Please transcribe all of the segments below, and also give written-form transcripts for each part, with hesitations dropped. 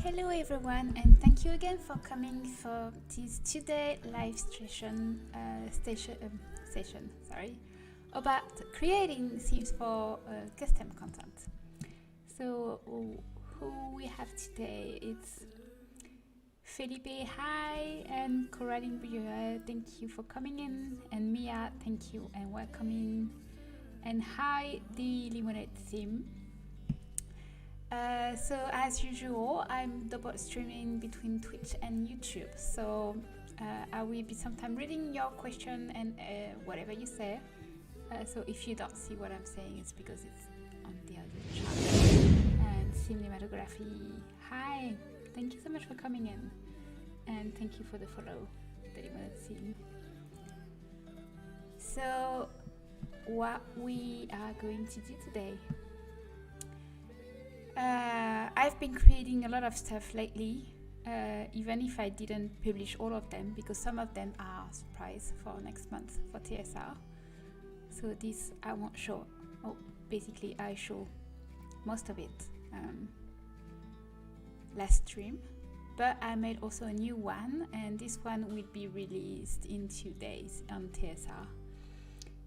Hello everyone, and thank you again for coming for this today live session about creating themes for custom content. So who we have today? It's Felipe, hi, and Coraline Brieux, thank you for coming in, and Mia, thank you and welcoming, and hi, the Lemonade theme. So as usual, I'm double streaming between Twitch and YouTube. So I will be sometime reading your question and whatever you say. So if you don't see what I'm saying, it's because it's on the other channel. And cinematography, hi, thank you so much for coming in, and thank you for the follow, the Lemonade theme. So what we are going to do today. I've been creating a lot of stuff lately, even if I didn't publish all of them, because some of them are a surprise for next month for TSR. So this I won't show. Oh, basically I show most of it last stream, but I made also a new one, and this one will be released in 2 days on TSR.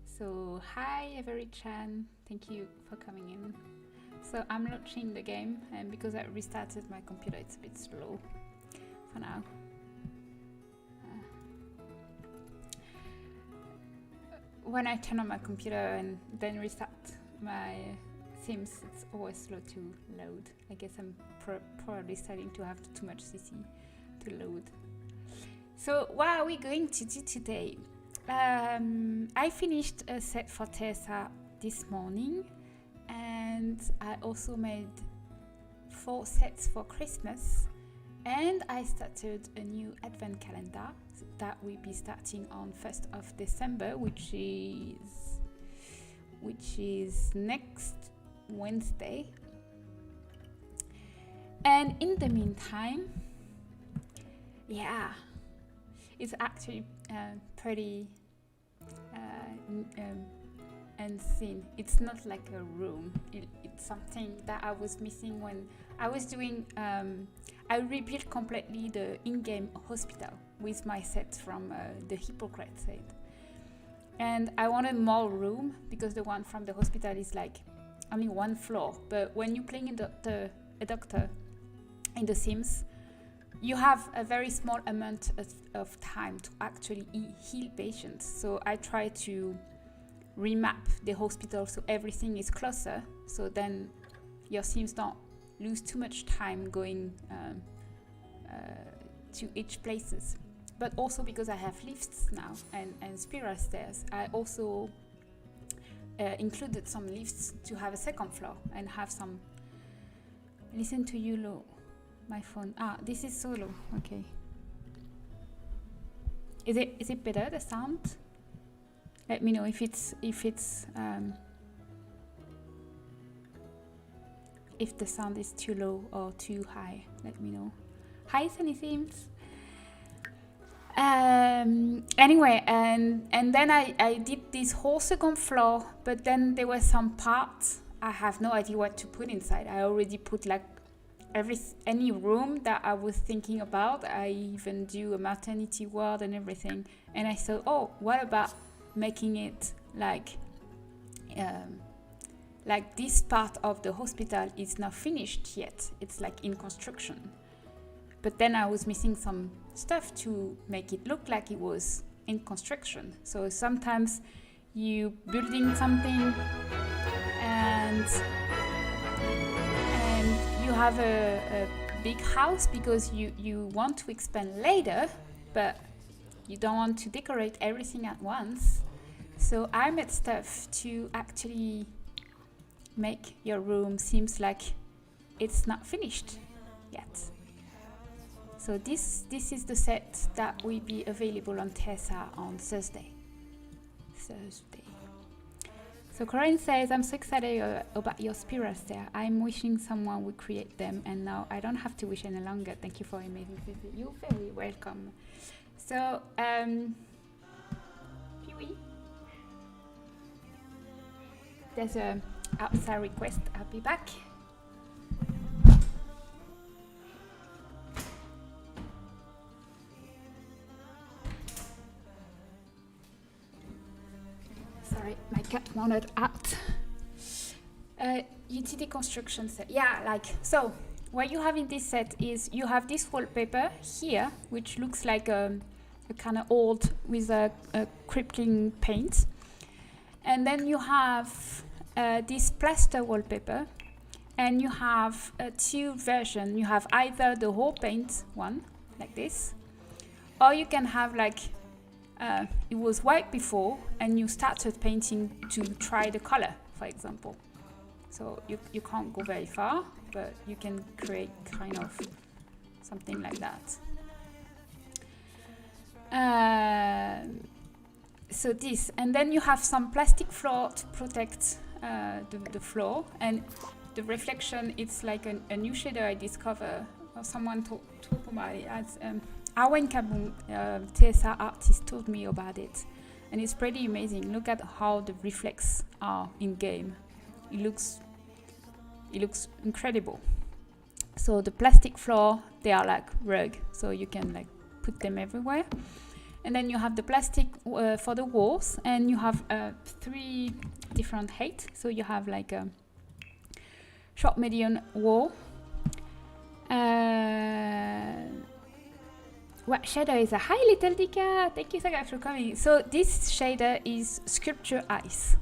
So hi Every-chan, thank you for coming in. So I'm launching the game, and because I restarted my computer, it's a bit slow for now. When I turn on my computer and then restart my themes, it's always slow to load. I guess I'm probably starting to have too much CC to load. So what are we going to do today? I finished a set for TSR this morning, and I also made 4 sets for Christmas, and I started a new advent calendar that will be starting on 1st of December, which is next Wednesday. And in the meantime, yeah, it's actually pretty unseen. It's not like a room. It's something that I was missing when I was doing. I rebuilt completely the in-game hospital with my set from the Hippocrate set, and I wanted more room because the one from the hospital is like only 1 floor. But when you're playing a doctor in The Sims, you have a very small amount of time to actually heal patients. So I try to remap the hospital so everything is closer, so then your Sims don't lose too much time going to each places. But also because I have lifts now and spiral stairs, I also included some lifts to have a 2nd floor and have some. Listen to you low, my phone. This is so low. Okay. Is it better, the sound? Let me know if the sound is too low or too high. Let me know. Hi, Sunny Themes. Anyway, and then I did this whole 2nd floor, but then there were some parts I have no idea what to put inside. I already put like any room that I was thinking about. I even do a maternity ward and everything. And I thought, oh, what about making it like this part of the hospital is not finished yet. It's like in construction. But then I was missing some stuff to make it look like it was in construction. So sometimes you building something and you have a big house because you want to expand later, but you don't want to decorate everything at once. So I made stuff to actually make your room seems like it's not finished yet. So this is the set that will be available on TSR on Thursday. So Corinne says, I'm so excited about your spirals there. I'm wishing someone would create them, and now I don't have to wish any longer. Thank you for amazing visit. You're very welcome. So Pee-wee, there's a outside request. I'll be back. my cat wandered out. Utility construction set. Yeah, like, so what you have in this set is you have this wallpaper here, which looks like a kind of old with a crippling paint. And then you have this plaster wallpaper, and you have two versions. You have either the whole paint one, like this, or you can have like, it was white before, and you started painting to try the color, for example. So you can't go very far, but you can create kind of something like that. So this, and then you have some plastic floor to protect the floor, and the reflection, it's like a new shader I discovered, or someone talked about it, as Arwen Kaboom, TSR artist, told me about it, and it's pretty amazing. Look at how the reflex are in game. It looks incredible. So the plastic floor, they are like rug, so you can like put them everywhere. And then you have the plastic for the walls, and you have 3 different heights. So you have like a short, medium wall. What shader is a hi little Dika? Thank you so much for coming. So this shader is sculpture ice.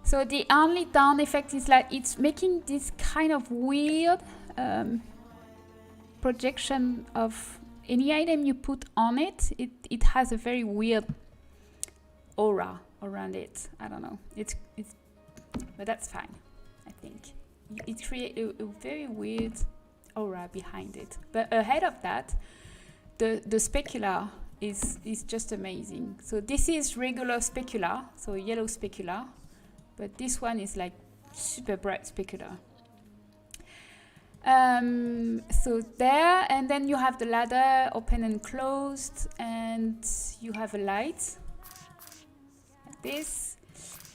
So the only down effect is like it's making this kind of weird projection of any item you put on it. It has a very weird aura around it. I don't know. It's but that's fine. I think it creates a very weird aura behind it. But ahead of that, the specular is just amazing. So this is regular specular, so yellow specular. But this one is like super bright specular. So there, and then you have the ladder open and closed, and you have a light like this,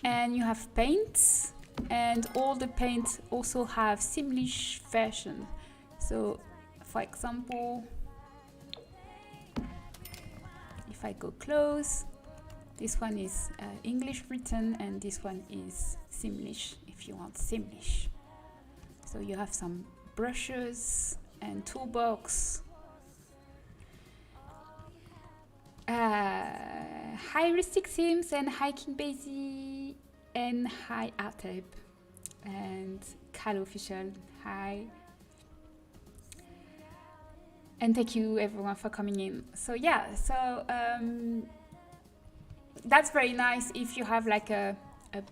and you have paint, and all the paint also have Simlish version. So for example, if I go close, this one is English written, and this one is Simlish, if you want Simlish. So you have some brushes and toolbox. Hi Rustic Sims, and hi King Basie, and hi Arteb, and Cal Official, hi. And thank you everyone for coming in. So yeah, so that's very nice if you have like a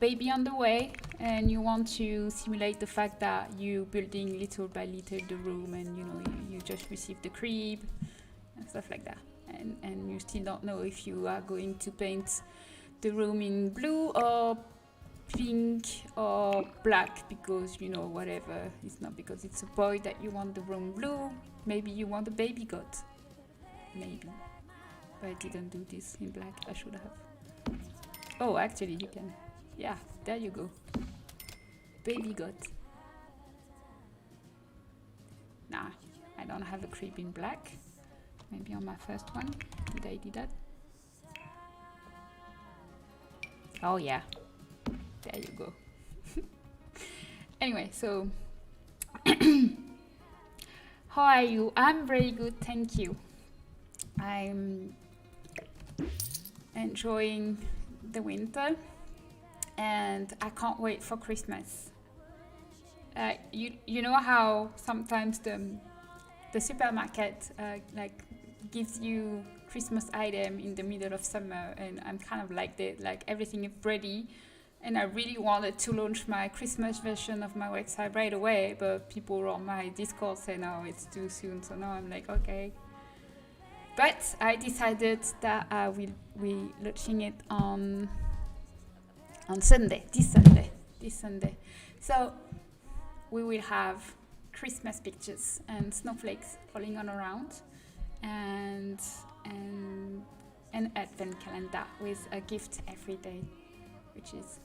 baby on the way and you want to simulate the fact that you're building little by little the room, and you know you just received the crib and stuff like that, and you still don't know if you are going to paint the room in blue or pink or black, because you know whatever, it's not because it's a boy that you want the room blue. Maybe you want a baby goat, maybe, but I didn't do this in black. I should have. Oh, actually you can. Yeah, there you go. Baby goat. Nah, I don't have a crib in black. Maybe on my first one. Did I do that? Oh yeah. There you go. Anyway, so how are you? I'm very good, thank you. I'm enjoying the winter, and I can't wait for Christmas. You know how sometimes the supermarket like gives you Christmas item in the middle of summer, and I'm kind of like that. Like everything is ready, and I really wanted to launch my Christmas version of my website right away, but people on my Discord say no, it's too soon. So now I'm like, okay. But I decided that I will be launching it on Sunday, this Sunday. So we will have Christmas pictures and snowflakes falling on around, and an advent calendar with a gift every day, which is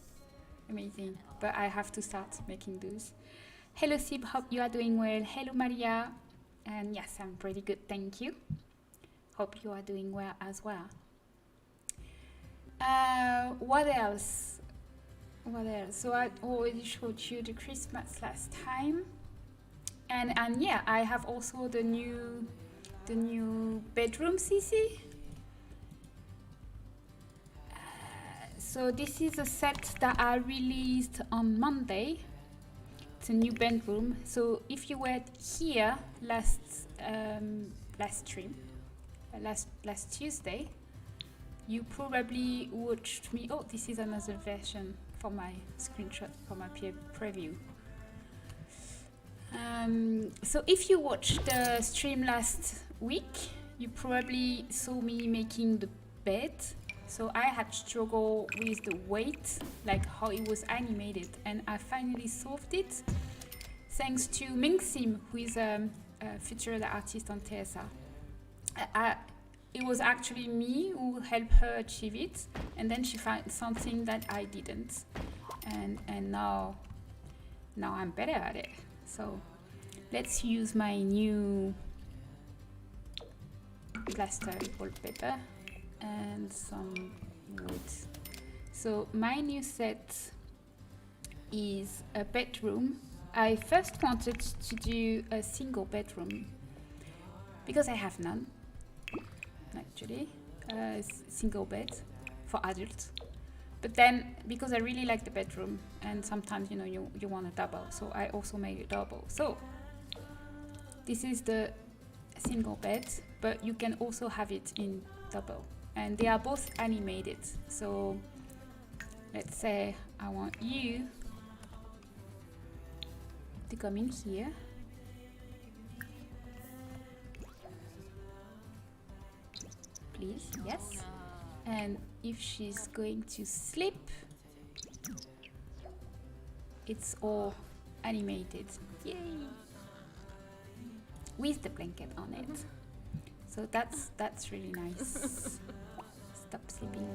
amazing. But I have to start making those. Hello Sib, hope you are doing well. Hello Maria, and yes, I'm pretty good, thank you. Hope you are doing well as well. What else? What else? So I already showed you the Christmas last time, and yeah, I have also the new bedroom CC. So this is a set that I released on Monday. It's a new bedroom. So if you were here last stream, last Tuesday, you probably watched me. Oh, this is another version for my screenshot for my preview. So if you watched the stream last week, you probably saw me making the bed. So I had struggled with the weight, like how it was animated, and I finally solved it thanks to Mingxim, who is a featured artist on TSR. It was actually me who helped her achieve it, and then she found something that I didn't, and now I'm better at it. So let's use my new plaster wallpaper and some wood. So my new set is a bedroom. I first wanted to do a single bedroom because I have none, actually, single bed for adults. But then, because I really like the bedroom, and sometimes you want a double, so I also made a double. So this is the single bed, but you can also have it in double, and they are both animated. So let's say I want you to come in here. Please, yes. And if she's going to sleep, it's all animated. Yay! With the blanket on it. So that's really nice. Stop sleeping.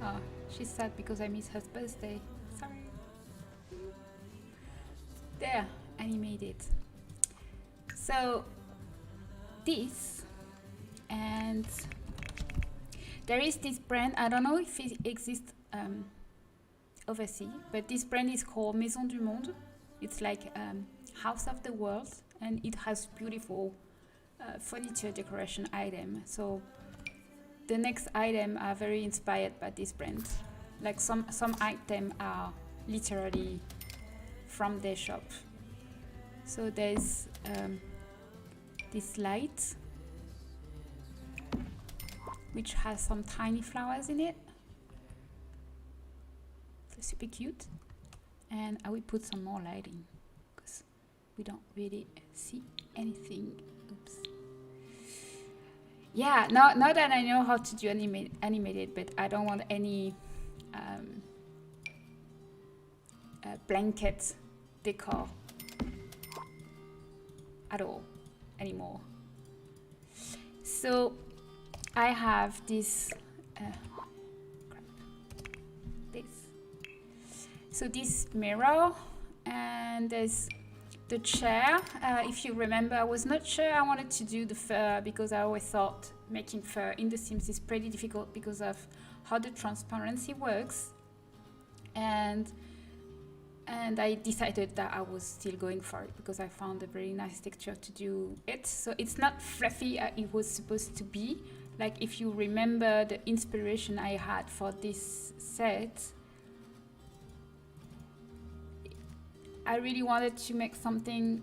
Oh, she's sad because I missed her birthday. Sorry. There, animated. So this, and there is this brand, I don't know if it exists overseas, but this brand is called Maison du Monde. It's like House of the World, and it has beautiful furniture decoration item. So the next item are very inspired by this brand. Like some item are literally from their shop. So there's this light which has some tiny flowers in it. So super cute. And I will put some more lighting because we don't really see anything. Oops. Yeah, now that I know how to do animated, but I don't want any blanket decor at all anymore. So I have this So this mirror, and there's the chair. If you remember, I was not sure I wanted to do the fur because I always thought making fur in The Sims is pretty difficult because of how the transparency works. And I decided that I was still going for it because I found a very nice texture to do it. So it's not fluffy as it was supposed to be. Like if you remember the inspiration I had for this set, I really wanted to make something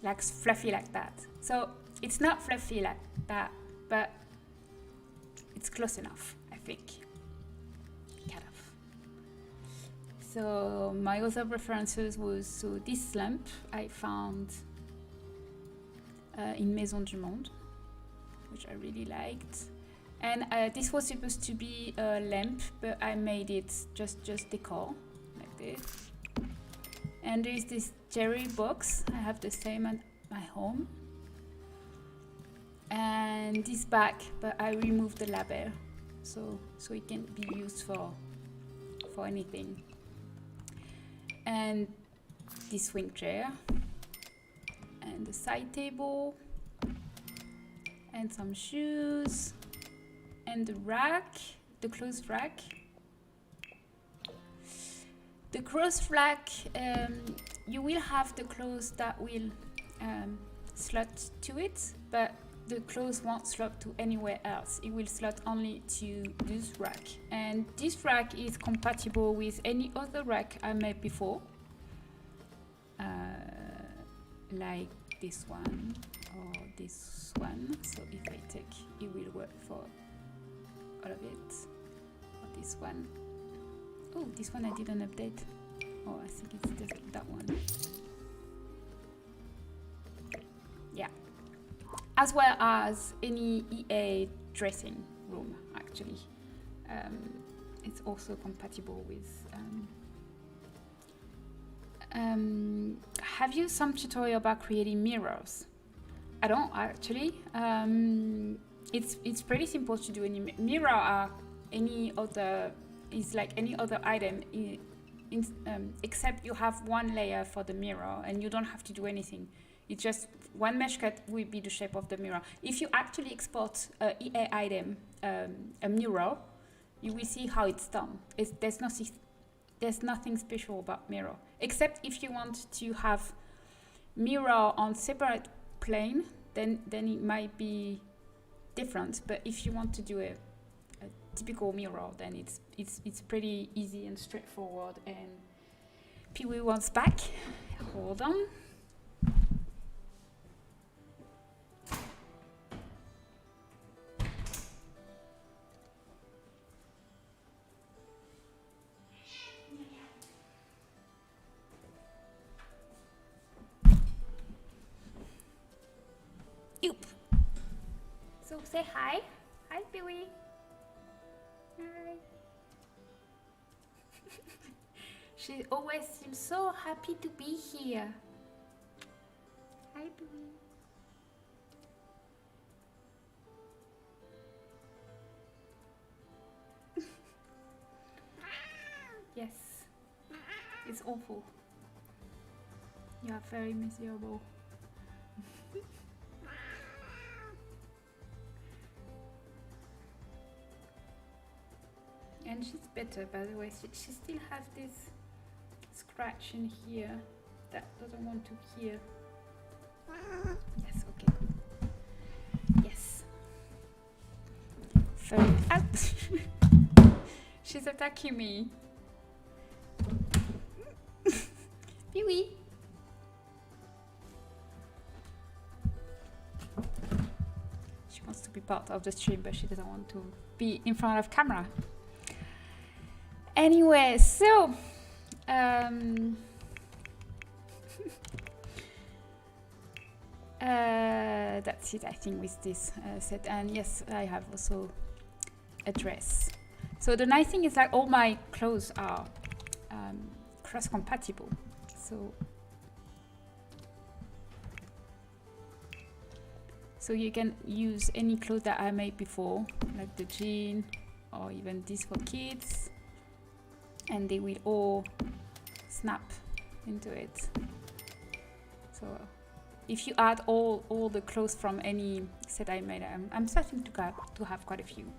like fluffy like that. So it's not fluffy like that, but it's close enough, I think. Kind of. So my other references was this lamp I found in Maison du Monde, which I really liked. And this was supposed to be a lamp, but I made it just decor, like this. And there's this cherry box. I have the same at my home. And this bag, but I removed the label, so it can be used for anything. And this swing chair, and the side table, and some shoes, and the rack, the clothes rack. The clothes rack, you will have the clothes that will slot to it, but the clothes won't slot to anywhere else. It will slot only to this rack. And this rack is compatible with any other rack I made before. Like this one or this one. So if I take, it will work for all of it. Or this one. Oh, this one I didn't update. Oh, I think it's just that one. Yeah. As well as any EA dressing room, actually. It's also compatible with... have you some tutorial about creating mirrors? I don't actually. It's pretty simple to do. Any mirror are any other, is like any other item, except you have one layer for the mirror and you don't have to do anything. It's just one mesh cut will be the shape of the mirror. If you actually export a EA item, a mirror, you will see how it's done. There's nothing special about mirror, except if you want to have mirror on separate plane, then it might be different. But if you want to do a typical mirror, then it's pretty easy and straightforward. And Pee-wee wants back. Hold on. So say hi. Hi, Pee-wee. Hi. She always seems so happy to be here. Hi, Pee-wee. Yes. It's awful. You are very miserable. And she's better, by the way. She still has this scratch in here that doesn't want to hear. Yes, okay. Yes. Very out. She's attacking me. Pee-wee. She wants to be part of the stream, but she doesn't want to be in front of camera. Anyway, so that's it, I think, with this set. And yes, I have also a dress. So the nice thing is that all my clothes are cross-compatible. So you can use any clothes that I made before, like the jean or even this for kids. And they will all snap into it. So if you add all the clothes from any set I made, I'm starting to have quite a few.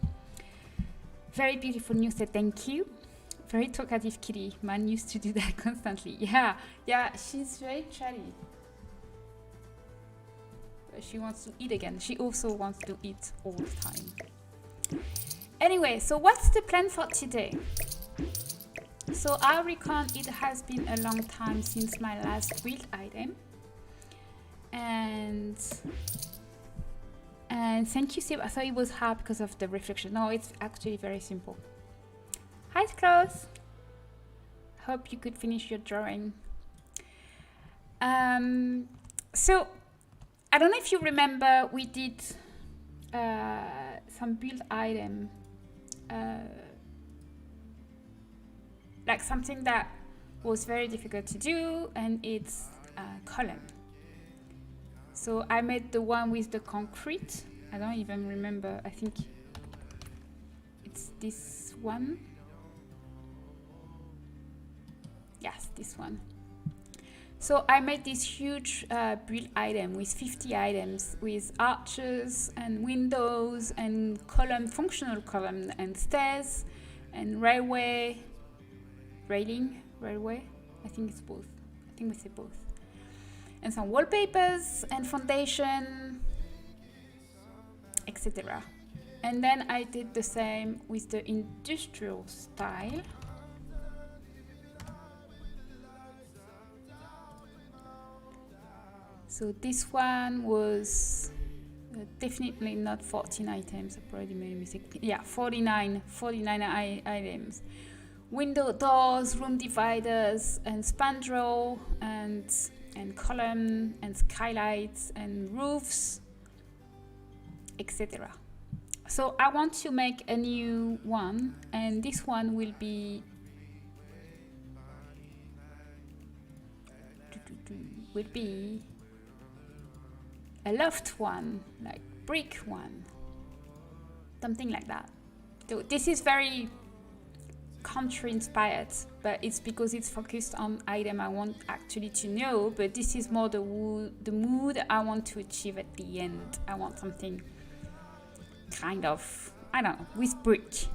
Very beautiful new set, thank you. Very talkative kitty. Man used to do that constantly. Yeah, she's very chatty. But she wants to eat again. She also wants to eat all the time. Anyway, so what's the plan for today? So I reckon it has been a long time since my last build item. And thank you, Sib. I thought it was hard because of the reflection. No, it's actually very simple. Hi, Klaus. Hope you could finish your drawing. So I don't know if you remember, we did some build item. Like something that was very difficult to do, and it's column. So I made the one with the concrete. I don't even remember. I think it's this one. Yes, this one. So I made this huge build item with 50 items, with arches and windows and column, functional column, and stairs and railway, railway. I think it's both. I think we say both. And some wallpapers and foundation, etc. And then I did the same with the industrial style. So this one was definitely not 14 items. I probably made a mistake. Yeah, 49 items. Window doors, room dividers, and spandrel, and column, and skylights, and roofs, etc. So I want to make a new one, and this one will be a loft one, like brick one, something like that. So this is very country inspired, but it's because it's focused on item I want actually to know, but this is more the mood I want to achieve at the end. I want something kind of, I don't know, with brick.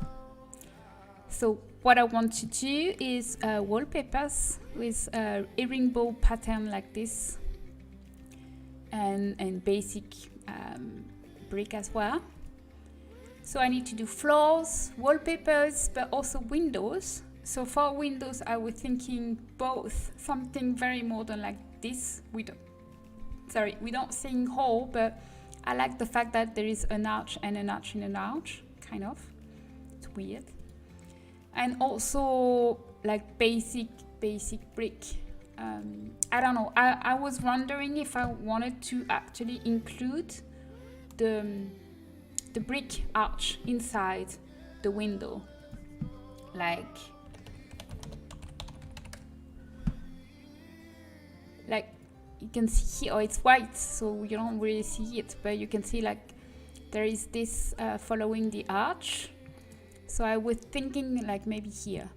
So what I want to do is wallpapers with a rainbow pattern like this, and basic brick as well. So I need to do floors, wallpapers, but also windows. So for windows, I was thinking both something very modern like this. We don't sing hole, but I like the fact that there is an arch and an arch in an arch, kind of. It's weird. And also like basic brick. I don't know. I was wondering if I wanted to actually include the brick arch inside the window, like you can see here. Oh, it's white, so you don't really see it, but you can see like there is this following the arch. So I was thinking like maybe here,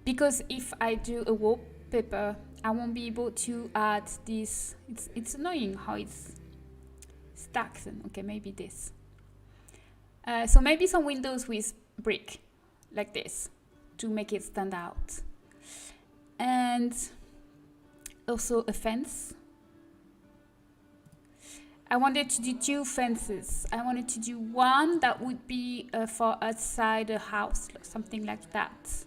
because if I do a wallpaper, I won't be able to add this. It's annoying how it's stacked. Okay, maybe this. So maybe some windows with brick like this to make it stand out, and also a fence. I wanted to do two fences. I wanted to do one that would be for outside a house, something like that.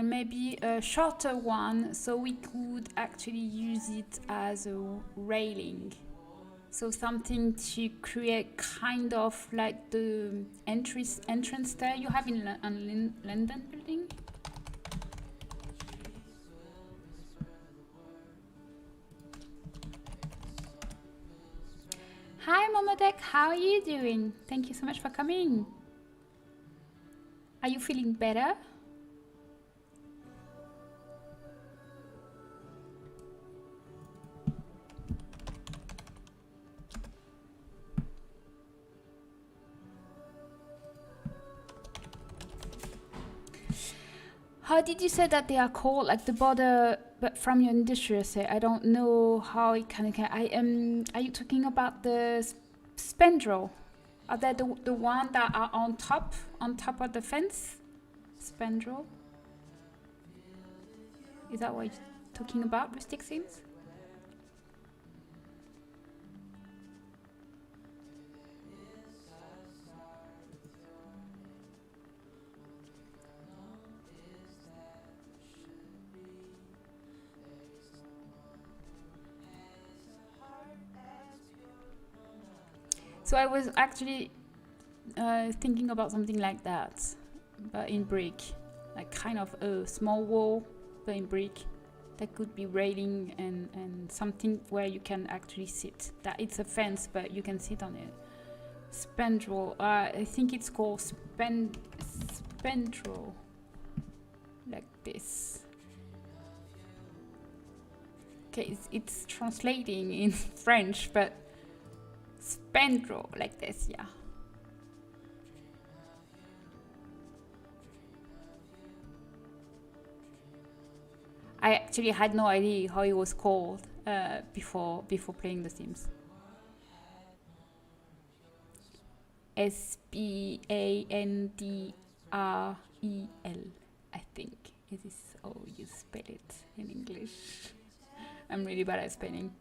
Maybe a shorter one, so we could actually use it as a railing. So something to create kind of like the entrance there you have in London building. Hi Momodek, how are you doing? Thank you so much for coming. Are you feeling better? How did you say that they are called, like the border, but from your industrial say? I don't know how it can. Are you talking about the spandrel? Are they the one that are on top of the fence? Spandrel? Is that what you're talking about, Rustic Sims? So I was actually thinking about something like that, but in brick, like kind of a small wall, but in brick. That could be railing and something where you can actually sit. That it's a fence, but you can sit on it. Spandrel, I think it's called spandrel, like this. Okay, it's translating in French, but spandrel like this, yeah. I actually had no idea how it was called before playing The Sims. Spandrel, I think. Is this how you spell it in English? I'm really bad at spelling.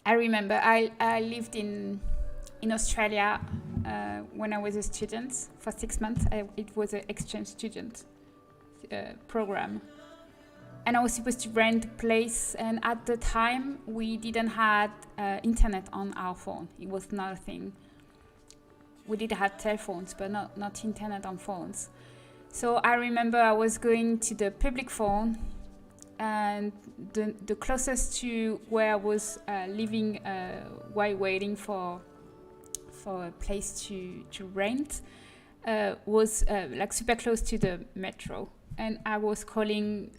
I remember I lived in Australia when I was a student for 6 months. It was an exchange student program. And I was supposed to rent a place, and at the time we didn't have internet on our phone. It was not a thing. We did have telephones, but not internet on phones. So I remember I was going to the public phone, and the closest to where I was living while waiting for a place to rent was like super close to the metro. And I was calling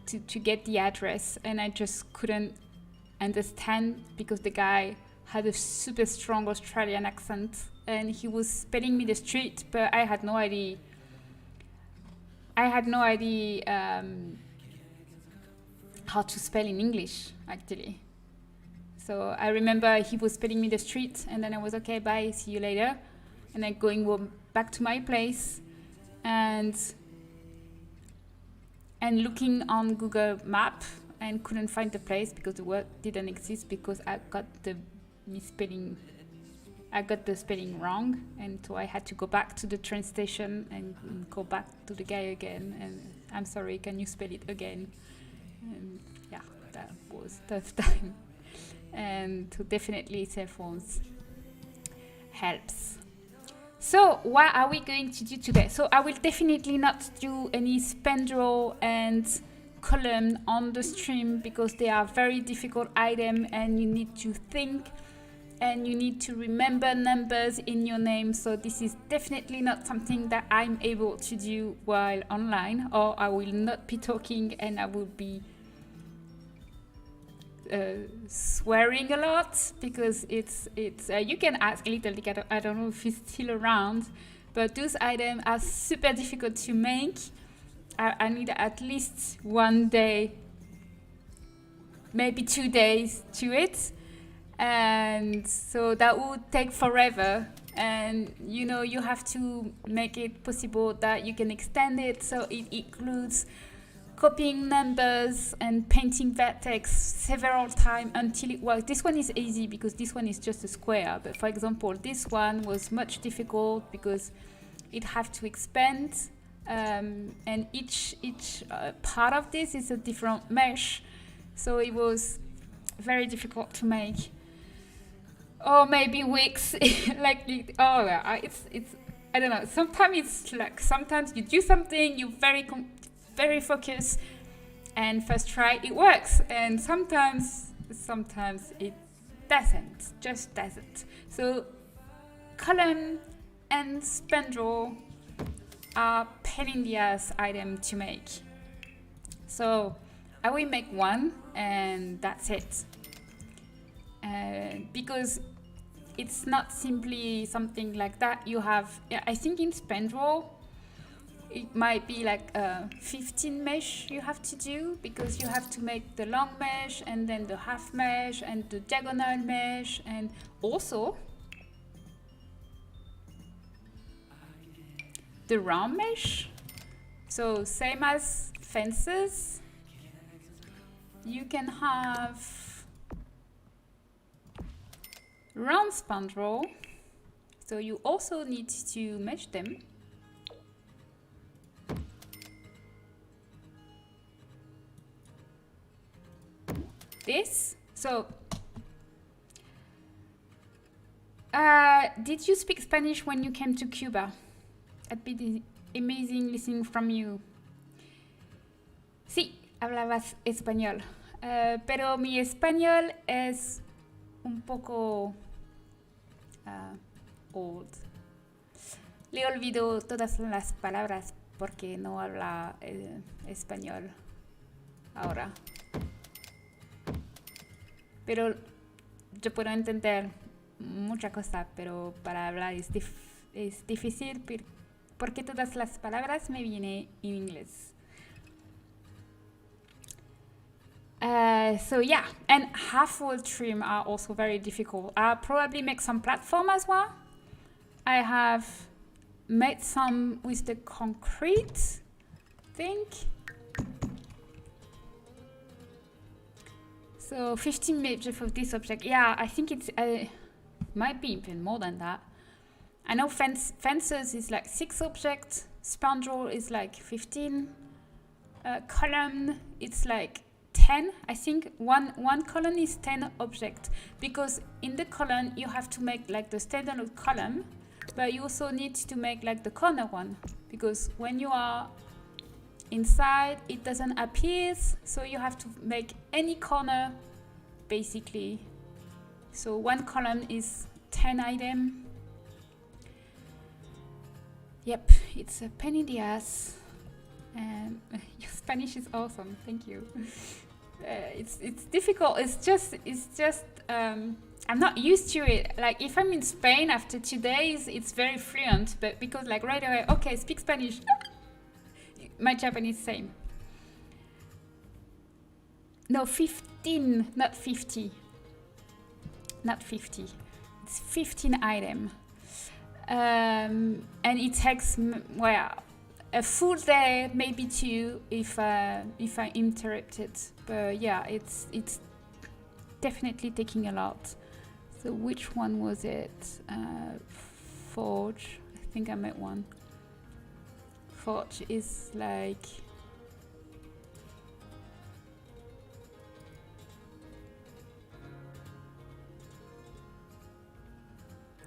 to get the address, and I just couldn't understand because the guy had a super strong Australian accent, and he was spelling me the street, but I had no idea. How to spell in English, actually. So I remember he was spelling me the street, and then I was okay, bye, see you later. And then going back to my place, and looking on Google Map, and couldn't find the place because the word didn't exist because I got the misspelling. I got the spelling wrong, and so I had to go back to the train station and go back to the guy again. And I'm sorry, can you spell it again? And yeah, that was tough time. And so definitely cell phones helps. So what are we going to do today? So I will definitely not do any spandrel and column on the stream because they are very difficult items, and you need to think and you need to remember numbers in your name. So this is definitely not something that I'm able to do while online, or I will not be talking and I will be swearing a lot because it's you can ask Little Dick, I don't know if he's still around, but those items are super difficult to make. I need at least 1 day, maybe 2 days to it, and so that would take forever. And you know, you have to make it possible that you can extend it, so it includes copying numbers and painting vertex several times until it works. This one is easy because this one is just a square, but for example this one was much difficult because it have to expand, and each part of this is a different mesh, so it was very difficult to make. Or maybe weeks. It's I don't know, sometimes it's like, sometimes you do something, you very focused, and first try it works, and sometimes it doesn't. So column and spandrel are pain in the ass item to make. So I will make one and that's it, because it's not simply something like that. You have, I think in spandrel it might be like 15 mesh you have to do, because you have to make the long mesh and then the half mesh and the diagonal mesh, and also the round mesh. So same as fences, you can have round spandrel, so you also need to mesh them. This. So, did you speak Spanish when you came to Cuba? That'd be amazing listening from you. Sí, hablabas español, pero mi español es un poco old. Le olvido todas las palabras porque no habla español ahora. Pero yo puedo entender muchas cosas, pero para hablar es difícil porque todas las palabras me vienen en inglés. So yeah, and half-wall trim are also very difficult. I'll probably make some platform as well. I have made some with the concrete thing. So 15 meters for this object. Yeah, I think it's might be even more than that. I know fences is like 6 objects. Spandrel is like 15. Column, it's like 10. I think one column is 10 objects, because in the column you have to make like the standalone column, but you also need to make like the corner one, because when you are inside it doesn't appear, so you have to make any corner basically. So one column is 10 items. Yep, it's a pain in the ass. Your Spanish is awesome, thank you. It's difficult. It's just I'm not used to it. Like if I'm in Spain after 2 days, it's very fluent. But because like right away, okay, speak Spanish. My Japanese same. No, 15, not 50. Not 50. It's 15 items. And it takes a full day, maybe 2 if I interrupt it. But yeah, it's definitely taking a lot. So which one was it? Forge. I think I made one. Forge is like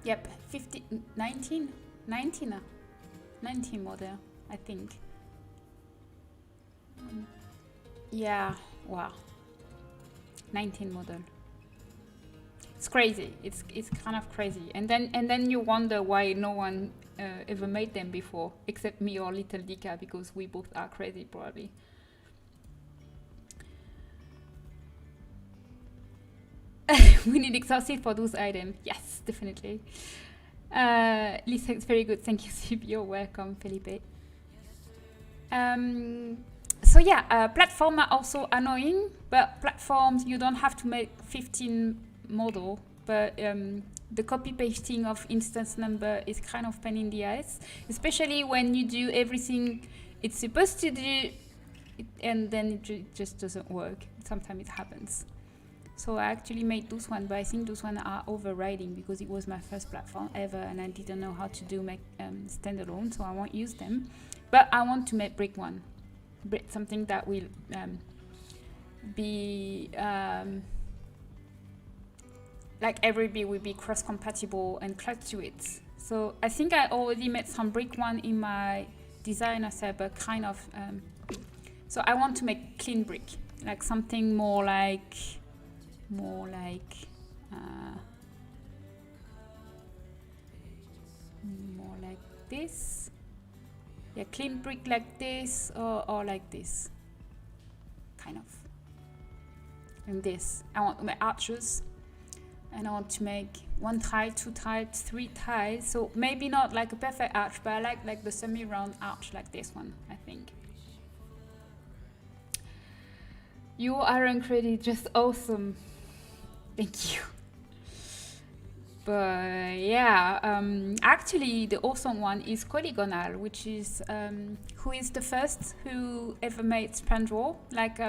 yep, 19 model, I think. Yeah, wow. 19 model. It's crazy. It's kind of crazy. And then you wonder why no one ever made them before, except me or Little Dika, because we both are crazy probably. We need exhausted for those items. Yes, definitely. Lisa, it's very good. Thank you, Sib. You're welcome, Felipe. So yeah, platforms are also annoying, but platforms, you don't have to make 15 model, but the copy pasting of instance number is kind of pain in the ass, especially when you do everything it's supposed to do, and then it just doesn't work. Sometimes it happens. So I actually made those one, but I think those one are overriding because it was my first platform ever and I didn't know how to do make standalone, so I won't use them. But I want to make brick one, something that will be like every brick will be cross-compatible and close to it. So I think I already made some brick one in my designer set, but kind of so I want to make clean brick, like something more like this. Yeah, clean brick like this, or like this, kind of. And this, I want to make arches, and I want to make 1 tile, 2 tiles, 3 tiles. So maybe not like a perfect arch, but I like the semi-round arch like this one, I think. You are incredible, just awesome. Thank you. But yeah, actually the awesome one is Polygonal, which is who is the first who ever made Spandrel. Like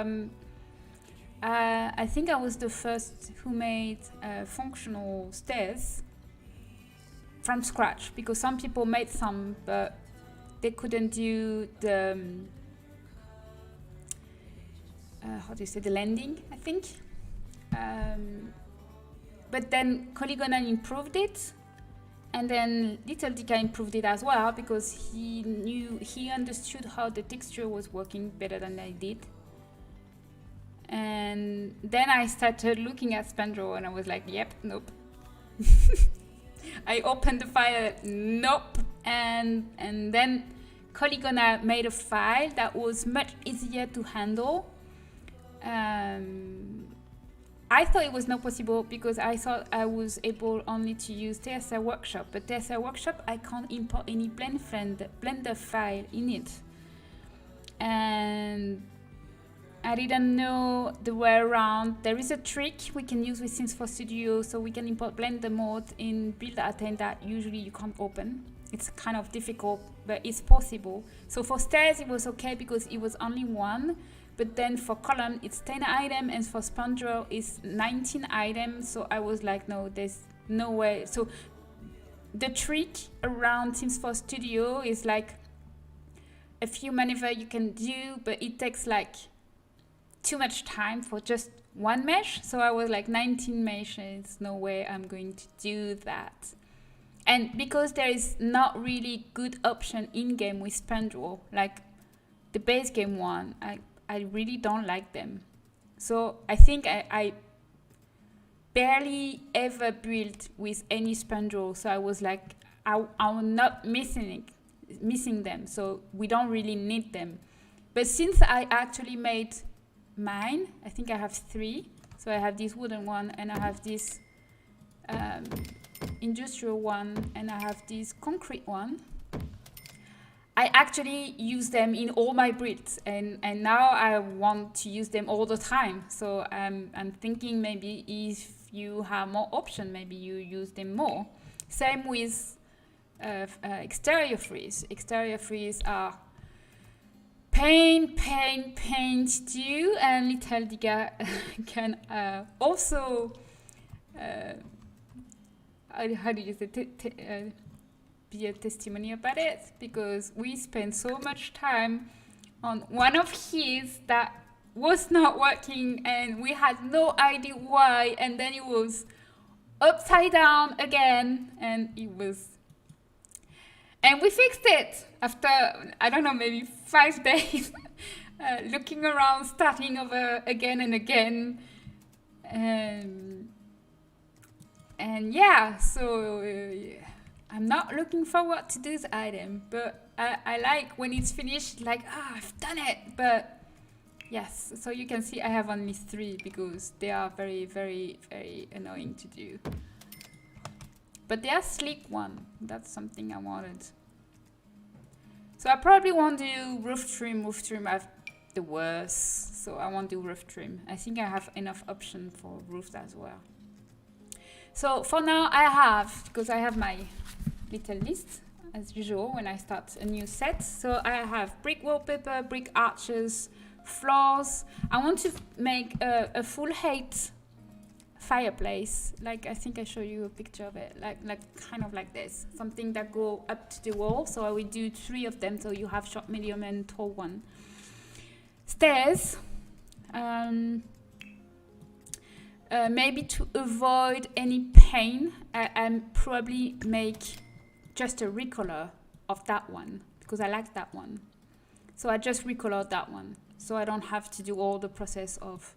I think I was the first who made functional stairs from scratch, because some people made some, but they couldn't do the how do you say, the landing, I think. But then Polygonal improved it, and then Little Dika improved it as well, because he understood how the texture was working better than I did. And then I started looking at Spandrel and I was like, yep, nope. I opened the file, nope. And then Polygonal made a file that was much easier to handle. I thought it was not possible because I thought I was able only to use TSR Workshop, but TSR Workshop I can't import any Blender file in it, and I didn't know the way around. There is a trick we can use with Sims 4 Studio, so we can import Blender mode in build item that usually you can't open. It's kind of difficult, but it's possible. So for stairs it was okay because it was only one. But then for column, it's 10 items, and for spandrel, it's 19 items. So I was like, no, there's no way. So the trick around Sims 4 Studio is like a few maneuver you can do, but it takes like too much time for just one mesh. So I was like 19 meshes, no way I'm going to do that. And because there is not really good option in-game with spandrel, like the base game one, I really don't like them. So I think I barely ever built with any spandrel. So I was like, I'm not missing them. So we don't really need them. But since I actually made mine, I think I have 3. So I have this wooden one, and I have this industrial one, and I have this concrete one. I actually use them in all my builds, and now I want to use them all the time. So I'm thinking maybe if you have more options, maybe you use them more. Same with exterior freeze. Exterior freeze are pain to do, and Little Digga can also how do you say be a testimony about it, because we spent so much time on one of his that was not working, and we had no idea why, and then it was upside down again, and we fixed it after, I don't know, maybe 5 days looking around, starting over again and again, and yeah, so I'm not looking forward to this item, but I like when it's finished, like, I've done it. But yes, so you can see I have only 3 because they are very, very, very annoying to do. But they are sleek one. That's something I wanted. So I probably won't do roof trim. Roof trim I have the worst, so I won't do roof trim. I think I have enough option for roofs as well. So for now I have, because I have my little list as usual when I start a new set. So I have brick wallpaper, brick arches, floors. I want to make a full height fireplace. Like, I think I show you a picture of it, like kind of like this, something that go up to the wall. So I will do 3 of them, so you have short, medium and tall one. Stairs. Maybe to avoid any pain, I probably make just a recolor of that one, because I like that one. So I just recolor that one, so I don't have to do all the process of,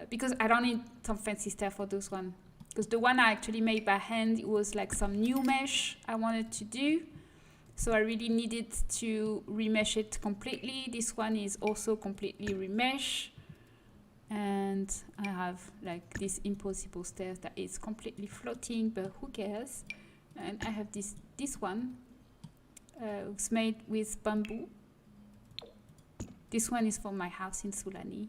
because I don't need some fancy stuff for this one. Because the one I actually made by hand, it was like some new mesh I wanted to do. So I really needed to remesh it completely. This one is also completely remesh. And I have like this impossible stairs that is completely floating, but who cares? And I have this one, it's made with bamboo. This one is for my house in Sulani.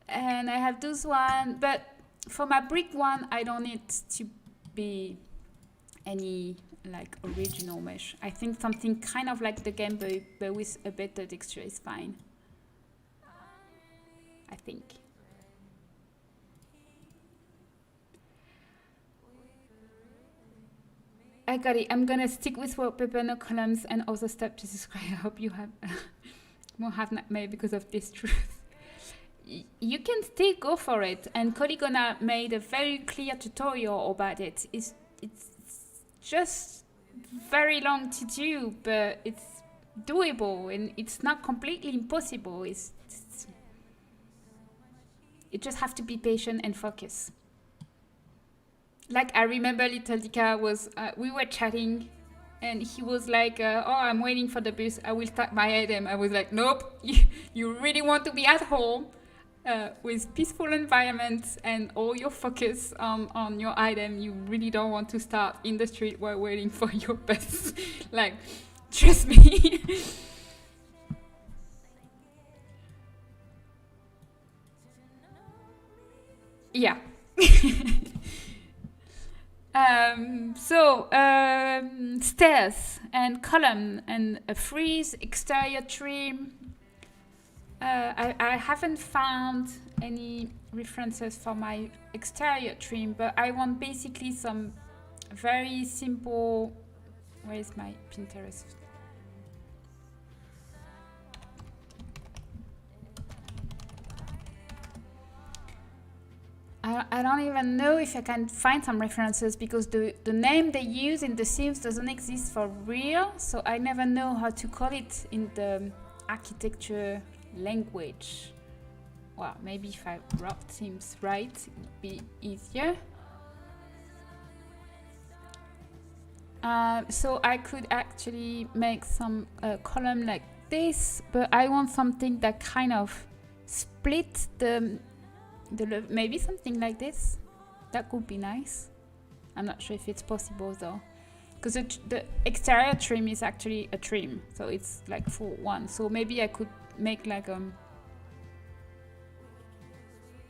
And I have this one, but for my brick one, I don't need to be any like original mesh. I think something kind of like the Game Boy, but with a better texture is fine. I think. I got it. I'm gonna stick with wallpaper, no columns, and also step to subscribe. I hope you have won't have nightmare because of this truth. You can still go for it, and Colligona made a very clear tutorial about it. It's just very long to do, but it's doable, and it's not completely impossible. You just have to be patient and focus. Like, I remember Little Dika was, we were chatting, and he was like, oh, I'm waiting for the bus, I will start my item. I was like, nope, you really want to be at home. with peaceful environments and all your focus on your item. You really don't want to start in the street while waiting for your bus. Like, trust me. Yeah. Stairs and column and a frieze, exterior trim. I haven't found any references for my exterior trim, but I want basically some very simple. Where is my Pinterest? I don't even know if I can find some references because the name they use in The Sims doesn't exist for real, so I never know how to call it in the architecture language. Well, maybe if I wrote Sims right, it'd be easier. So I could actually make some column like this, but I want something that kind of split the maybe something like this. That could be nice. I'm not sure if it's possible though, because the exterior trim is actually a trim, so it's like for one. So maybe I could make like I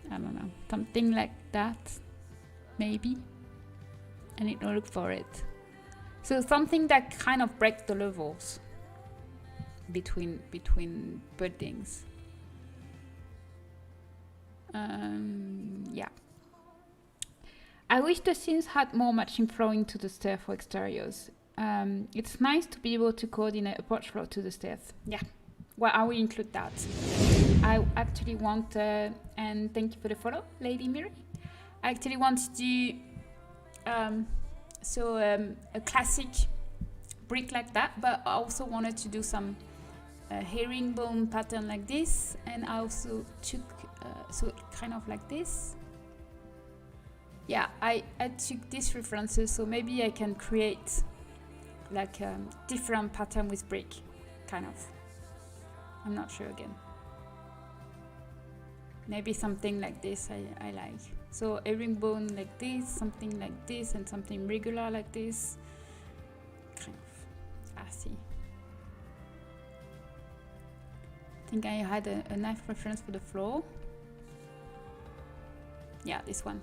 don't know, something like that, maybe. I need to look for it. So something that kind of breaks the levels between buildings. Yeah. I wish the Sims had more matching flooring to the stairs for exteriors. It's nice to be able to coordinate a porch floor to the stairs. Yeah. Well, I will include that. I actually want, and thank you for the follow, Lady Miri. I actually want to do a classic brick like that, but I also wanted to do some herringbone pattern like this, and I also took so kind of like this. Yeah, I took these references, so maybe I can create like a different pattern with brick, kind of. I'm not sure again. Maybe something like this I like. So herringbone like this, something like this, and something regular like this. Kind of. I see. I think I had a nice reference for the floor. Yeah, this one.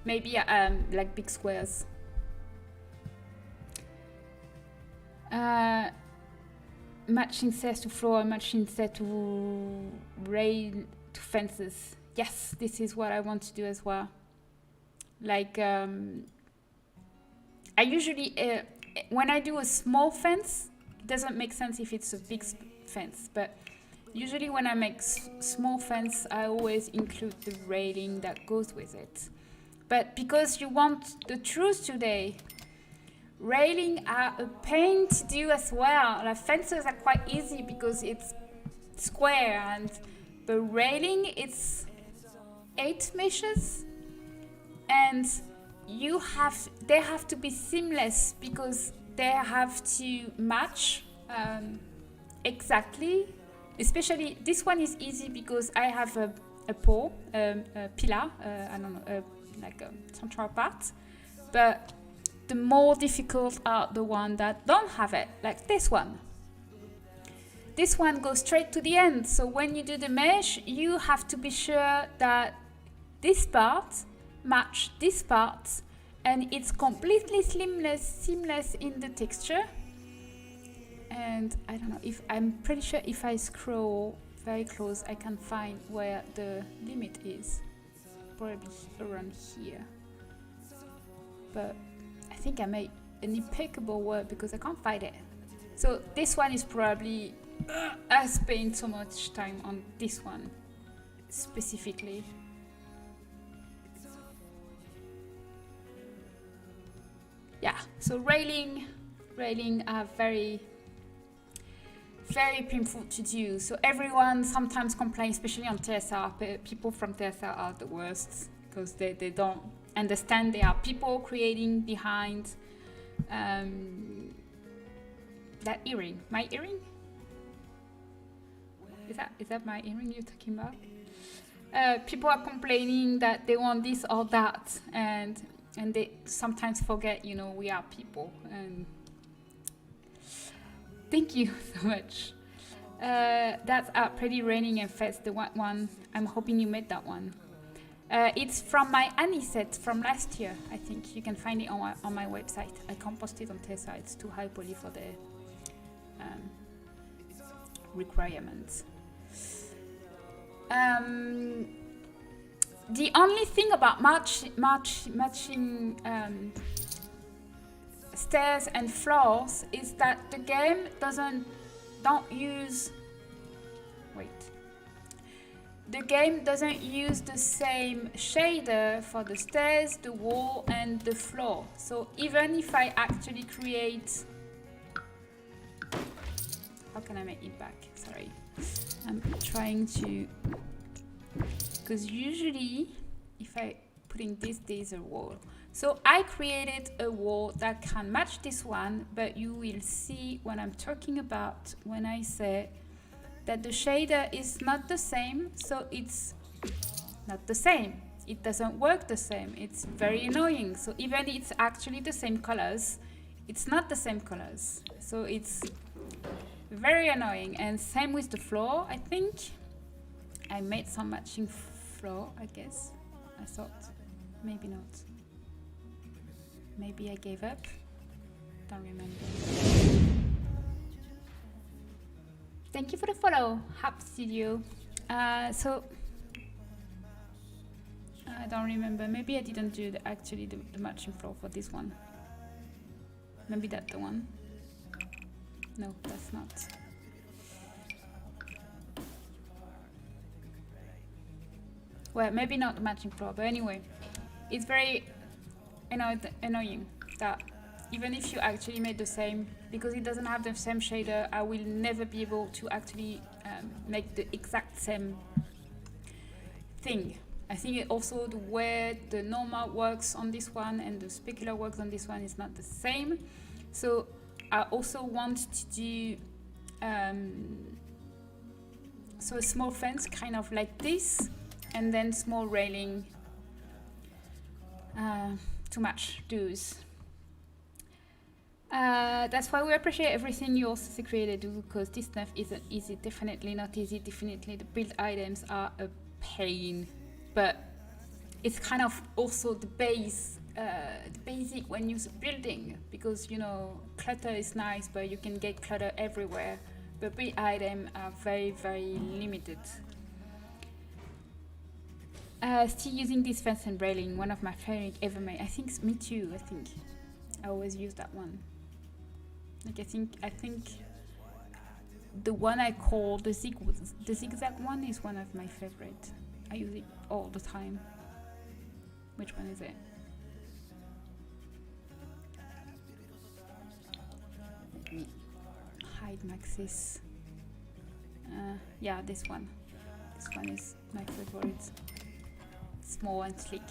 Maybe like big squares. Matching stairs to floor, matching stairs to rail to fences. Yes, this is what I want to do as well. Like I usually when I do a small fence, it doesn't make sense if it's a big fence, but usually when I make small fence, I always include the railing that goes with it. But because you want the truth today, railing are a pain to do as well. Like fences are quite easy because it's square, and the railing it's 8 meshes, and they have to be seamless because they have to match exactly. Especially this one is easy because I have a pole, a pillar, I don't know, like a central part. But the more difficult are the ones that don't have it, like this one. This one goes straight to the end. So when you do the mesh, you have to be sure that this part match this part, and it's completely seamless in the texture. And I don't know, if I'm pretty sure if I scroll very close, I can find where the limit is. Probably around here. But I think I made an impeccable work because I can't find it. So this one is probably I spent so much time on this one specifically. Yeah, so railing are very painful to do. So everyone sometimes complains, especially on TSR. People from TSR are the worst because they don't understand there are people creating behind that earring. My earring? Is that my earring you're talking about? people are complaining that they want this or that, and they sometimes forget, you know, we are people. And thank you so much. That's Pretty Raining and Fest, the one. I'm hoping you made that one. It's from my Annie set from last year, I think. You can find it on my website. I can't post it on Tessa, it's too high poly for the requirements. The only thing about matching stairs and floors is that the game don't use the same shader for the stairs, the wall, and the floor. So even if I actually create, how can I make it back? Sorry, I'm trying to, because usually if I putting this, there's a wall. So I created a wall that can match this one, but you will see what I'm talking about when I say that the shader is not the same. So it's not the same. It doesn't work the same. It's very annoying. So even it's actually the same colors, it's not the same colors. So it's very annoying. And same with the floor. I think I made some matching floor, I guess. I thought, maybe not. Maybe I gave up. Don't remember. Thank you for the follow, Hap Studio. So I don't remember. Maybe I didn't do the matching floor for this one. Maybe that's the one. No, that's not. Well, maybe not the matching floor, but anyway, it's very annoying that even if you actually made the same, because it doesn't have the same shader, I will never be able to actually make the exact same thing. I think also the way the normal works on this one and the specular works on this one is not the same. So I also want to do so a small fence kind of like this, and then small railing to match those. That's why we appreciate everything you also created, because this stuff isn't easy, definitely not easy, definitely the build items are a pain, but it's kind of also the basic when you're building, because you know clutter is nice, but you can get clutter everywhere, but build items are very, very limited. Still using this fence and railing, one of my favorite ever made. I think me too. I think I always use that one. Like I think the one I call the zigzag one is one of my favorite. I use it all the time. Which one is it? Let me hide Maxis. Yeah, this one. This one is my favorite. Small and sleek.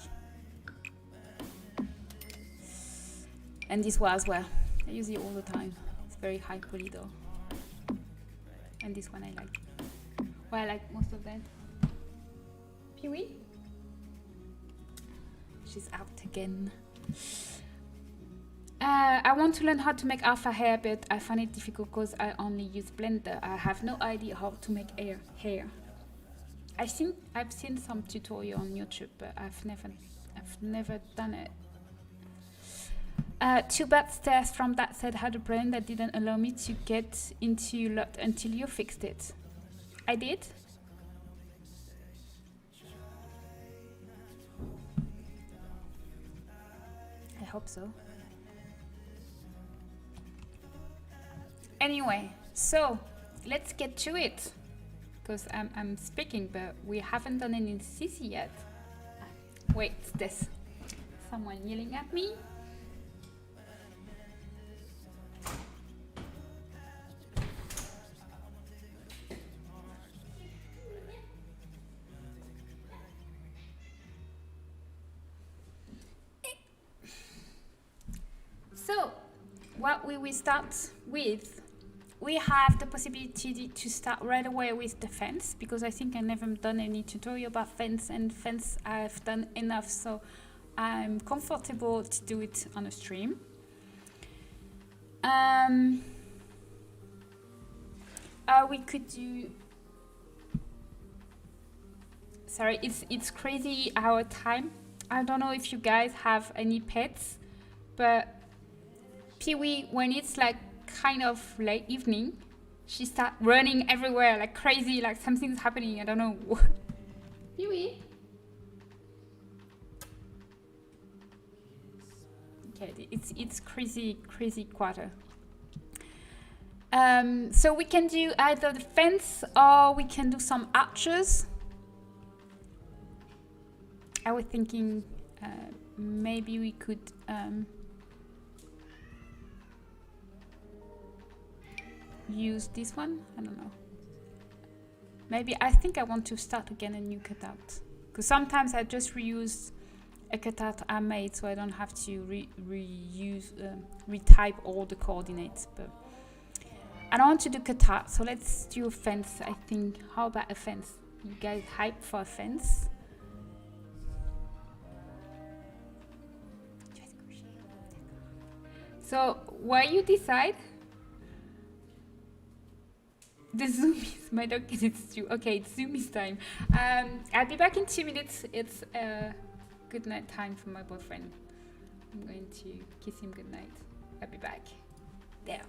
And this one as well. I use it all the time. It's very high poly though. And this one I like. Well, I like most of them. Pee-wee? She's out again. I want to learn how to make alpha hair, but I find it difficult because I only use Blender. I have no idea how to make hair. I've seen some tutorial on YouTube, but I've never done it. Too bad stairs from that side had a problem that didn't allow me to get into lot until you fixed it. I did? I hope so. Anyway, so let's get to it. Because I'm speaking, but we haven't done any CC yet. Wait, there's someone yelling at me. So, what we will start with we have the possibility to start right away with the fence, because I think I never done any tutorial about fence, and fence I've done enough, so I'm comfortable to do it on a stream. We could do, sorry, it's crazy our time. I don't know if you guys have any pets, but Pee-wee, when it's like kind of late evening, she start running everywhere like crazy, like something's happening. I don't know. Pee-wee. Okay, it's crazy quarter. So we can do either the fence or we can do some arches. I was thinking maybe we could use this one. I don't know. Maybe I think I want to start again a new cutout, because sometimes I just reuse a cutout I made, so I don't have to retype all the coordinates. But I don't want to do cutout, so let's do a fence. I think. How about a fence? You guys hype for a fence? So while you decide, the Zoom is my dog is it's too. Okay, it's Zoom is time. I'll be back in 2 minutes. It's good night time for my boyfriend. I'm going to kiss him good night. I'll be back. There.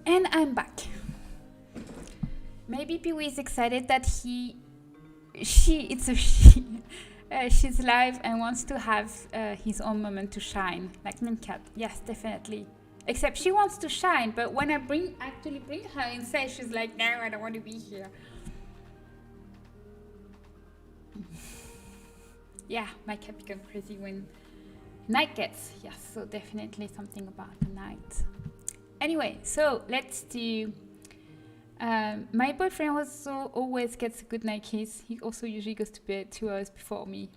And I'm back. Maybe Pee-wee is excited that she's live and wants to have his own moment to shine, like Mincat. Yes, definitely. Except she wants to shine, but when I actually bring her inside, she's like, no, I don't want to be here. Yeah, my cat becomes crazy when night gets. Yes, so definitely something about the night. Anyway, so let's do. My boyfriend also always gets a good night kiss. He also usually goes to bed 2 hours before me.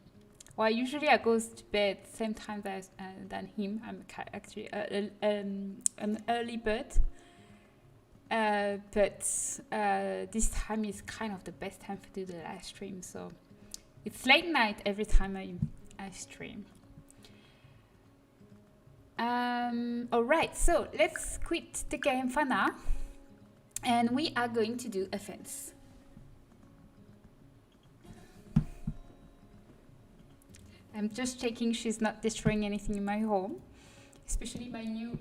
Well, usually I go to bed same time than him. I'm actually an early bird. But this time is kind of the best time to do the live stream. So it's late night every time I stream. Alright, so let's quit the game for now. And we are going to do a fence. I'm just checking she's not destroying anything in my home, especially my new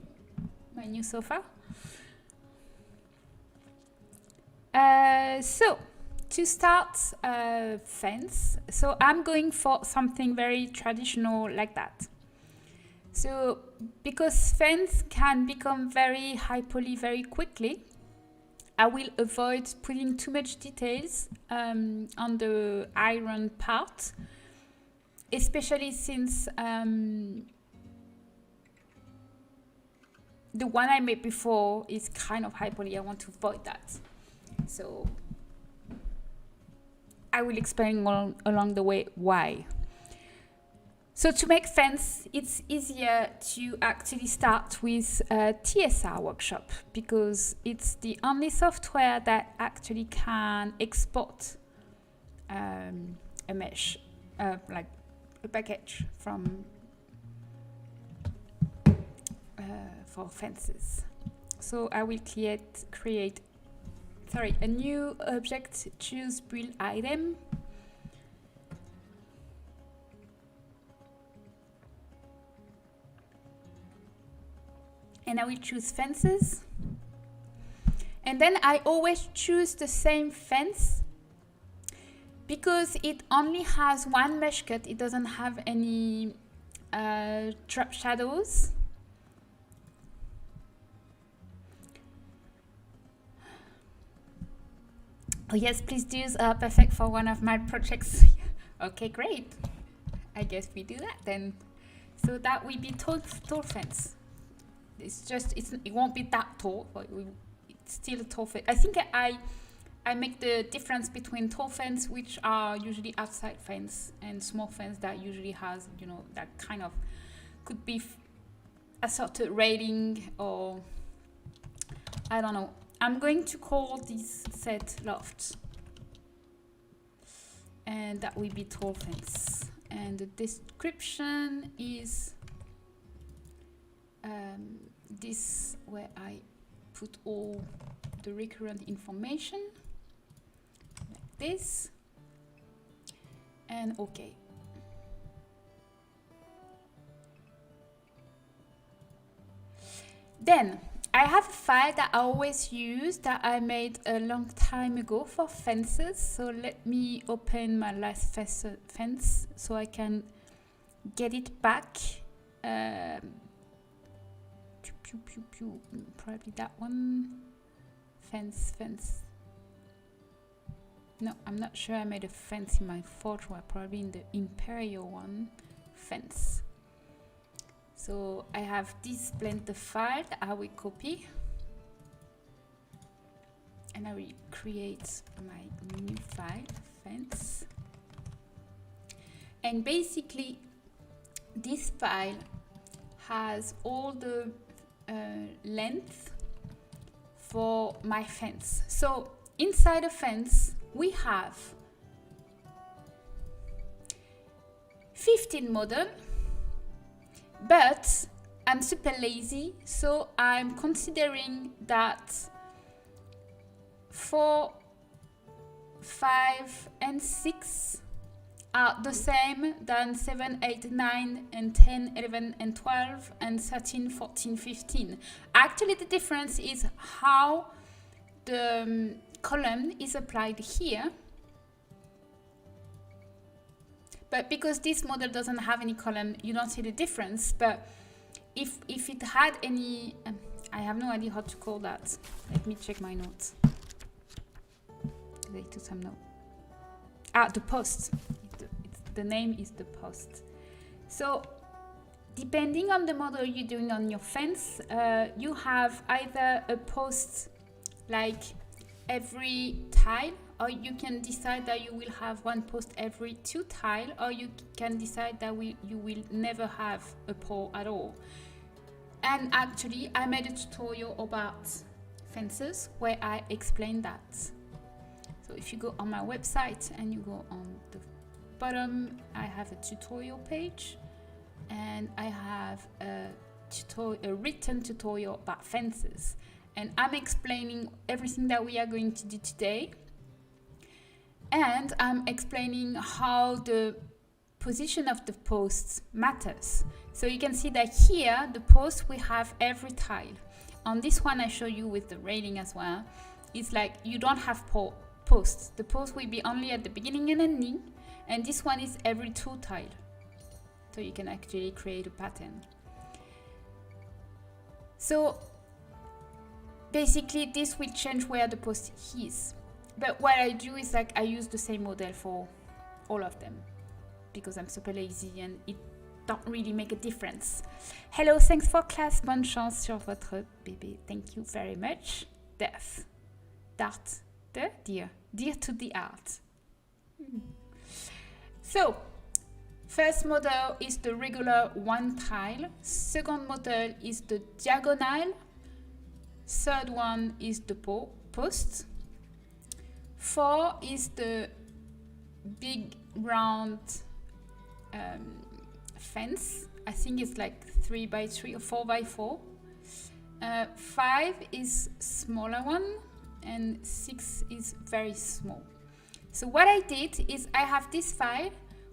sofa. So to start a fence, so I'm going for something very traditional like that. So because fence can become very high poly very quickly, I will avoid putting too much details on the iron part, especially since the one I made before is kind of high poly. I want to avoid that. So I will explain along the way why. So to make fence, it's easier to actually start with a TSR workshop, because it's the only software that actually can export a mesh, like a package from for fences. So I will create a new object, choose build item. And I will choose fences. And then I always choose the same fence because it only has one mesh cut. It doesn't have any drop shadows. Oh yes, please do. Perfect for one of my projects. Okay, great. I guess we do that then. So that will be tall fence. It's just, it won't be that tall, but it's still a tall fence. I think I make the difference between tall fence, which are usually outside fence, and small fence that usually has, you know, that kind of could be a sort of railing, or I don't know. I'm going to call this set loft, and that will be tall fence. And the description is this, where I put all the recurrent information, like this, and okay. Then I have a file that I always use that I made a long time ago for fences. So let me open my last fence so I can get it back. Probably that one. Fence. No, I'm not sure I made a fence in my folder. Probably in the Imperial one. Fence. So I have this Blender file that I will copy, and I will create my new file, fence. And basically this file has all the length for my fence. So inside a fence we have 15 model. But I'm super lazy, so I'm considering that 4, 5, and 6 are the same than 7, 8, 9, and 10, 11, and 12, and 13, 14, 15. Actually, the difference is how the column is applied here. But because this model doesn't have any column, you don't see the difference. But if it had any, I have no idea how to call that. Let me check my notes. They took some notes. The post. The name is the post. So depending on the model you're doing on your fence, you have either a post like every tile, or you can decide that you will have one post every 2 tiles, or you can decide that you will never have a pole at all. And actually, I made a tutorial about fences where I explain that. So if you go on my website and you go on the bottom, I have a tutorial page, and I have a written tutorial about fences. And I'm explaining everything that we are going to do today. And I'm explaining how the position of the posts matters. So you can see that here, the post, we have every tile. On this one, I show you with the railing as well. It's like you don't have posts. The post will be only at the beginning and ending. And this one is every 2 tiles. So you can actually create a pattern. So basically, this will change where the post is. But what I do is like I use the same model for all of them because I'm super lazy and it don't really make a difference. Hello, thanks for class. Bonne chance sur votre bébé. Thank you very much. Death. Dart. Dear to the art. So, first model is the regular 1 tile. Second model is the diagonal. Third one is the post. 4 is the big round fence. I think it's like 3 by 3 or 4 by 4. 5 is smaller one, and 6 is very small. So what I did is I have this file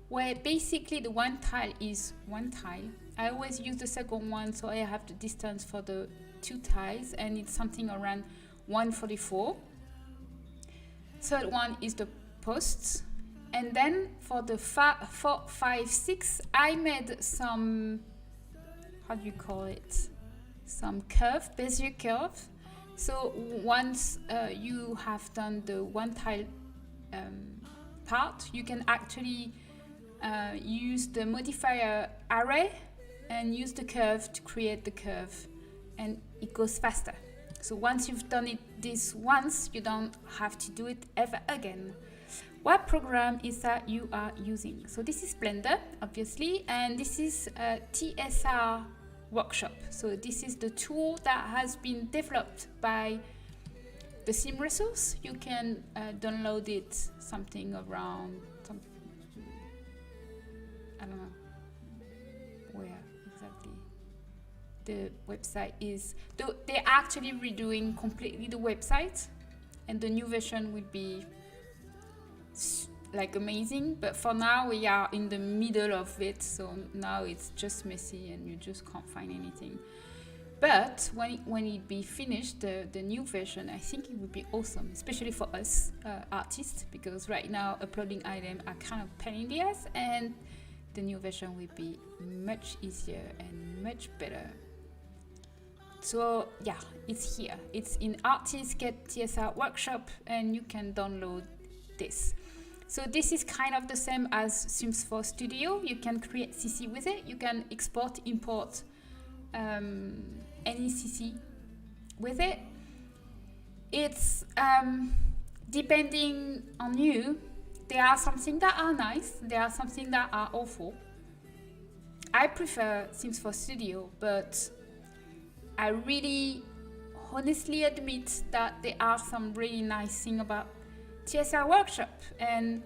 where basically the one tile is one tile. I always use the second one, so I have the distance for the 2 tiles, and it's something around 144. Third one is the posts. And then for the 4, 5, 6, I made some, how do you call it? Some curve, Bezier curve. So once you have done the one tile part, you can actually use the modifier array and use the curve to create the curve, and it goes faster. So once you've done it this once, you don't have to do it ever again. What program is that you are using? So this is Blender, obviously, and this is TSR Workshop. So this is the tool that has been developed by the sim resource. You can download it something around, I don't know where exactly the website is. They're actually redoing completely the website, and the new version will be like amazing, but for now we are in the middle of it, so now it's just messy and you just can't find anything. But when it be finished, the new version, I think it would be awesome, especially for us artists, because right now uploading items are kind of pain in the ass, and the new version will be much easier and much better. So yeah, it's here. It's in Artist Get TSR Workshop, and you can download this. So this is kind of the same as Sims 4 Studio. You can create CC with it. You can export, import any CC with it. It's depending on you. There are some things that are nice. There are some things that are awful. I prefer Sims 4 Studio, but I really honestly admit that there are some really nice things about TSR Workshop, and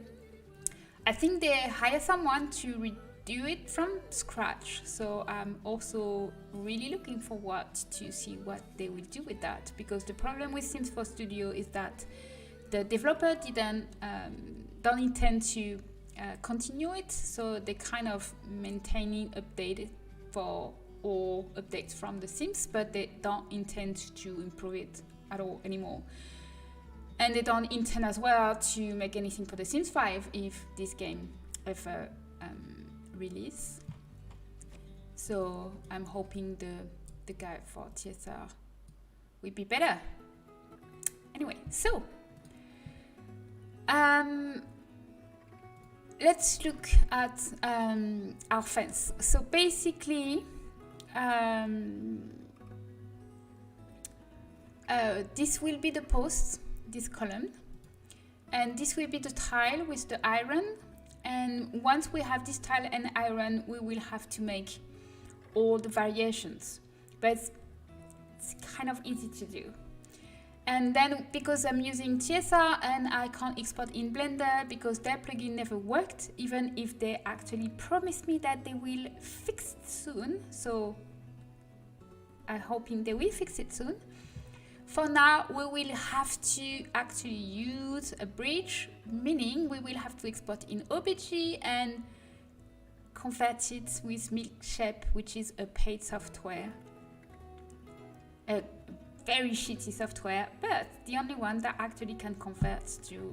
I think they hire someone to redo it from scratch. So I'm also really looking forward to see what they will do with that, because the problem with Sims 4 Studio is that the developer don't intend to continue it, so they kind of maintaining updated for all updates from the Sims, but they don't intend to improve it at all anymore. And they don't intend as well to make anything for the Sims 5 if this game ever release. So I'm hoping the guide for TSR will be better. Anyway, so let's look at our fence. So basically, this will be the post, this column, and this will be the tile with the iron. And once we have this tile and iron, we will have to make all the variations, but it's kind of easy to do. And then because I'm using TSR and I can't export in Blender because their plugin never worked, even if they actually promised me that they will fix it soon, so I'm hoping they will fix it soon. For now, we will have to actually use a bridge, meaning we will have to export in OBJ and convert it with Milkshape, which is a paid software. A very shitty software, but the only one that actually can convert to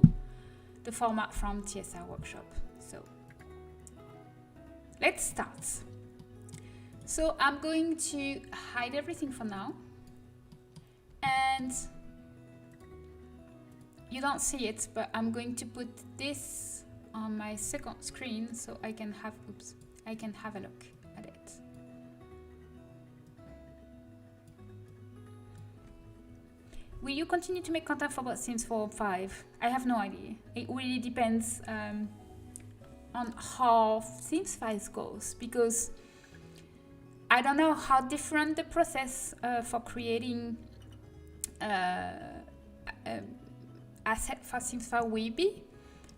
the format from TSR Workshop. So let's start. So I'm going to hide everything for now. And you don't see it, but I'm going to put this on my second screen so I can have, I can have a look at it. Will you continue to make content for both Sims 4 and 5? I have no idea. It really depends on how Sims 5 goes, because I don't know how different the process for creating asset for Sims 5 will be.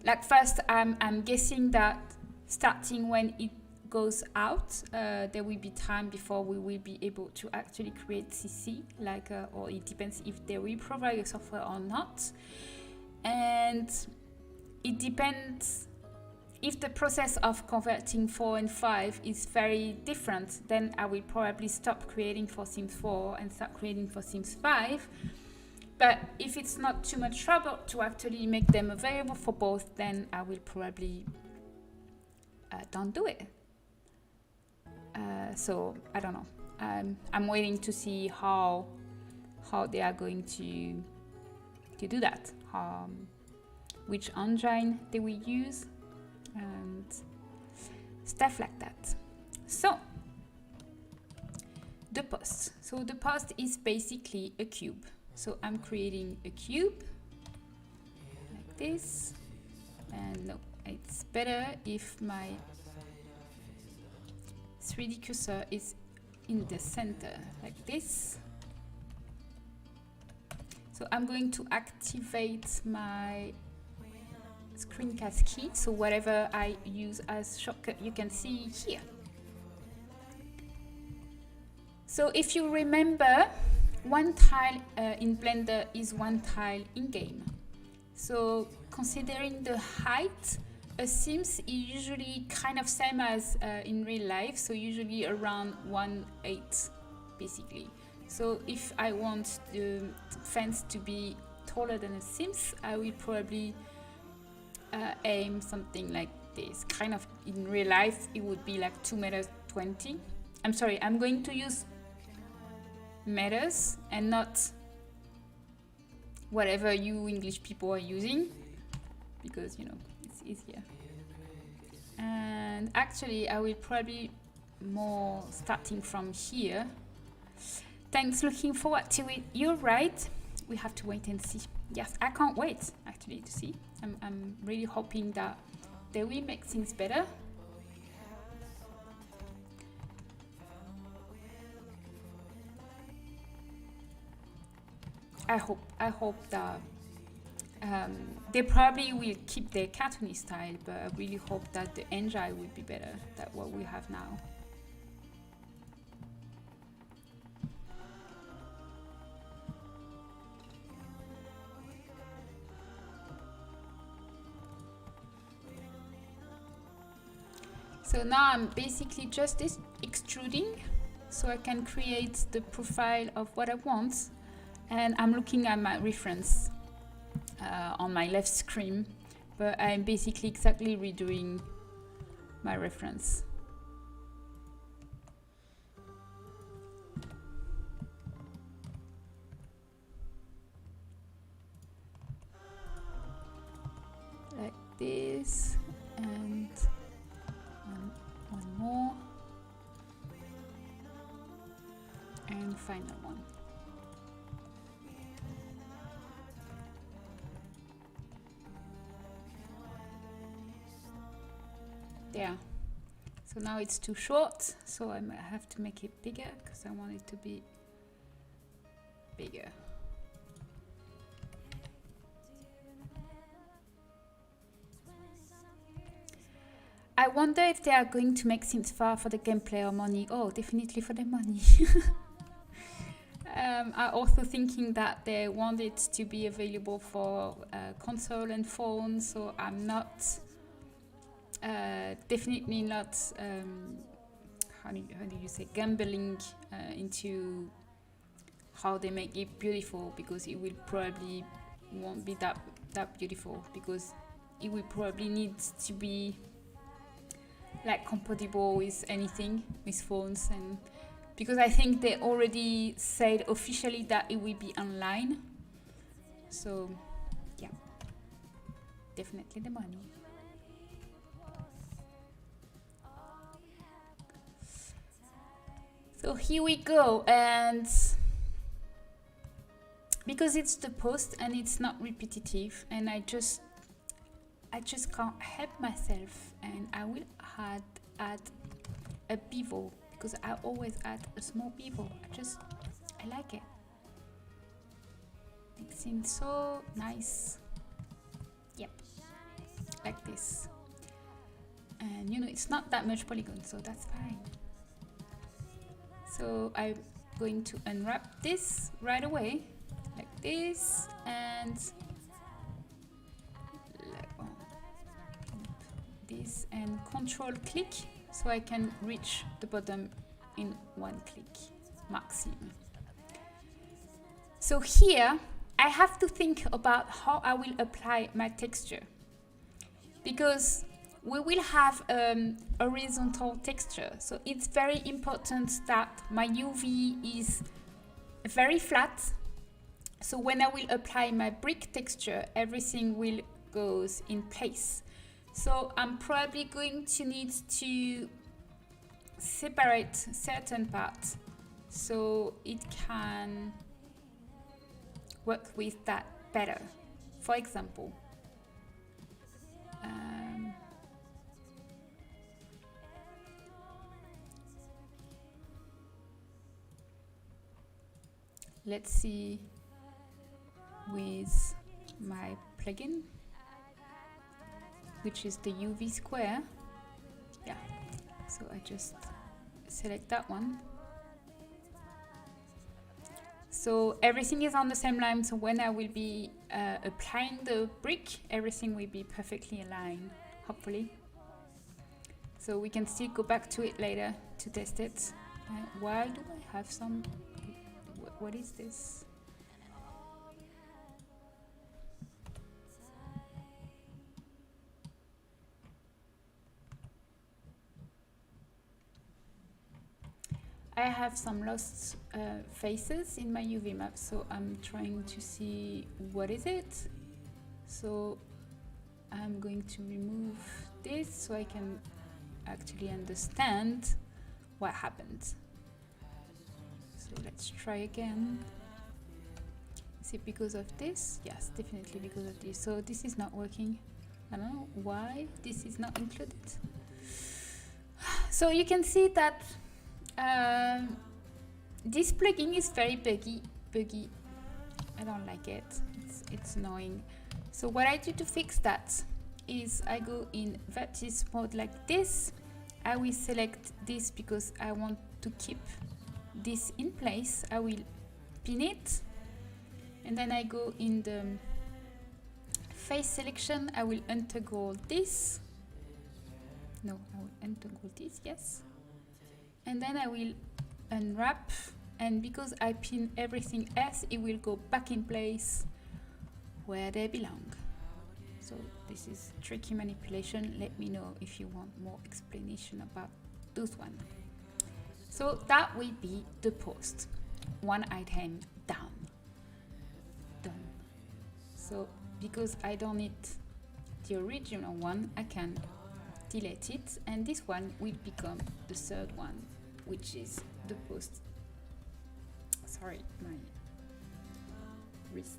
Like first, I'm guessing that starting when it goes out, there will be time before we will be able to actually create CC, like, or it depends if they will provide a software or not. And it depends if the process of converting 4 and 5 is very different, then I will probably stop creating for Sims 4 and start creating for Sims 5. But if it's not too much trouble to actually make them available for both, then I will probably don't do it. So I don't know. I'm waiting to see how they are going to do that. Which engine they will use and stuff like that. So the post. So the post is basically a cube. So I'm creating a cube like this, and no, it's better if my 3D cursor is in the center like this. So I'm going to activate my screencast key, so whatever I use as shortcut you can see here. So if you remember, one tile in Blender is one tile in game. So considering the height, a Sims is usually kind of same as in real life, so usually around 1/8 basically. So if I want the fence to be taller than a Sims, I will probably aim something like this. Kind of in real life it would be like 2.20 meters. I'm sorry, I'm going to use meters and not whatever you English people are using, because you know it's easier. And actually I will probably more starting from here. Thanks, looking forward to it. You're right, we have to wait and see. Yes, I can't wait actually to see. I'm really hoping that they will make things better. I hope that they probably will keep their cartoony style, but I really hope that the engine will be better than what we have now. So now I'm basically just extruding, so I can create the profile of what I want. And I'm looking at my reference on my left screen, but I'm basically exactly redoing my reference. Like this, and one more, and final one. There. So now it's too short, so I might have to make it bigger because I want it to be bigger. I wonder if they are going to make Sims 4 for the gameplay or money. Oh, definitely for the money. I'm also thinking that they want it to be available for console and phone, so I'm not definitely not how do you say, gambling into how they make it beautiful, because it will probably won't be that beautiful, because it will probably need to be like compatible with anything, with phones, and because I think they already said officially that it will be online. So yeah, definitely the money. So here we go, and because it's the post and it's not repetitive, and I just can't help myself, and I will add a bevel, because I always add a small bevel. I like it. It seems so nice. Yep, like this. And you know, it's not that much polygon, so that's fine. So I'm going to unwrap this right away, like this, and this, and control click, so I can reach the bottom in one click maximum. So here I have to think about how I will apply my texture, because we will have a horizontal texture. So it's very important that my UV is very flat. So when I will apply my brick texture, everything will goes in place. So I'm probably going to need to separate certain parts so it can work with that better. For example, let's see with my plugin, which is the UV square. Yeah, so I just select that one. So everything is on the same line, so when I will be applying the brick, everything will be perfectly aligned, hopefully. So we can still go back to it later to test it. Why do I have some... What is this? I have some lost faces in my UV map, so I'm trying to see what is it. So I'm going to remove this so I can actually understand what happened. So let's try again. Is it because of this? Yes, definitely because of this. So this is not working. I don't know why this is not included. So you can see that this plugin is very buggy. I don't like it. It's annoying. So what I do to fix that is I go in vertex mode like this. I will select this because I want to keep this in place. I will pin it, and then I go in the face selection. I will untoggle this. No, I will untoggle this, yes. And then I will unwrap, and because I pin everything else, it will go back in place where they belong. So this is tricky manipulation. Let me know if you want more explanation about those one. So that will be the post. One item down. Done. So because I don't need the original one, I can delete it, and this one will become the third one, which is the post. Sorry, my wrist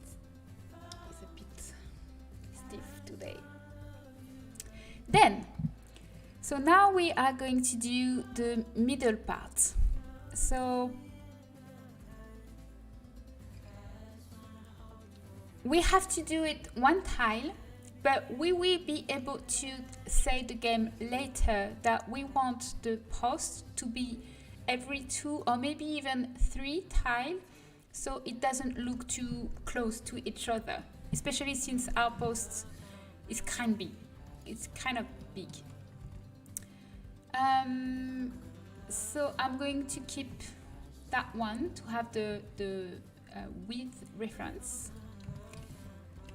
is a bit stiff today. Then, so now we are going to do the middle part. So we have to do it one tile, but we will be able to say the game later that we want the post to be every 2 or maybe even 3 tiles, so it doesn't look too close to each other, especially since our post is kind of big. So I'm going to keep that one to have the width reference.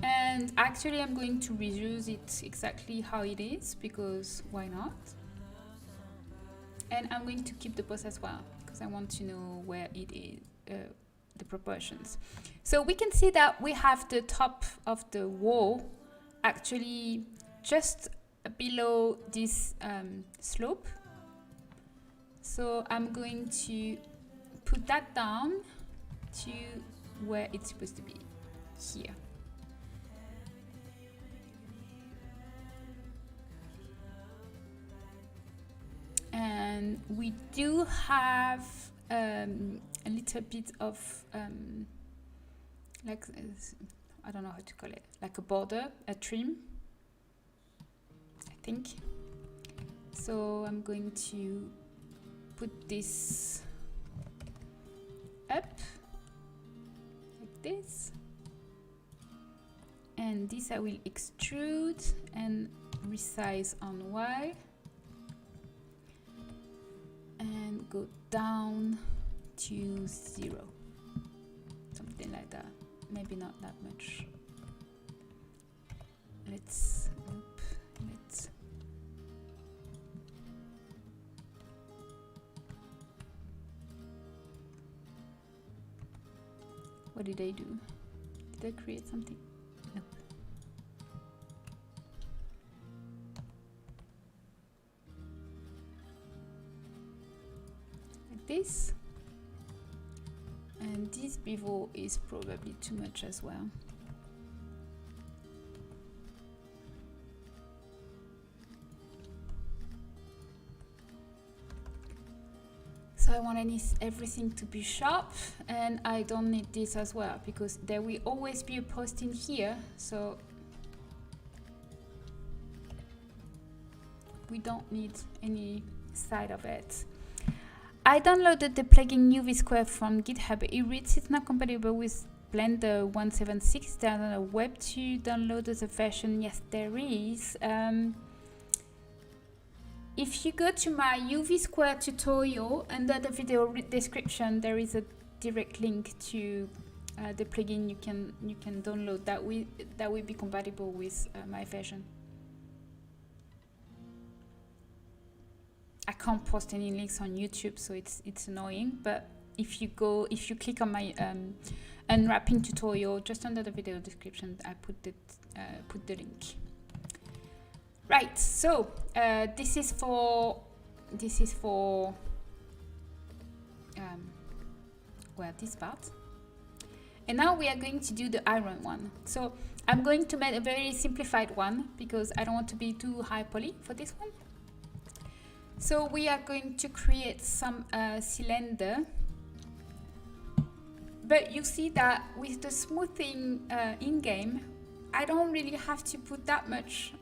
And actually I'm going to reuse it exactly how it is, because why not? And I'm going to keep the post as well, because I want to know where it is, the proportions. So we can see that we have the top of the wall actually just below this slope. So I'm going to put that down to where it's supposed to be, here. And we do have a little bit of like I don't know how to call it, like a border, a trim, I think. So I'm going to put this up like this, and this I will extrude and resize on Y, and go down to 0, something like that. Maybe not that much. Let's what did I do? Did I create something? Nope. Like this. And this bevel is probably too much as well. So I want everything to be sharp, and I don't need this as well because there will always be a post in here, so we don't need any side of it. I downloaded the plugin UV Square from GitHub. It reads it's not compatible with Blender 176. There's on a web to download the version. Yes, there is. If you go to my UV Square tutorial, under the video description, there is a direct link to the plugin you can download that will be compatible with my version. I can't post any links on YouTube, so it's annoying. But if you click on my unwrapping tutorial, just under the video description, I put the link. Right, so this is for well, this part. And now we are going to do the iron one. So I'm going to make a very simplified one because I don't want to be too high poly for this one. So we are going to create some cylinder. But you see that with the smoothing in-game, I don't really have to put that much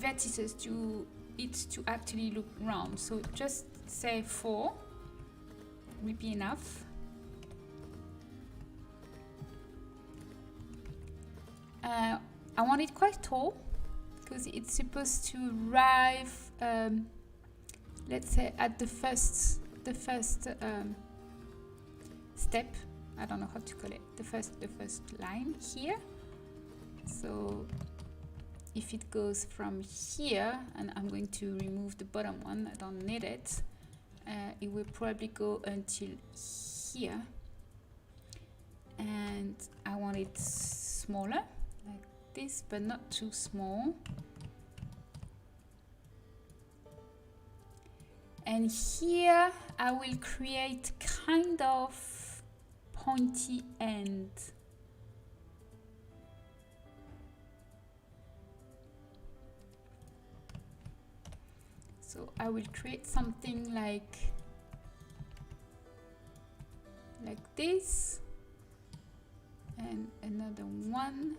vertices to it to actually look round. So just say 4 will be enough. I want it quite tall because it's supposed to arrive, let's say at the first step. I don't know how to call it. The first line here. So if it goes from here, and I'm going to remove the bottom one, I don't need it, it will probably go until here. And I want it smaller, like this, but not too small. And here I will create kind of pointy end. So I will create something like this, and another one.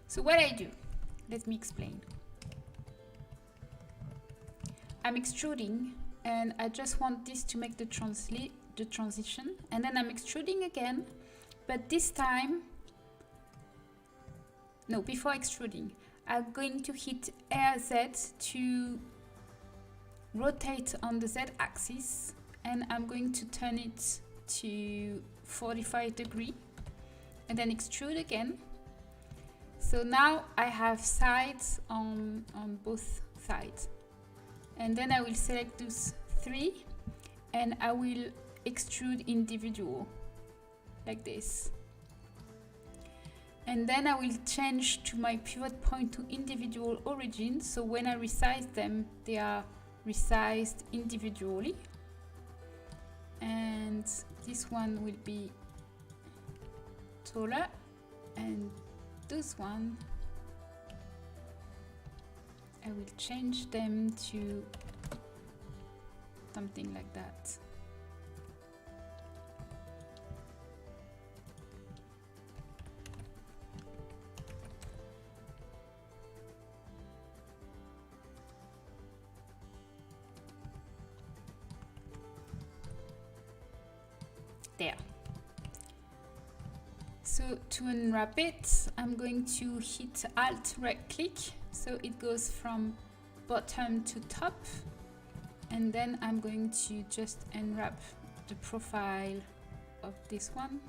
So what I do, let me explain. I'm extruding, and I just want this to make the transition, and then I'm extruding again, but this time, no, before extruding, I'm going to hit RZ to rotate on the Z axis, and I'm going to turn it to 45 degrees, and then extrude again. So now I have sides on both sides. And then I will select those 3 and I will extrude individual like this. And then I will change to my pivot point to individual origin. So when I resize them, they are resized individually. And this one will be taller, and this one I will change them to something like that. There. So to unwrap it, I'm going to hit Alt right click, so it goes from bottom to top, and then I'm going to just unwrap the profile of this one.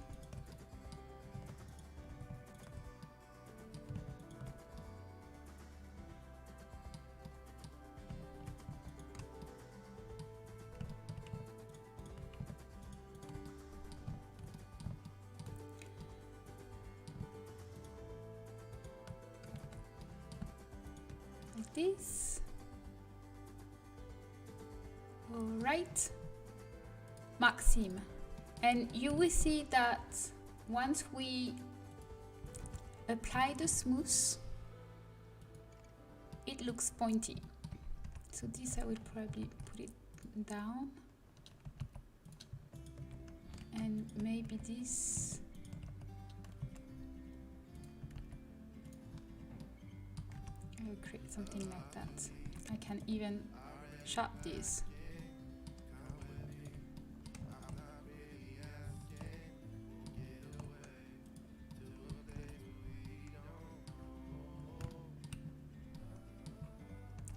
This. All right, Maxime, and you will see that once we apply the smooth, it looks pointy. So this I will probably put it down, and maybe this. I will create something like that. I can even sharp this.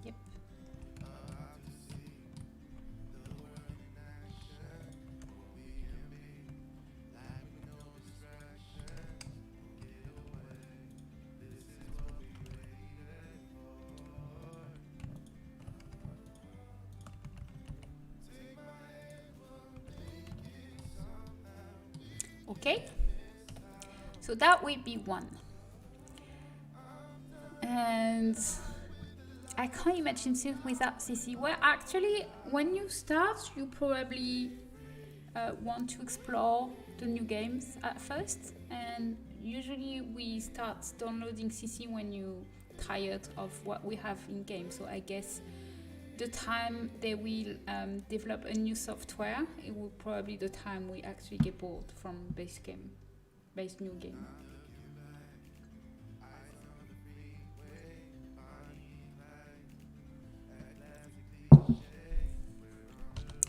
Yep. Okay, so that will be one. And I can't imagine this without CC. Well, actually, when you start, you probably want to explore the new games at first. And usually we start downloading CC when you're tired of what we have in game. So I guess the time they will develop a new software, it will probably the time we actually get bored from base new game.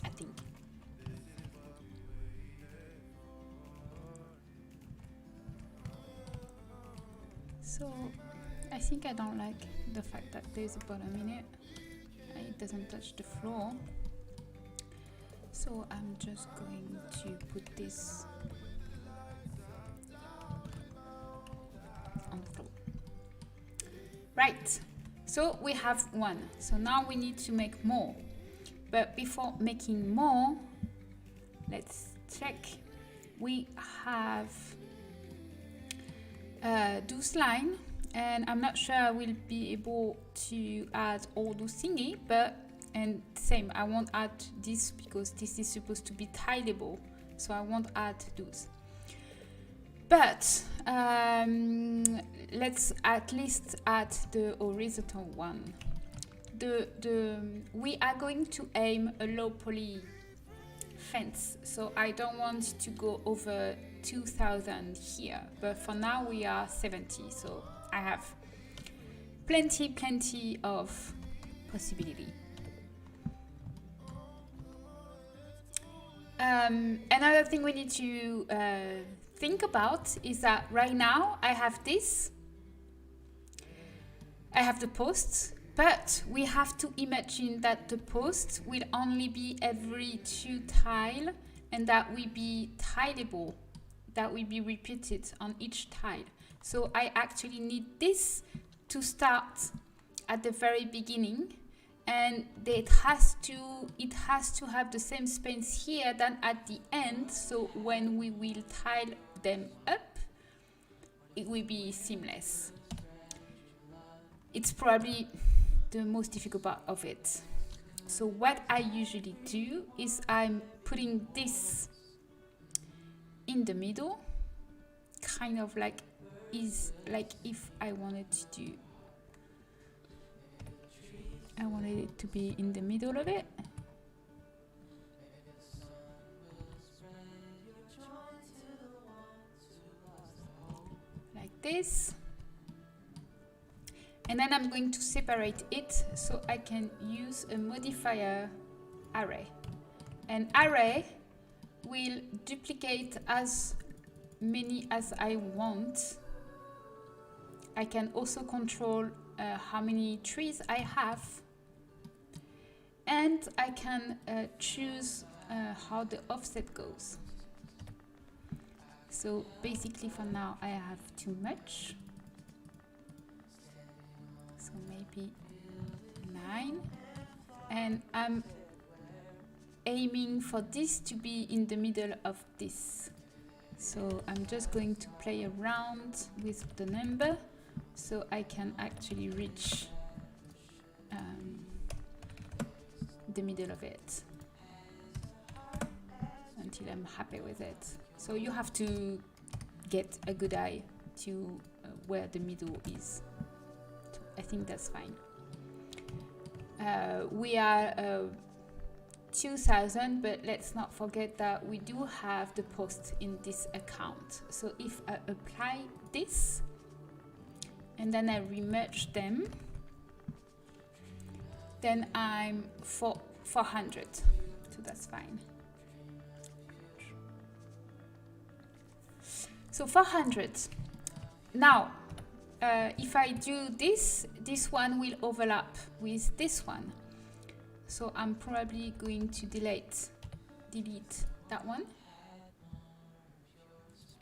I think. So I think I don't like the fact that there's a bottom in it. It doesn't touch the floor, so I'm just going to put this on the floor. Right, so we have one. So now we need to make more, but before making more, let's check. We have those line. And I'm not sure I will be able to add all those thingy, but, and same, I won't add this because this is supposed to be tileable, so I won't add those. But let's at least add the horizontal one. We are going to aim a low poly fence, so I don't want to go over 2000 here, but for now we are 70, so I have plenty of possibility. Another thing we need to think about is that right now I have this, I have the posts, but we have to imagine that the post will only be every 2 tile, and that will be tileable, that will be repeated on each tile. So I actually need this to start at the very beginning, and it has to have the same space here than at the end. So when we will tile them up, it will be seamless. It's probably the most difficult part of it. So what I usually do is I'm putting this in the middle, kind of like is like if I wanted it to be in the middle of it. this. And then I'm going to separate it so I can use a modifier array. An array will duplicate as many as I want. I can also control how many trees I have. And I can choose how the offset goes. So basically for now I have too much. So maybe 9. And I'm aiming for this to be in the middle of this. So I'm just going to play around with the number so I can actually reach the middle of it until I'm happy with it. So you have to get a good eye to where the middle is. I think that's fine. We are 2000, but let's not forget that we do have the post in this account. So if I apply this and then I remerge them, then I'm 400. So that's fine. So 400. Now, if I do this, this one will overlap with this one. So I'm probably going to delete that one.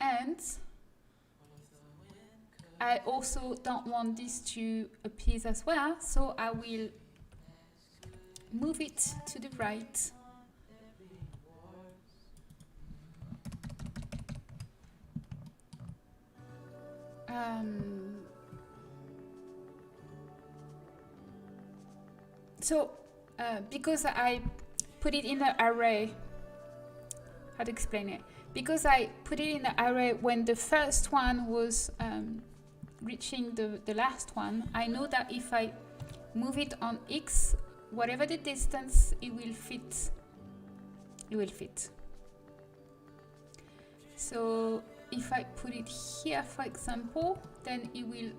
And I also don't want this to appear as well, so I will move it to the right. Because I put it in the array, how to explain it? Because I put it in the array when the first one was reaching the last one, I know that if I move it on X, whatever the distance, it will fit. It will fit. So if I put it here, for example, then it will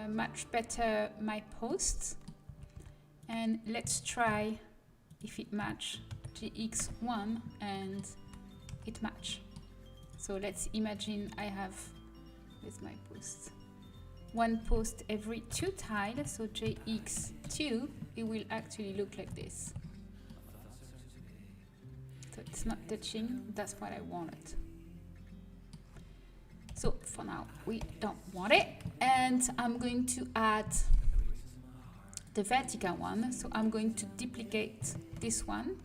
match better my posts. And let's try if it match GX1 and it match. So let's imagine I have, with my post, one post every 2 tiles, so JX2, it will actually look like this. So it's not touching, that's what I wanted. So for now, we don't want it. And I'm going to add the vertical one. So I'm going to duplicate this one.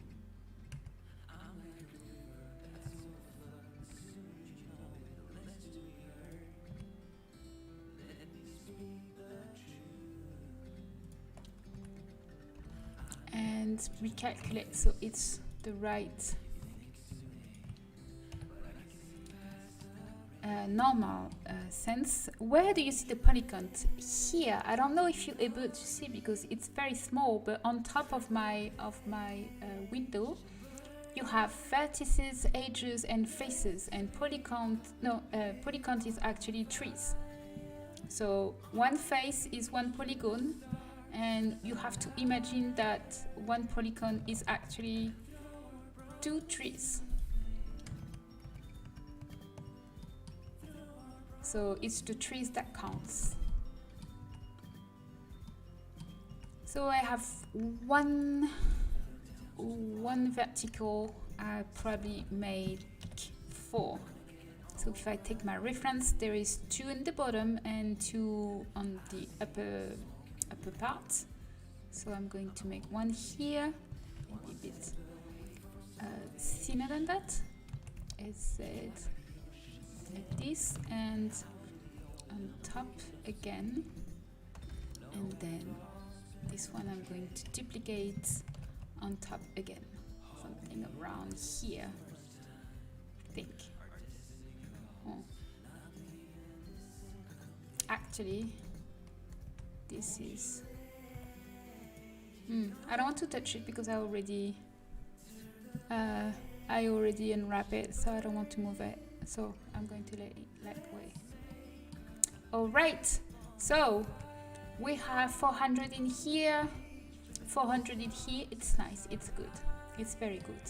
And recalculate so it's the right normal sense. Where do you see the polygon? Here. I don't know if you're able to see because it's very small, but on top of my window you have vertices, edges and faces, and polygon is actually trees. So one face is one polygon, and you have to imagine that one polygon is actually 2 trees. So it's the trees that counts. So I have one vertical. I probably made 4. So if I take my reference, there is 2 in the bottom and 2 on the upper part. So I'm going to make one here, maybe a bit thinner than that. It's like this, and on top again, and then this one I'm going to duplicate on top again, something around here, I think. Oh. Actually, this is I don't want to touch it because I already unwrap it, so I don't want to move it. So I'm going to let it way. All right, so we have 400 in here, 400 in here. It's nice, it's good, it's very good.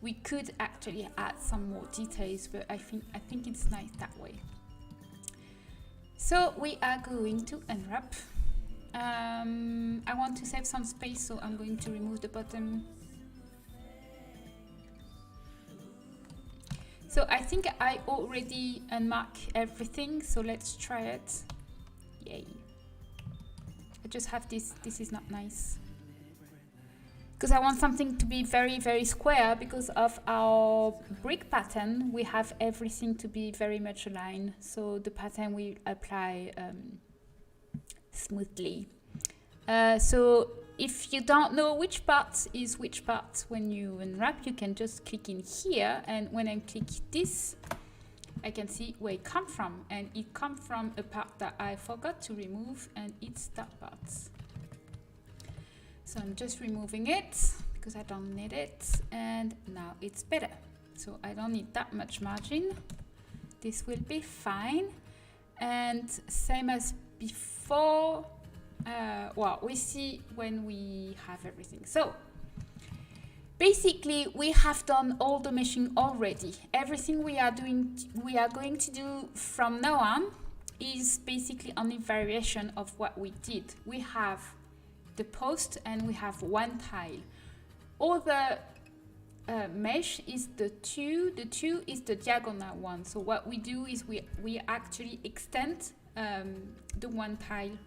We could actually add some more details, but I think it's nice that way. So we are going to unwrap. I want to save some space, so I'm going to remove the bottom. So I think I already unmarked everything, so let's try it. Yay. I just have this is not nice. Because I want something to be very, very square. Because of our brick pattern, we have everything to be very much aligned. So the pattern will apply smoothly. So if you don't know which part is which part when you unwrap, you can just click in here. And when I click this, I can see where it comes from. And it comes from a part that I forgot to remove, and it's that part. So I'm just removing it because I don't need it, and now it's better. So I don't need that much margin. This will be fine. And same as before, well, we see when we have everything. So basically we have done all the meshing already. Everything we are going to do from now on is basically only variation of what we did. We have the post and we have one tile. All the mesh is the two is the diagonal one. So what we do is we actually extend the one tile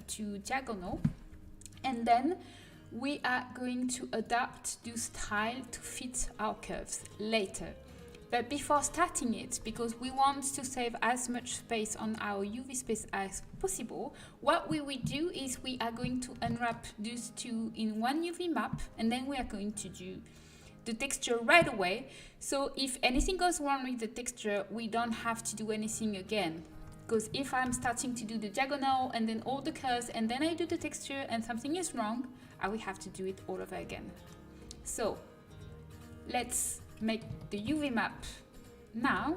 to diagonal, and then we are going to adapt this tile to fit our curves later. But before starting it, because we want to save as much space on our UV space as possible, what we will do is we are going to unwrap these two in one UV map, and then we are going to do the texture right away. So if anything goes wrong with the texture, we don't have to do anything again. Because if I'm starting to do the diagonal and then all the curves, and then I do the texture and something is wrong, I will have to do it all over again. So let's make the UV map now.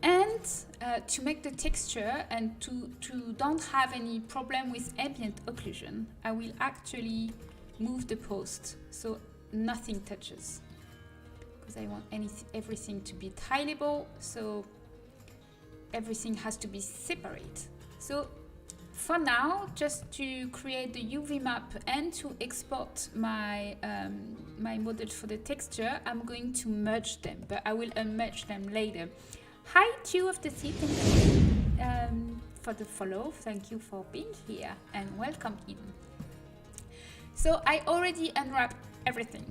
And to make the texture and to don't have any problem with ambient occlusion, I will actually move the post so nothing touches, because I want everything to be tileable, so everything has to be separate. So for now, just to create the UV map and to export my my model for the texture, I'm going to merge them, but I will unmerge them later. Hi, Two of the Sea, thank you for the follow. Thank you for being here and welcome in. So I already unwrapped everything,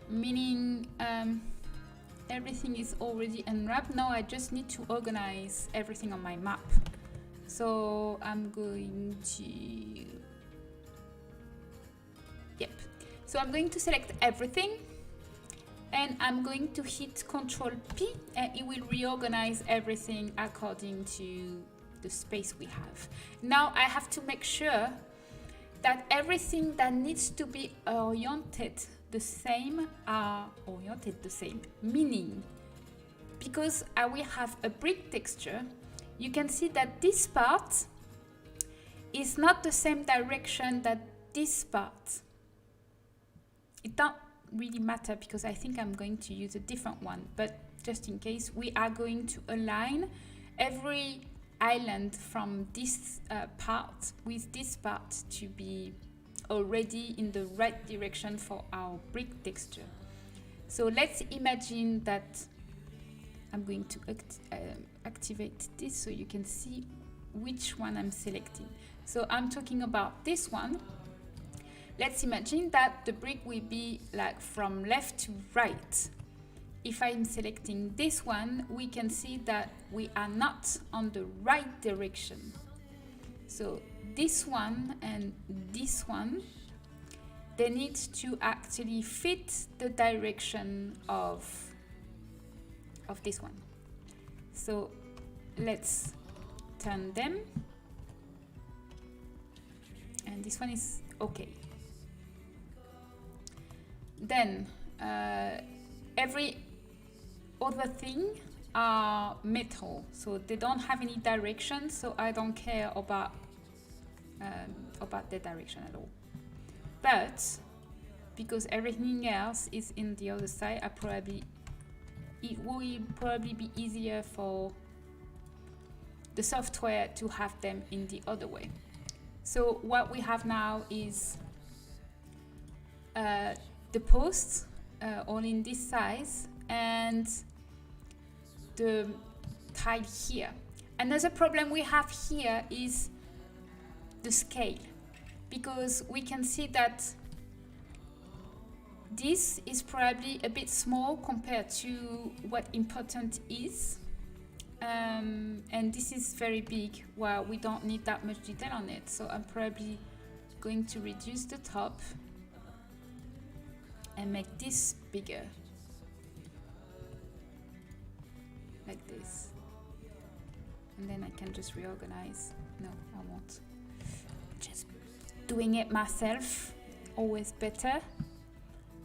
meaning everything is already unwrapped. Now I just need to organize everything on my map. So I'm going to, so I'm going to select everything, and I'm going to hit Ctrl P, and it will reorganize everything according to the space we have. Now I have to make sure that everything that needs to be oriented the same are oriented the same, meaning because I will have a brick texture, you can see that this part is not the same direction that this part. It don't really matter because I think I'm going to use a different one, but just in case, we are going to align every island from this part with this part to be already in the right direction for our brick texture. So let's imagine that I'm going to activate this so you can see which one I'm selecting. So I'm talking about this one. Let's imagine that the brick will be like from left to right. If I'm selecting this one, we can see that we are not on the right direction. So this one and this one, they need to actually fit the direction of this one. So let's turn them. And this one is okay. Then every other thing are metal, so they don't have any direction, so I don't care about the direction at all. But because everything else is in the other side, it will probably be easier for the software to have them in the other way. So what we have now is the posts all in this size and the tile here. Another problem we have here is the scale, because we can see that this is probably a bit small compared to what important is, and this is very big. Well, we don't need that much detail on it, so I'm probably going to reduce the top and make this bigger, like this, and then I can just reorganize. No, I won't. Just doing it myself, always better.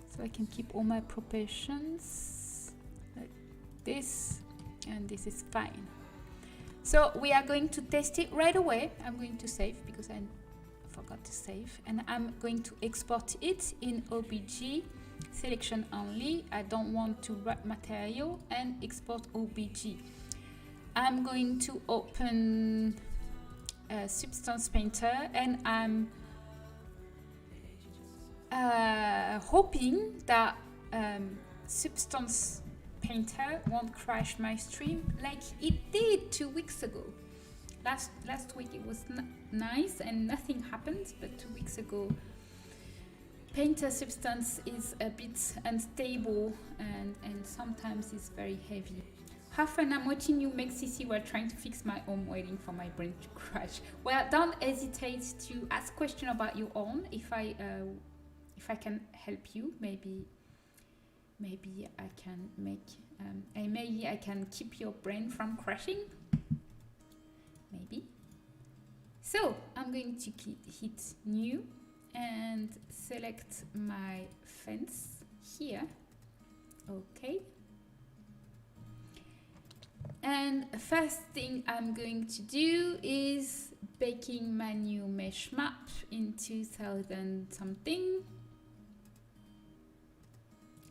So I can keep all my proportions like this, and this is fine. So we are going to test it right away. I'm going to save because I forgot to save, and I'm going to export it in OBJ, selection only. I don't want to wrap material, and export OBJ. I'm going to open Substance Painter, and I'm hoping that Substance Painter won't crash my stream like it did 2 weeks ago. Last week it was nice and nothing happened, but 2 weeks ago Painter Substance is a bit unstable and sometimes it's very heavy. Have fun, I'm watching you make CC while trying to fix my own, waiting for my brain to crash. Well, don't hesitate to ask questions about your own. If I can help you, maybe I can make, maybe I can keep your brain from crashing. Maybe. So I'm going to hit new and select my fence here. Okay. And first thing I'm going to do is baking my new mesh map in 2000 something,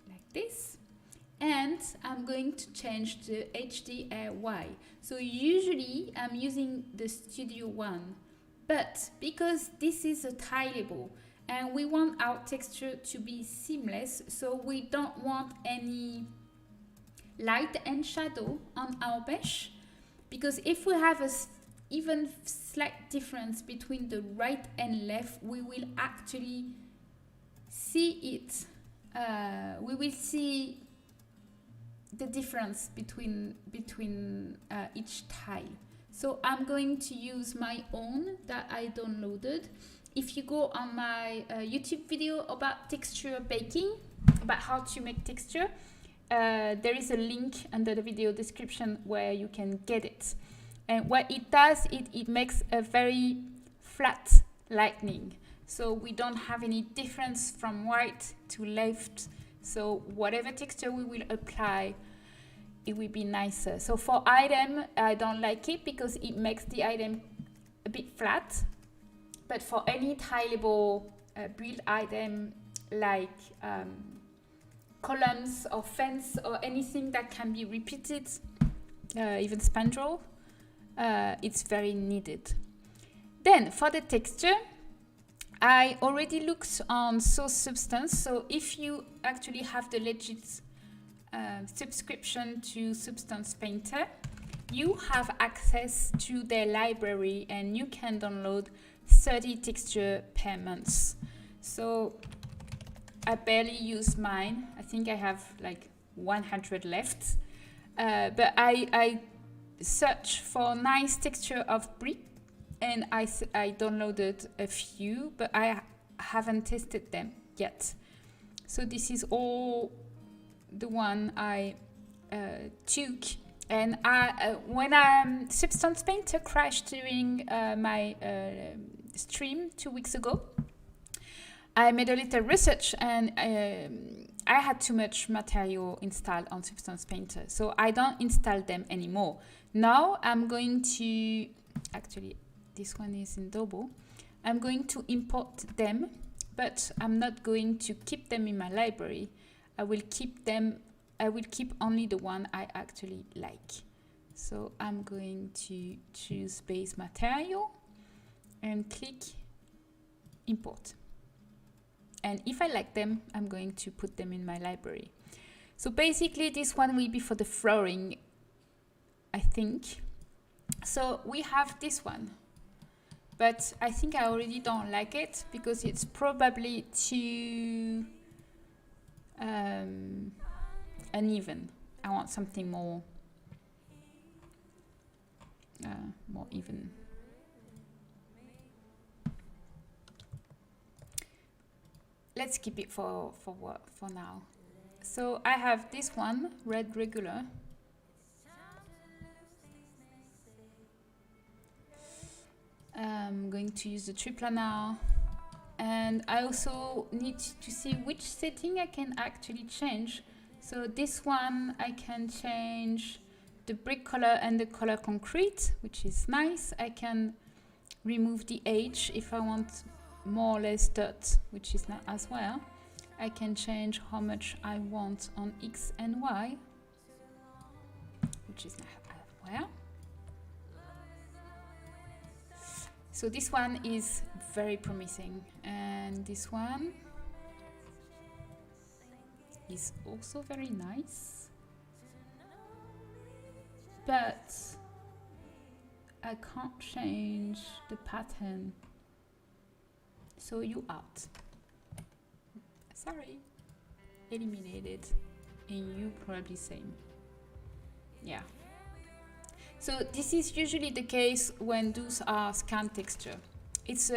like this. And I'm going to change the HDRY. So usually I'm using the Studio One, but because this is a tileable and we want our texture to be seamless, so we don't want any light and shadow on our mesh, because if we have a even slight difference between the right and left, we will actually see it. We will see the difference between each tile. So I'm going to use my own that I downloaded. If you go on my YouTube video about texture baking, about how to make texture, there is a link under the video description where you can get it. And what it does, it makes a very flat lightning. So we don't have any difference from right to left. So whatever texture we will apply, it will be nicer. So for item, I don't like it because it makes the item a bit flat. But for any tileable build item like columns or fence or anything that can be repeated, even spandrel, it's very needed. Then for the texture, I already looked on Source Substance. So if you actually have the legit subscription to Substance Painter, you have access to their library and you can download 30 texture per month. So I barely use mine. I think I have like 100 left. But I search for nice texture of brick, and I downloaded a few, but I haven't tested them yet. So this is all the one I took. And when Substance Painter crashed during my stream 2 weeks ago, I made a little research, and I had too much material installed on Substance Painter, so I don't install them anymore. Now I'm going to, actually this one is in double, I'm going to import them, but I'm not going to keep them in my library. I will keep only the one I actually like. So I'm going to choose base material and click import. And if I like them, I'm going to put them in my library. So basically this one will be for the flooring, I think. So we have this one, but I think I already don't like it because it's probably too uneven. I want something more even. Let's keep it for now. So I have this one, red regular. I'm going to use the triplanar, and I also need to see which setting I can actually change. So this one I can change the brick color and the color concrete, which is nice. I can remove the age if I want more or less dirt, which is not as well. I can change how much I want on X and Y, which is not as well. So this one is very promising, and this one is also very nice, but I can't change the pattern. So you out. Sorry. Eliminated. And you probably same. Yeah. So this is usually the case when those are scan texture. It's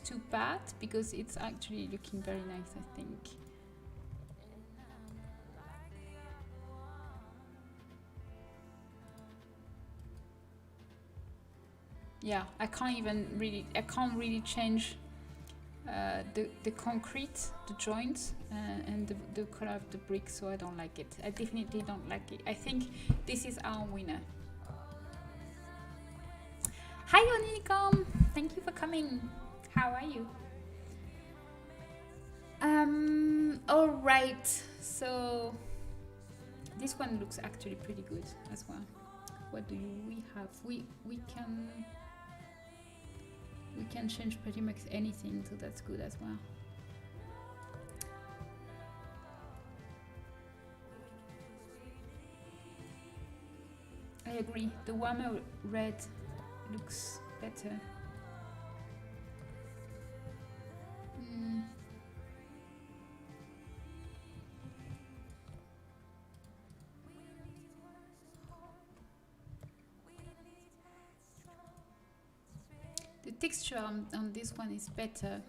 too bad because it's actually looking very nice, I think. Yeah, I can't really change the concrete, the joints, and the color of the brick, so I don't like it. I definitely don't like it. I think this is our winner. Hi Unicom, thank you for coming. How are you? All right, so this one looks actually pretty good as well. What do we have? We can change pretty much anything, so that's good as well. I agree, the warmer red looks better. The texture on this one is better,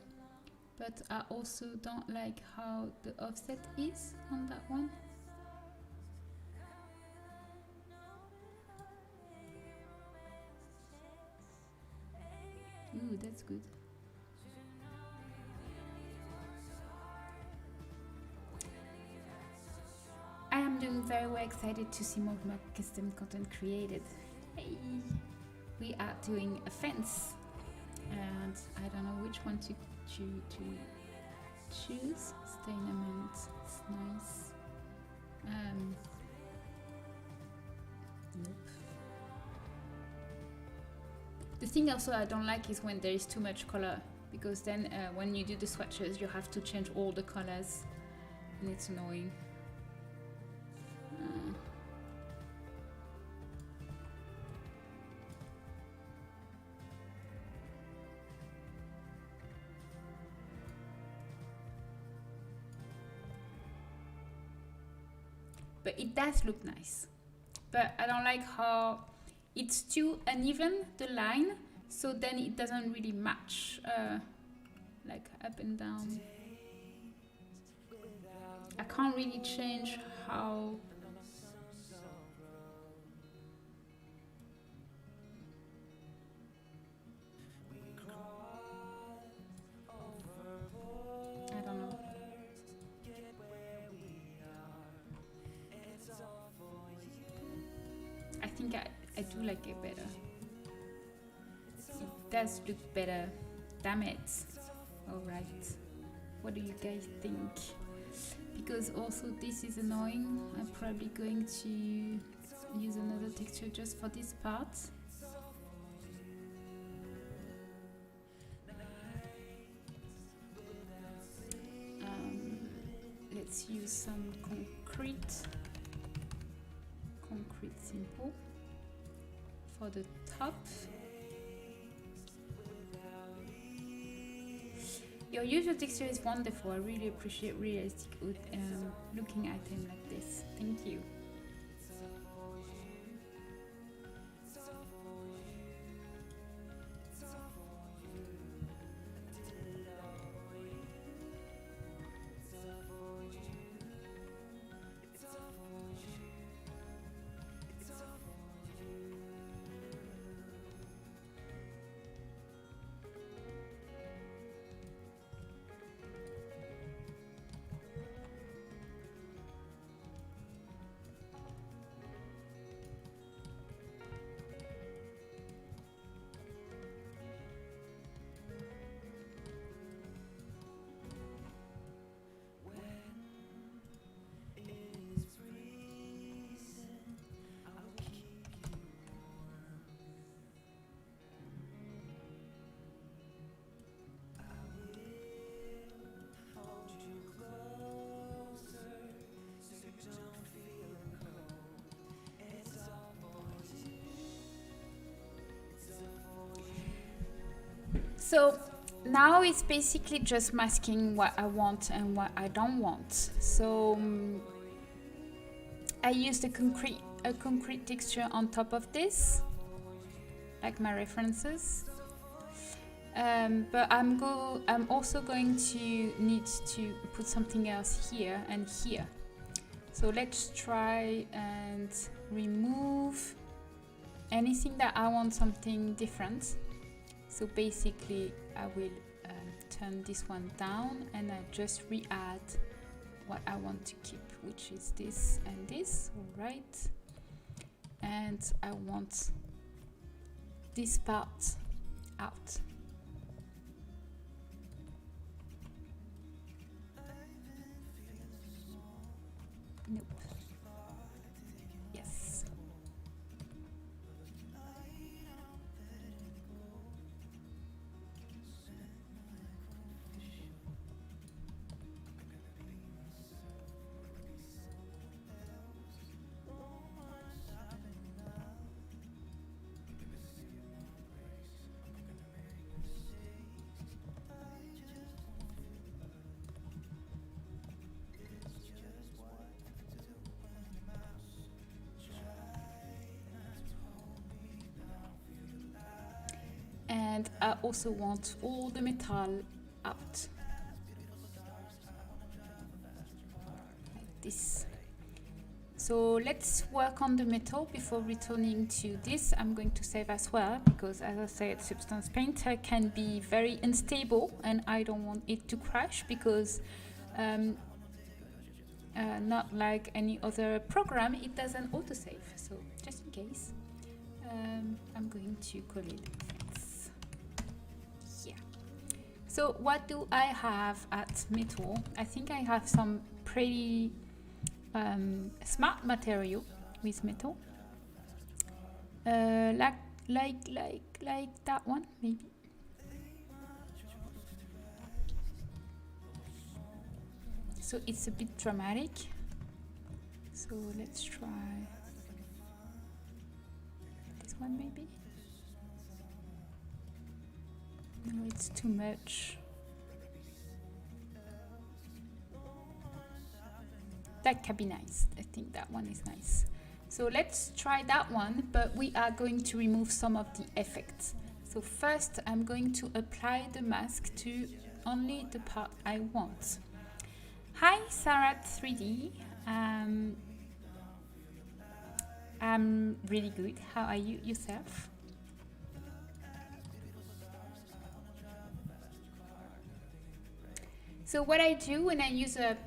but I also don't like how the offset is on that one. Ooh, that's good. I am doing very well, excited to see more of my custom content created. Hey, we are doing a fence, and I don't know which one to choose. Stainement, it's nice. Nope. The thing also I don't like is when there is too much color, because then when you do the swatches you have to change all the colors and it's annoying. But it does look nice. But I don't like how it's too uneven, the line, so then it doesn't really match, like up and down. I can't really change how. I do like it better. It does look better. Damn it. Alright. What do you guys think? Because also this is annoying. I'm probably going to use another texture just for this part. Let's use some concrete simple for the top. Your usual texture is wonderful. I really appreciate realistic looking item like this. Thank you. So now it's basically just masking what I want and what I don't want. So I used a concrete texture on top of this, like my references. But I'm also going to need to put something else here and here. So let's try and remove anything that I want something different. So basically I will turn this one down and I just re-add what I want to keep, which is this and this, all right. And I want this part out. Nope. Yes. And I also want all the metal out, like this. So let's work on the metal before returning to this. I'm going to save as well, because as I said, Substance Painter can be very unstable and I don't want it to crash, because not like any other program, it doesn't autosave. So just in case, I'm going to call it fix. Yeah. So what do I have at metal? I think I have some pretty smart material with metal, like that one maybe. So it's a bit dramatic. So let's try this one maybe. No, it's too much. That can be nice. I think that one is nice. So let's try that one, but we are going to remove some of the effects. So first I'm going to apply the mask to only the part I want. Hi Sarah3D. I'm really good. How are you yourself? So what I do when I use a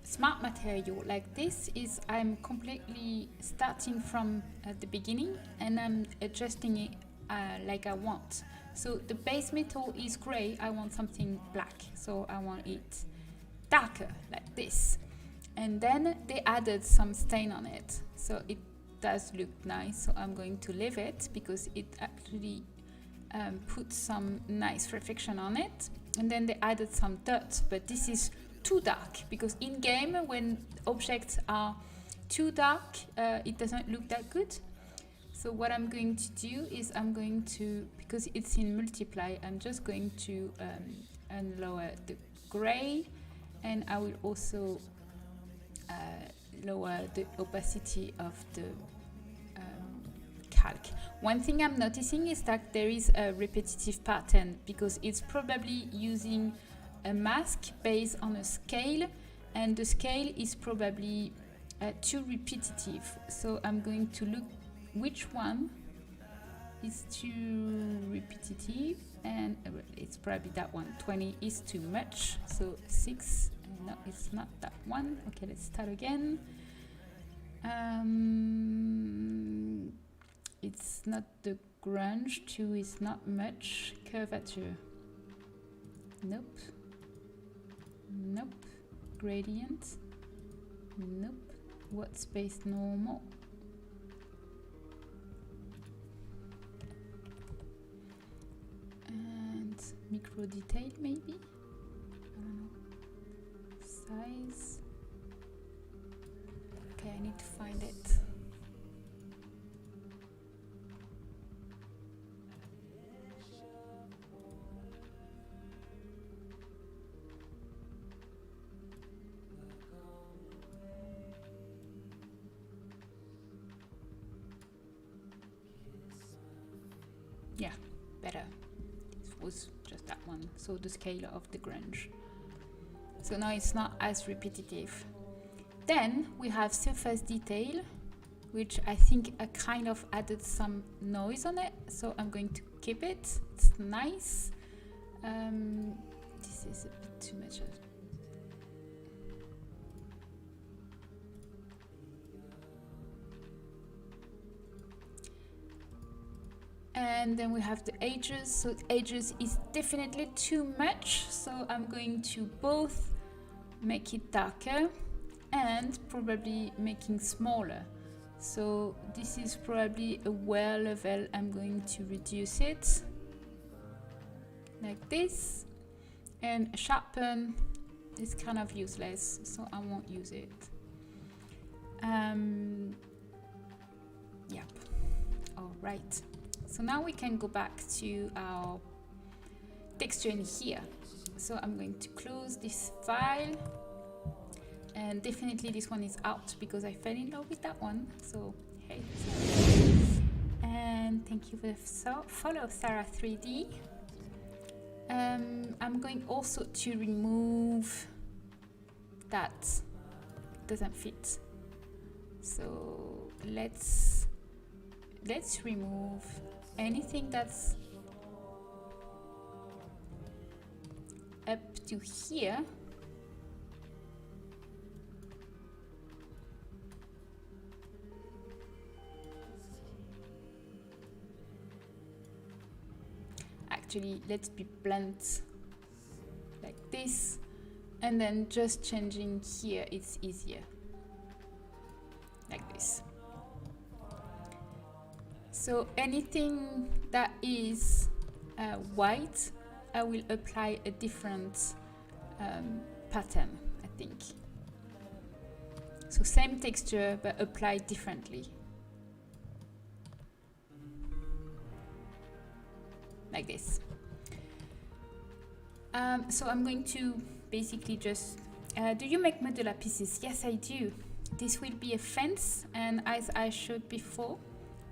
smart material like this is I'm completely starting from the beginning and I'm adjusting it like I want. So the base metal is gray, I want something black, so I want it darker like this. And then they added some stain on it, so it does look nice. So I'm going to leave it because it actually puts some nice reflection on it. And then they added some dirt, but this is too dark because in game when objects are too dark it doesn't look that good. So what I'm going to do is I'm going to, because it's in multiply, I'm just going to lower the gray, and I will also lower the opacity of the calc. One thing I'm noticing is that there is a repetitive pattern because it's probably using a mask based on a scale, and the scale is probably too repetitive. So I'm going to look which one is too repetitive, and it's probably that one. 20 is too much, so 6. No, it's not that one. Okay, let's start again. It's not the grunge. 2 is not much. Curvature. Nope. Nope. Gradient. Nope. White space normal. And micro detail maybe? I don't know. Size. Okay, I need to find it. Yeah, better. It was just that one. So the scale of the grunge. So now it's not as repetitive. Then we have surface detail, which I think I kind of added some noise on it. So I'm going to keep it. It's nice. This is a bit too much. And then we have the edges. So the edges is definitely too much. So I'm going to both make it darker and probably making smaller. So this is probably a wear level. I'm going to reduce it like this. And sharpen is kind of useless, so I won't use it. Yep. All right. So now we can go back to our texture in here. So I'm going to close this file, and definitely this one is out because I fell in love with that one. So hey, and thank you for the follow, Sarah 3D. I'm going also to remove that doesn't fit. So let's remove anything that's up to here. Actually, let's be blunt like this, and then just changing here, it's easier like this. So anything that is white, I will apply a different pattern, I think. So same texture, but applied differently. Like this. So I'm going to basically just, do you make modular pieces? Yes, I do. This will be a fence, and as I showed before,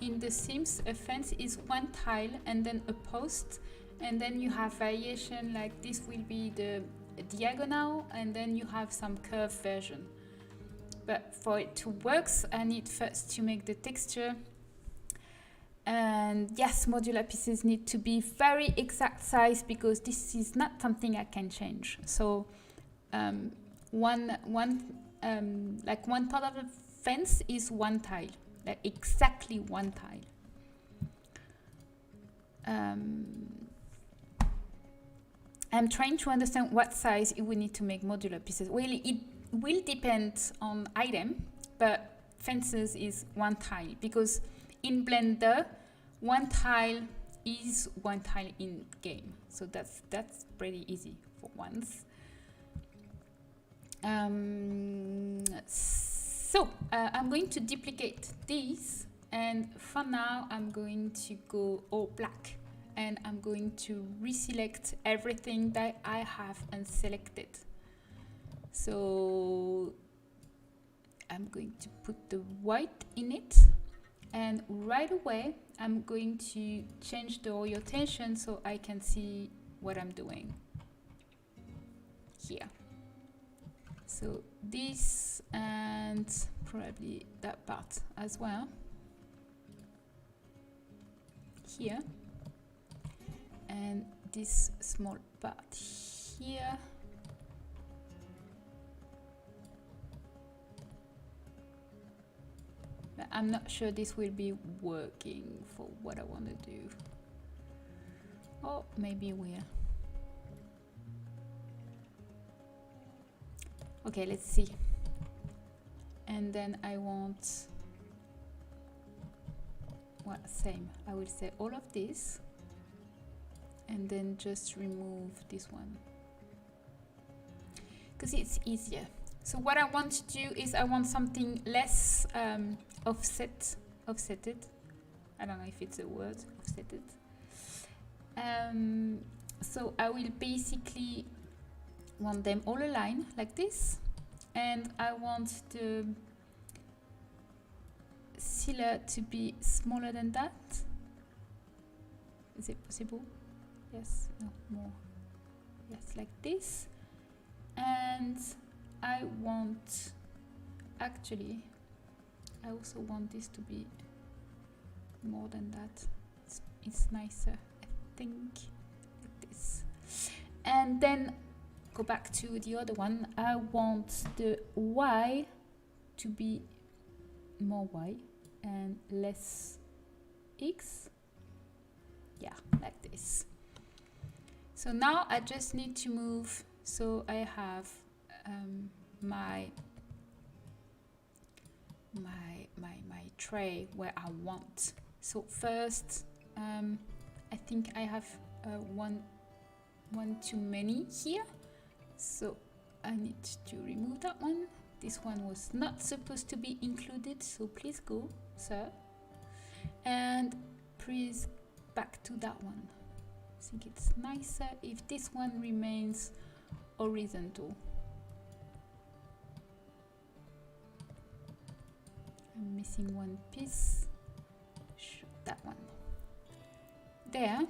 in the Sims, a fence is one tile and then a post, and then you have variation, like this will be the diagonal, and then you have some curved version. But for it to work, I need first to make the texture. And yes, modular pieces need to be very exact size because this is not something I can change. So like one part of the fence is one tile, like exactly one tile. I'm trying to understand what size it would need to make modular pieces. Well, it will depend on item, but fences is one tile, because in Blender, one tile is one tile in game. So that's pretty easy for once. I'm going to duplicate this, and for now I'm going to go all black, and I'm going to reselect everything that I have unselected. So I'm going to put the white in it, and right away I'm going to change the orientation so I can see what I'm doing here. So this, and probably that part as well here, and this small part here. But I'm not sure this will be working for what I want to do. Oh, maybe it will. Okay, let's see. And then I want, well, same. I will say all of this, and then just remove this one, because it's easier. So what I want to do is I want something less offsetted. I don't know if it's a word, offsetted. So I will basically want them all aligned like this, and I want the sealer to be smaller than that. Is it possible? Yes, no, more. Yes, like this. And I want, actually, I also want this to be more than that. It's nicer, I think, like this. And then go back to the other one. I want the Y to be more Y and less X. Yeah, like this. So now I just need to move, so I have my tray where I want. So first, I think I have one too many here. So I need to remove that one. This one was not supposed to be included, so please go, sir. And please back to that one. I think it's nicer if this one remains horizontal. I'm missing one piece. Shoot that one. There.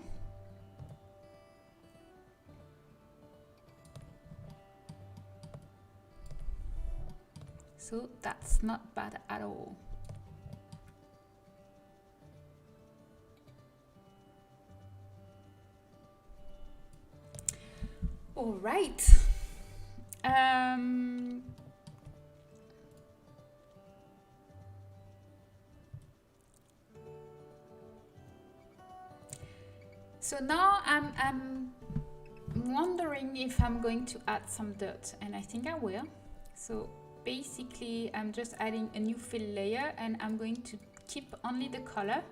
So that's not bad at all. All right. So now I'm wondering if I'm going to add some dirt, and I think I will. So basically I'm just adding a new fill layer, and I'm going to keep only the color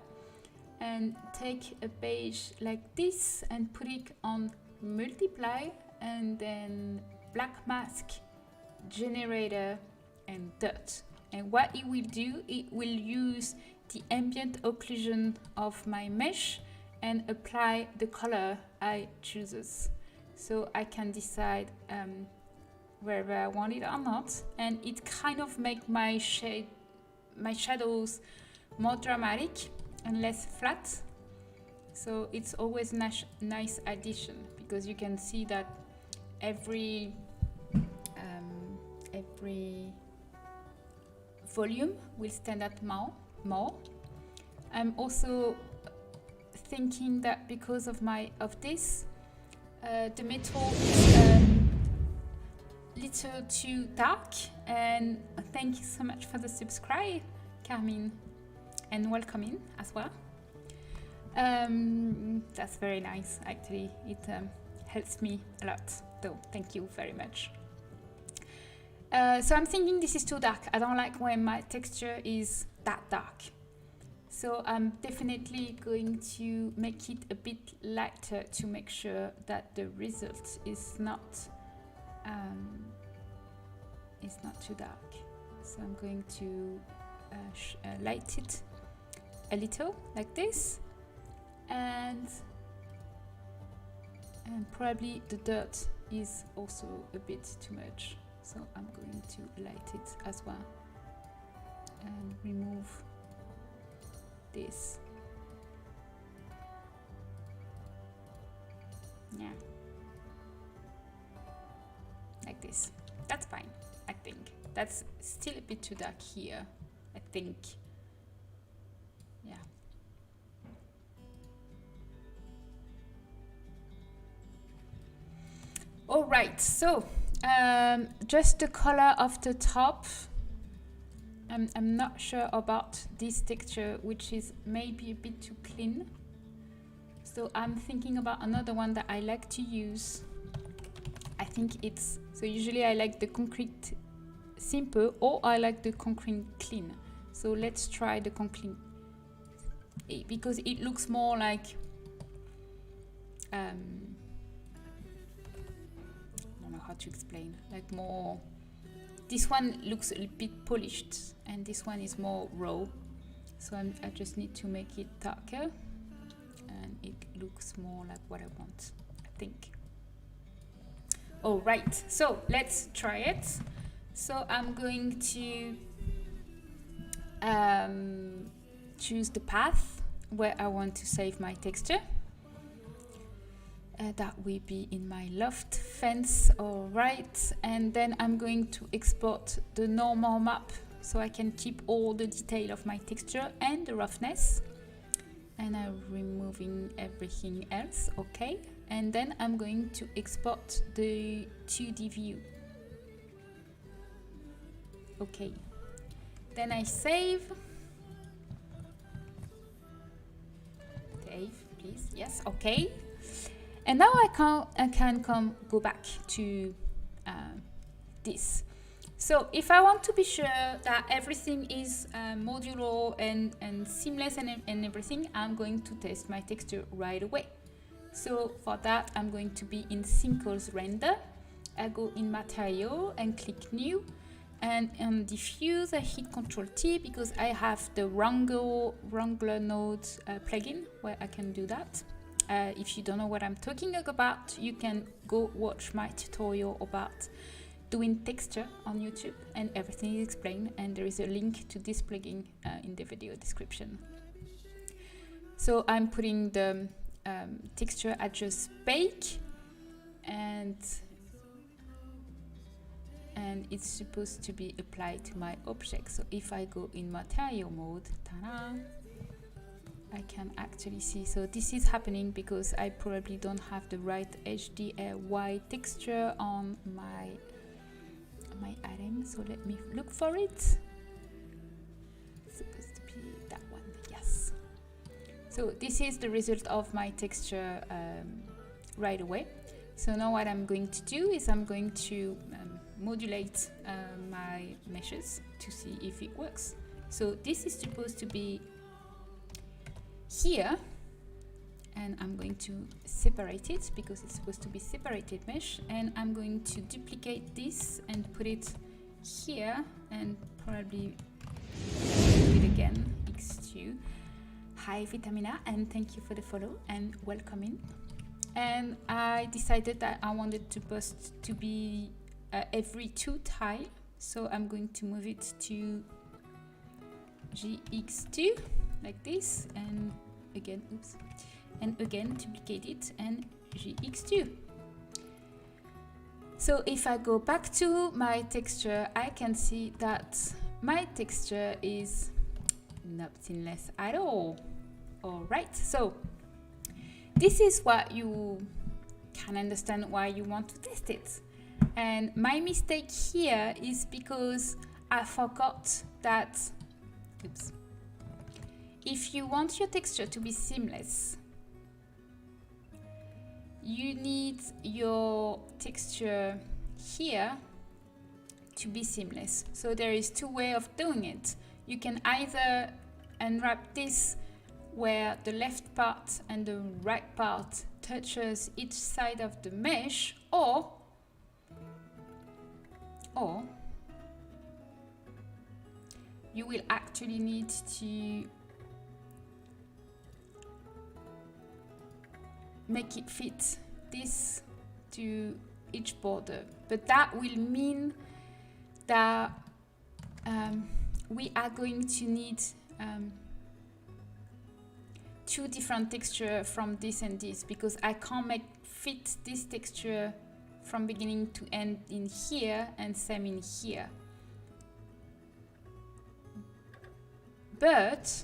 and take a page like this and put it on multiply, and then black mask, generator, and dirt. And what it will do, it will use the ambient occlusion of my mesh and apply the color I chooses. So I can decide whether I want it or not, and it kind of make my shadows more dramatic and less flat. So it's always nice addition, because you can see that every volume will stand out more. I'm also thinking that because of this, the metal little too dark. And thank you so much for the subscribe, Carmine, and welcome in as well. That's very nice, actually. It helps me a lot, so thank you very much. So I'm thinking this is too dark. I don't like when my texture is that dark. So I'm definitely going to make it a bit lighter to make sure that the result is not too dark. So I'm going to light it a little like this, and probably the dirt is also a bit too much. So I'm going to light it as well and remove this. Yeah, like this. That's fine, I think. That's still a bit too dark here, I think. Yeah. All right, so just the color of the top. I'm not sure about this texture, which is maybe a bit too clean. So I'm thinking about another one that I like to use. I think it's, so usually I like the concrete simple, or I like the concrete clean. So let's try the concrete, because it looks more like, I don't know how to explain, like more, this one looks a bit polished and this one is more raw. So I just need to make it darker and it looks more like what I want, I think. All right, so let's try it. So I'm going to choose the path where I want to save my texture. That will be in my loft fence. All right, and then I'm going to export the normal map so I can keep all the detail of my texture and the roughness. And I'm removing everything else, okay? And then I'm going to export the 2D view. Okay, then I save. Save, please, yes, okay. And now I can go back to this. So if I want to be sure that everything is modular and seamless and everything, I'm going to test my texture right away. So for that, I'm going to be in Syncles Render. I go in Material and click New. And on Diffuse, I hit Ctrl-T because I have the Wrangler node plugin where I can do that. If you don't know what I'm talking about, you can go watch my tutorial about doing texture on YouTube, and everything is explained, and there is a link to this plugin in the video description. So I'm putting the texture adjust bake, and it's supposed to be applied to my object. So if I go in material mode, ta-da, I can actually see. So this is happening because I probably don't have the right HDRY texture on my item. So let me look for it. It's supposed to be that one, yes. So this is the result of my texture right away. So now what I'm going to do is I'm going to modulate my meshes to see if it works. So this is supposed to be here, and I'm going to separate it because it's supposed to be separated mesh, and I'm going to duplicate this and put it here, and probably do it again. X2. Hi Vitamina, and thank you for the follow and welcome in. And I decided that I wanted to post to be every 2 tile, so I'm going to move it to GX2 like this, and again, oops, and again duplicate it and GX2. So if I go back to my texture, I can see that my texture is not seamless at all. All right, so this is what you can understand why you want to test it. And my mistake here is because I forgot that, oops, if you want your texture to be seamless, you need your texture here to be seamless. So there is two ways of doing it. You can either unwrap this where the left part and the right part touches each side of the mesh, or you will actually need to make it fit this to each border. But that will mean that we are going to need two different textures from this and this, because I can't make fit this texture from beginning to end in here and same in here. But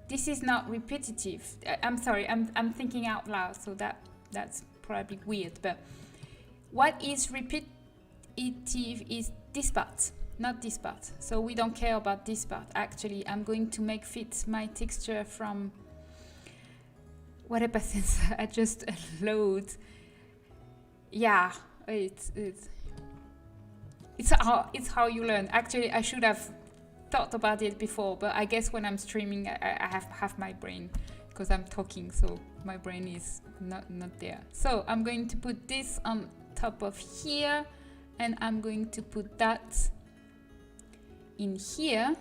this is not repetitive. I'm sorry, I'm thinking out loud, so that's probably weird. But what is repetitive is this part, not this part. So we don't care about this part. Actually, I'm going to make fit my texture from whatever sensor I just load. Yeah, it's how you learn. Actually, I should have thought about it before, but I guess when I'm streaming, I have my brain, because I'm talking, so my brain is not there. So I'm going to put this on top of here, and I'm going to put that in here.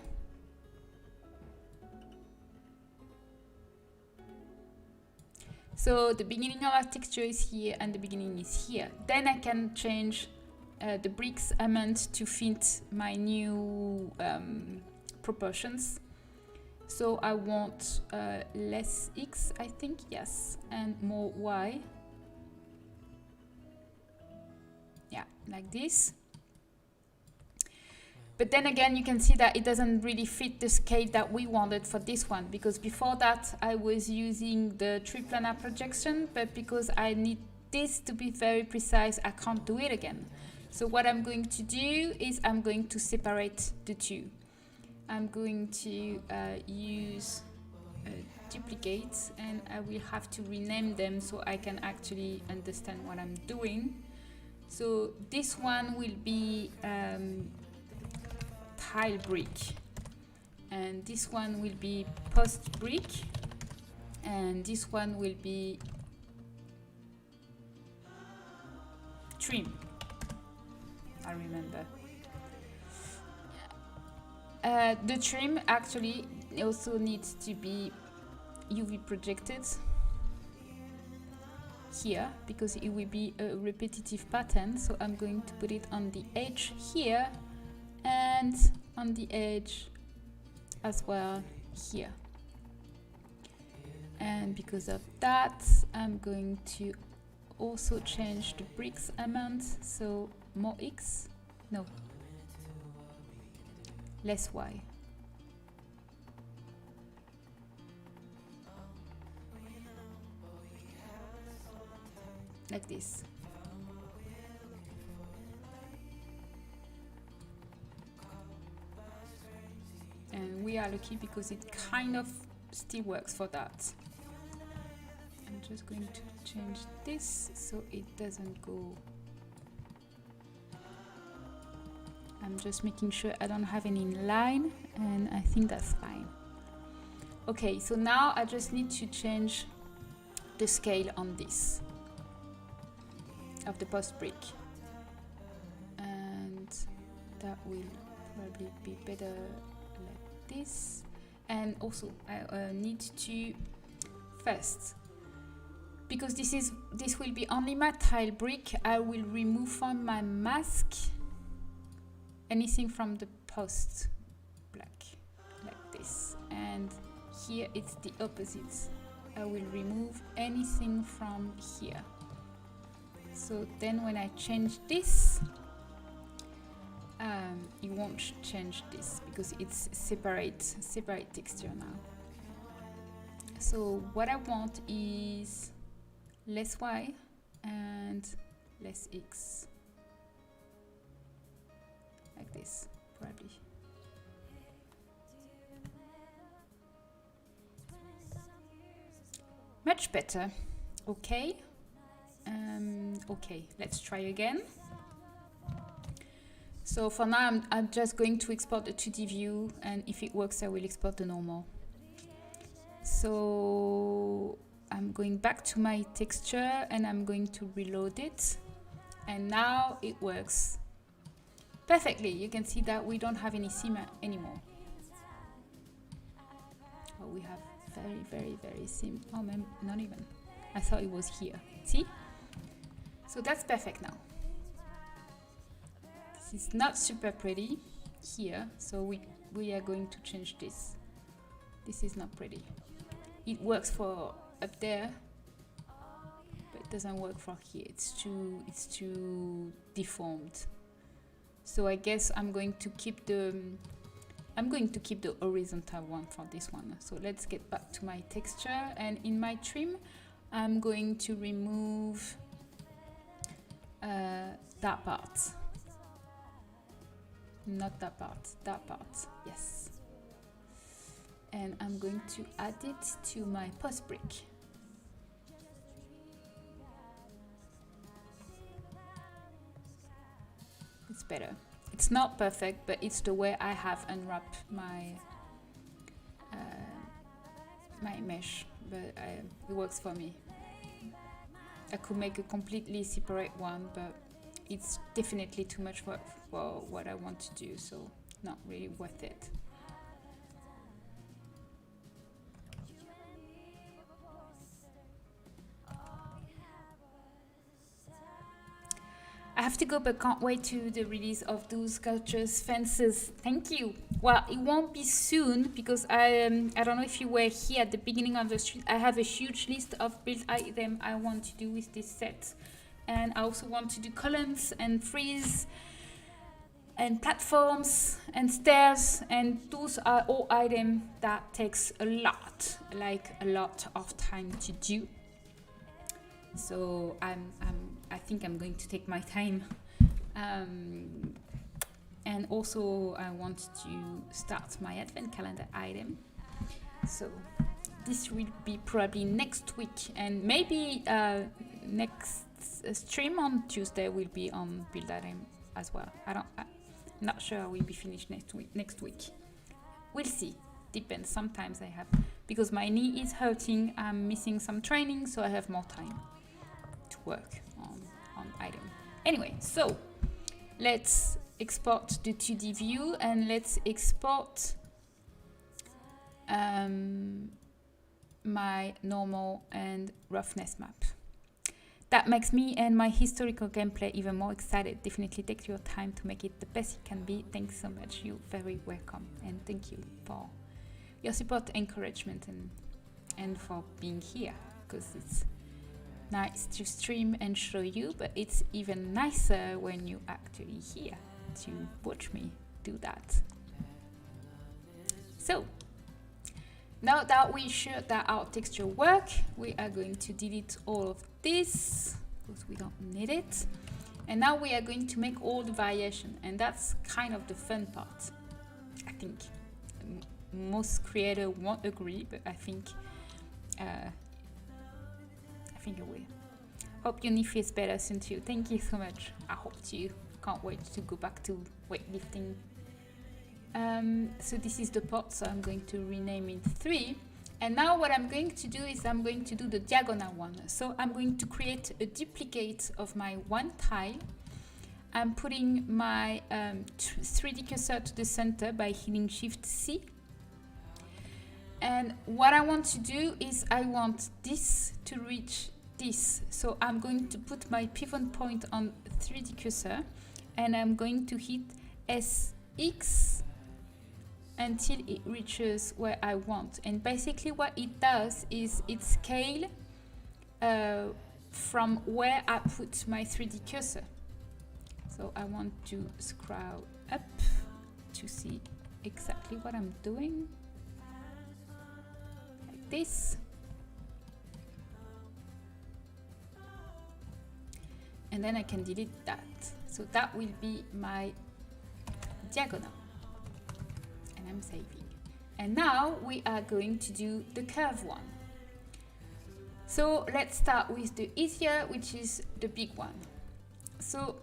So the beginning of our texture is here and the beginning is here. Then I can change the bricks amount to fit my new proportions. So I want less X, I think, yes, and more Y. Yeah, like this. But then again, you can see that it doesn't really fit the scale that we wanted for this one, because before that I was using the triplanar projection, but because I need this to be very precise, I can't do it again. So what I'm going to do is I'm going to separate the two. I'm going to use duplicates, and I will have to rename them so I can actually understand what I'm doing. So this one will be tile brick, and this one will be post brick, and this one will be trim. I remember. The trim actually also needs to be UV projected here, because it will be a repetitive pattern. So I'm going to put it on the edge here and on the edge as well here. And because of that, I'm going to also change the bricks amount, so more X, no, less Y. Like this. And we are lucky because it kind of still works for that. I'm just going to change this so it doesn't go. I'm just making sure I don't have any line, and I think that's fine. Okay, so now I just need to change the scale on this of the post brick, and that will probably be better like this. And also I need to first, because this will be only my tile brick, I will remove from my mask anything from the post black like this, and here it's the opposite. I will remove anything from here. So then when I change this, it won't change this because it's separate texture now. So what I want is less Y and less X. Like this, probably. Much better. Okay. Okay, let's try again. So for now, I'm just going to export the 2D view, and if it works, I will export the normal. So I'm going back to my texture, and I'm going to reload it. And now it works perfectly. You can see that we don't have any seam anymore. Oh, we have very seam. Oh man, not even. I thought it was here. See? So that's perfect now. This is not super pretty here, so we are going to change this. This is not pretty. It works for up there, but it doesn't work for here. It's too deformed. So I guess I'm going to keep the horizontal one for this one. So let's get back to my texture, and in my trim I'm going to remove that part. Not that part, yes. And I'm going to add it to my post brick. It's better. It's not perfect, but it's the way I have unwrapped my my mesh, but it works for me. I could make a completely separate one, but it's definitely too much work for what I want to do, so not really worth it. I have to go, but can't wait to the release of those sculptures, fences. Thank you. Well, it won't be soon because I don't know if you were here at the beginning of the stream. I have a huge list of build items I want to do with this set, and I also want to do columns and frieze and platforms and stairs, and those are all items that takes a lot of time to do. So I think I'm going to take my time, and also I want to start my advent calendar item. So this will be probably next week, and maybe next stream on Tuesday will be on build item as well. I'm not sure I will be finished next week. We'll see. Depends. Sometimes I have, because my knee is hurting, I'm missing some training, so I have more time to work on item. Anyway, so let's export the 2D view, and let's export my normal and roughness map. That makes me and my historical gameplay even more excited. Definitely take your time to make it the best it can be. Thanks so much. You're very welcome, and thank you for your support, encouragement, and for being here, because it's nice to stream and show you, but it's even nicer when you actually here to watch me do that. So now that we sure that our texture work, we are going to delete all of this because we don't need it, and now we are going to make all the variation, and that's kind of the fun part. I think most creators won't agree, but I think I will. Hope your knee feels better soon too. Thank you so much. I hope you can't wait to go back to weightlifting. So this is the pot, so I'm going to rename it 3. And now what I'm going to do is I'm going to do the diagonal one. So I'm going to create a duplicate of my one tile. I'm putting my 3D cursor to the center by hitting Shift C. And what I want to do is I want this to reach this. So I'm going to put my pivot point on 3D cursor, and I'm going to hit SX until it reaches where I want. And basically what it does is it scales from where I put my 3D cursor. So I want to scroll up to see exactly what I'm doing. Like this. and then I can delete that. So that will be my diagonal, and I'm saving. And now we are going to do the curve one. So let's start with the easier, which is the big one. So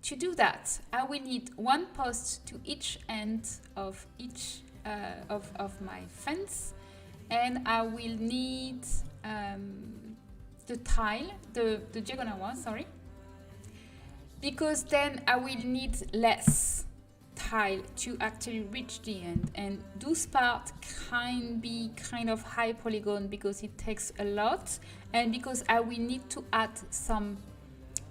to do that, I will need one post to each end of each of my fence, and I will need the tile, the diagonal one, sorry, because then I will need less tile to actually reach the end, and those parts can be kind of high polygon because it takes a lot, and because I will need to add some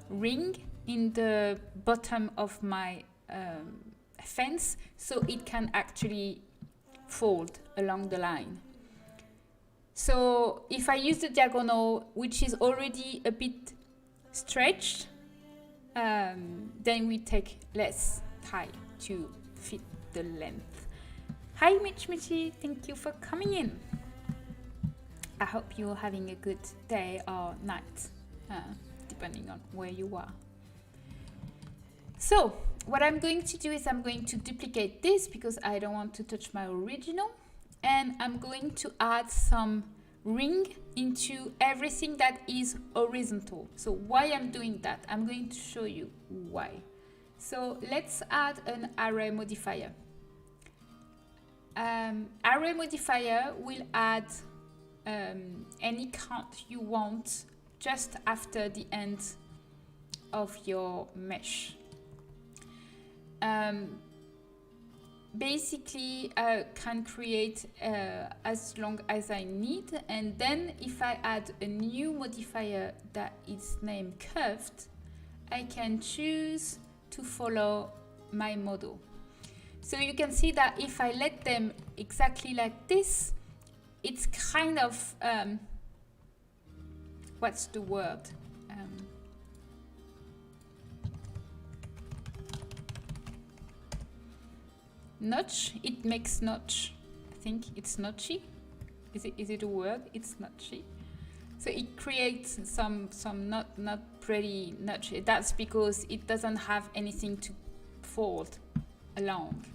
ring in the bottom of my fence so it can actually fold along the line. So if I use the diagonal, which is already a bit stretched, then we take less tile to fit the length. Hi Mitchy, thank you for coming in. I hope you're having a good day or night, depending on where you are. So what I'm going to do is I'm going to duplicate this because I don't want to touch my original, and I'm going to add some ring into everything that is horizontal. So why I'm doing that, I'm going to show you why. So let's add an array modifier. Array modifier will add any count you want just after the end of your mesh. Basically, I can create as long as I need, and then if I add a new modifier that is named curved, I can choose to follow my model. So you can see that if I let them exactly like this, it's kind of what's the word? Notch. It makes notch. I think it's notchy. Is it a word? It's notchy. So it creates some not pretty notch. That's because it doesn't have anything to fold along.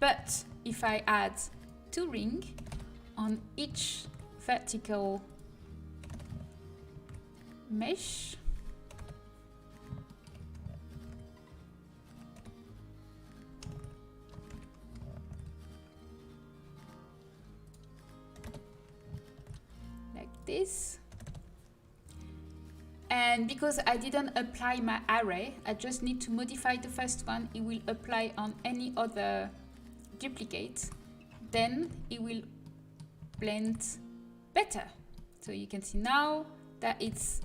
But if I add 2 rings on each vertical mesh, this, and because I didn't apply my array, I just need to modify the first one. It will apply on any other duplicate, then it will blend better. So you can see now that it's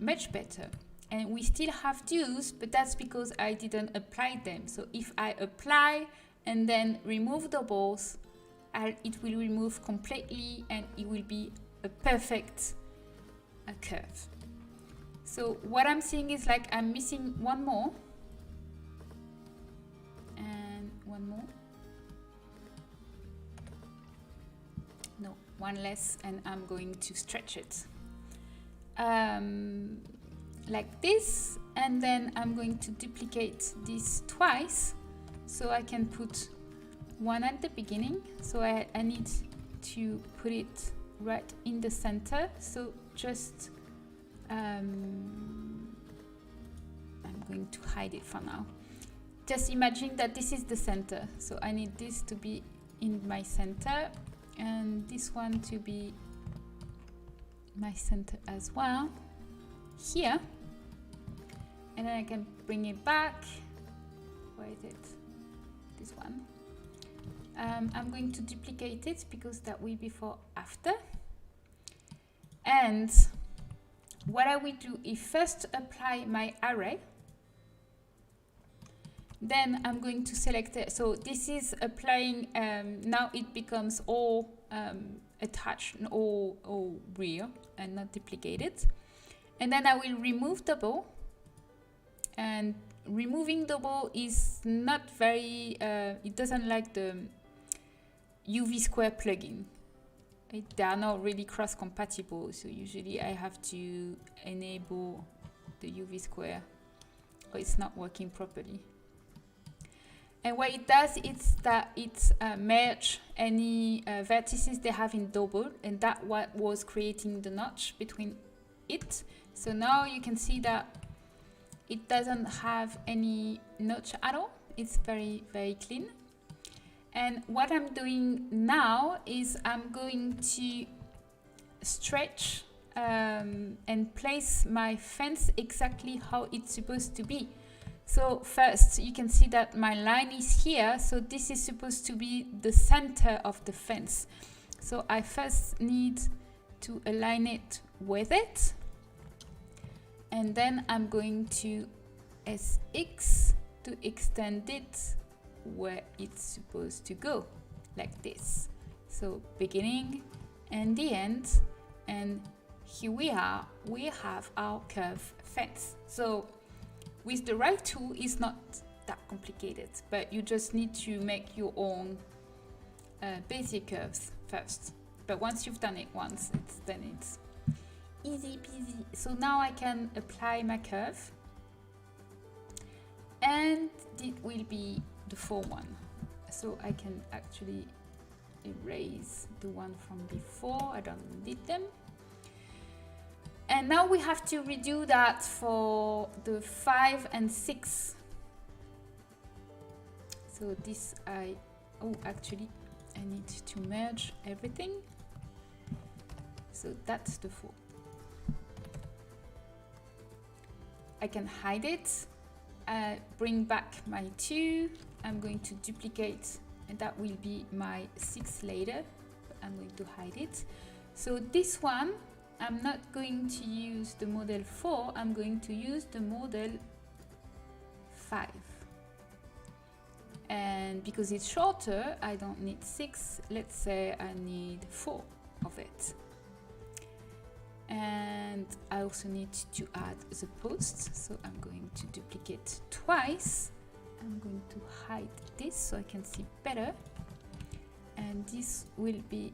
much better, and we still have dues, but that's because I didn't apply them. So if I apply and then remove the balls, it will remove completely, and it will be a perfect curve. So what I'm seeing is like I'm missing one more and one more. No, one less, and I'm going to stretch it like this, and then I'm going to duplicate this twice so I can put one at the beginning. So I need to put it right in the center. So just I'm going to hide it for now. Just imagine that this is the center. So I need this to be in my center, and this one to be my center as well here, and then I can bring it back. Where is it? This one. I'm going to duplicate it because that will be for after. And what I will do is first apply my array. Then I'm going to select it. So this is applying, now it becomes all attached, all real and not duplicated. And then I will remove the ball. And removing the ball is not very, it doesn't like the UV square plugin. they are not really cross compatible, so usually I have to enable the UV square or it's not working properly. And what it does is that it merge any vertices they have in double, and that what was creating the notch between it. So now you can see that it doesn't have any notch at all. It's very, very clean. And what I'm doing now is I'm going to stretch and place my fence exactly how it's supposed to be. So first you can see that my line is here, so this is supposed to be the center of the fence. So I first need to align it with it, and then I'm going to SX to extend it where it's supposed to go, like this. So beginning and the end, and here we are, we have our curve fence. So with the right tool, it's not that complicated, but you just need to make your own basic curves first. But once you've done it once, then it's easy peasy. So now I can apply my curve, and it will be the 4 one. So I can actually erase the one from before, I don't need them. And now we have to redo that for the 5 and 6. So this actually I need to merge everything. So that's the 4. I can hide it, bring back my 2. I'm going to duplicate, and that will be my 6 later. I'm going to hide it. So this one, I'm not going to use the model 4, I'm going to use the model 5. And because it's shorter, I don't need 6, let's say I need 4 of it. And I also need to add the post, so I'm going to duplicate twice. I'm going to hide this so I can see better. And this will be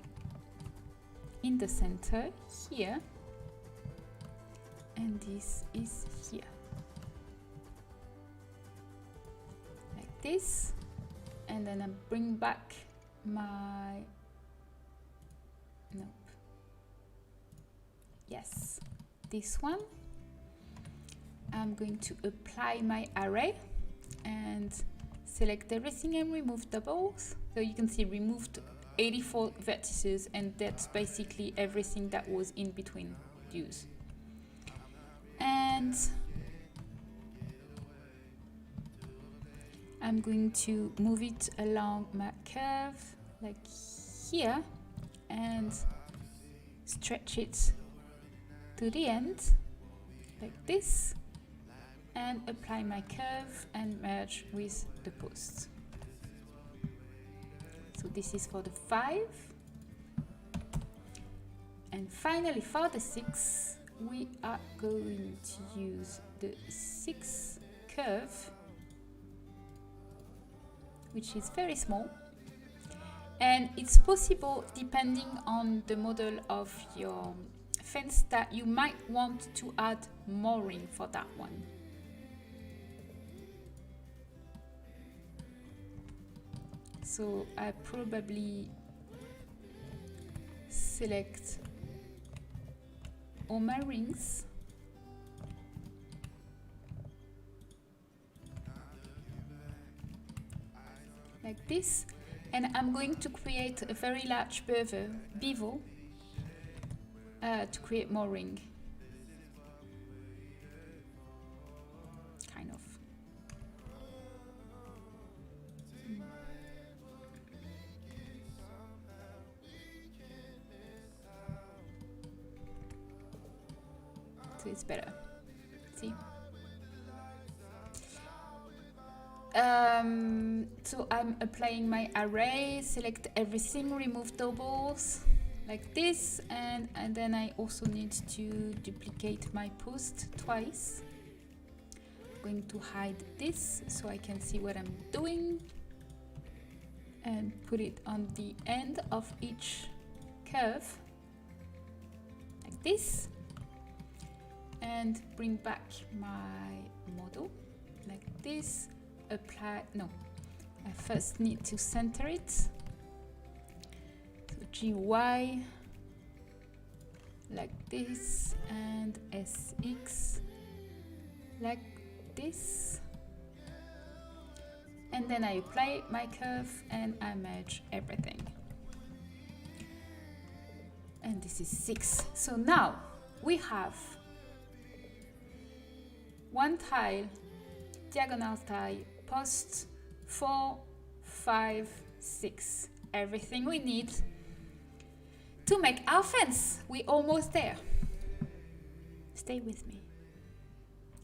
in the center here, and this is here, like this. And then I bring back my this one. I'm going to apply my array and select everything and remove doubles. So you can see removed 84 vertices, and that's basically everything that was in between views. And I'm going to move it along my curve like here and stretch it to the end like this, and apply my curve and merge with the post. So this is for the 5. And finally for the 6, we are going to use the 6 curve, which is very small. And it's possible, depending on the model of your fence, that you might want to add mooring for that one. So I probably select all my rings like this, and I'm going to create a very large bevel to create more ring. Kind of. So it's better. See? So I'm applying my array, select everything, remove doubles like this, and then I also need to duplicate my post twice. I'm going to hide this so I can see what I'm doing, and put it on the end of each curve like this, and bring back my model like this. Apply, no, I first need to center it. So GY like this, and SX like this. And then I apply my curve and I merge everything. And this is 6. So now we have one tile, diagonal tile, post 4, 5, 6. Everything we need to make our fence. We're almost there. Stay with me.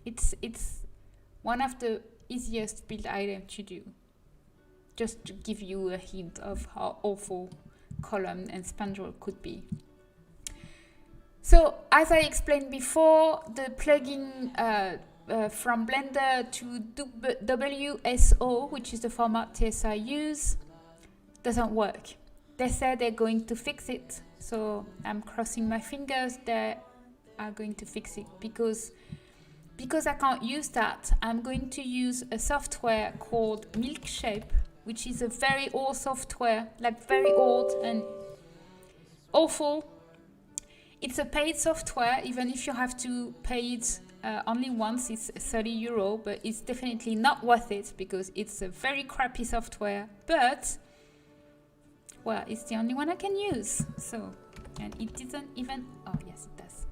It's one of the easiest build item to do. Just to give you a hint of how awful column and spandrel could be. So as I explained before, the plugin from Blender to WSO, which is the format TSI use, doesn't work. They said they're going to fix it, so I'm crossing my fingers they are going to fix it, because I can't use that. I'm going to use a software called Milkshape, which is a very old software, like very old and awful. It's a paid software, even if you have to pay it only once, it's €30, but it's definitely not worth it because it's a very crappy software. But, well, it's the only one I can use. So, and it doesn't even, oh yes, it does.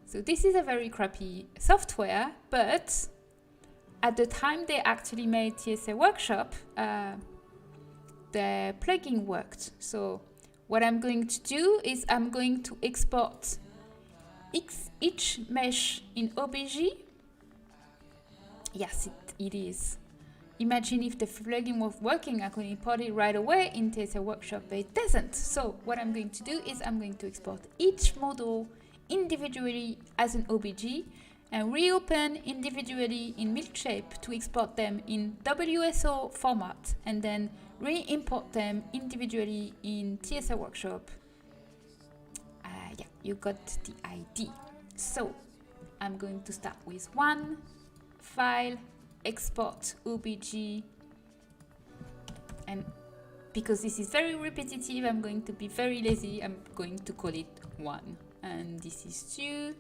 So this is a very crappy software, but at the time they actually made TSA Workshop, the plugin worked. So what I'm going to do is I'm going to export each mesh in OBJ. Yes, it is. Imagine if the plugin was working, I could import it right away in TSA Workshop, but it doesn't. So what I'm going to do is I'm going to export each model individually as an OBJ and reopen individually in Milkshape to export them in WSO format, and then re-import them individually in TSA Workshop. Yeah, you got the idea. So I'm going to start with one file, export OBJ, and because this is very repetitive, I'm going to be very lazy. I'm going to call it 1, and this is 2.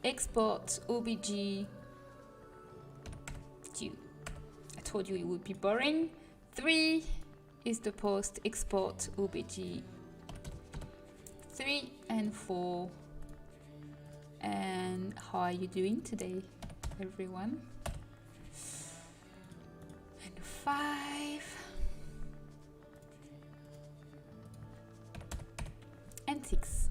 Export OBJ 2. I told you it would be boring. 3 is the post export OBJ 3 and 4. And how are you doing today, everyone? And 5 and 6.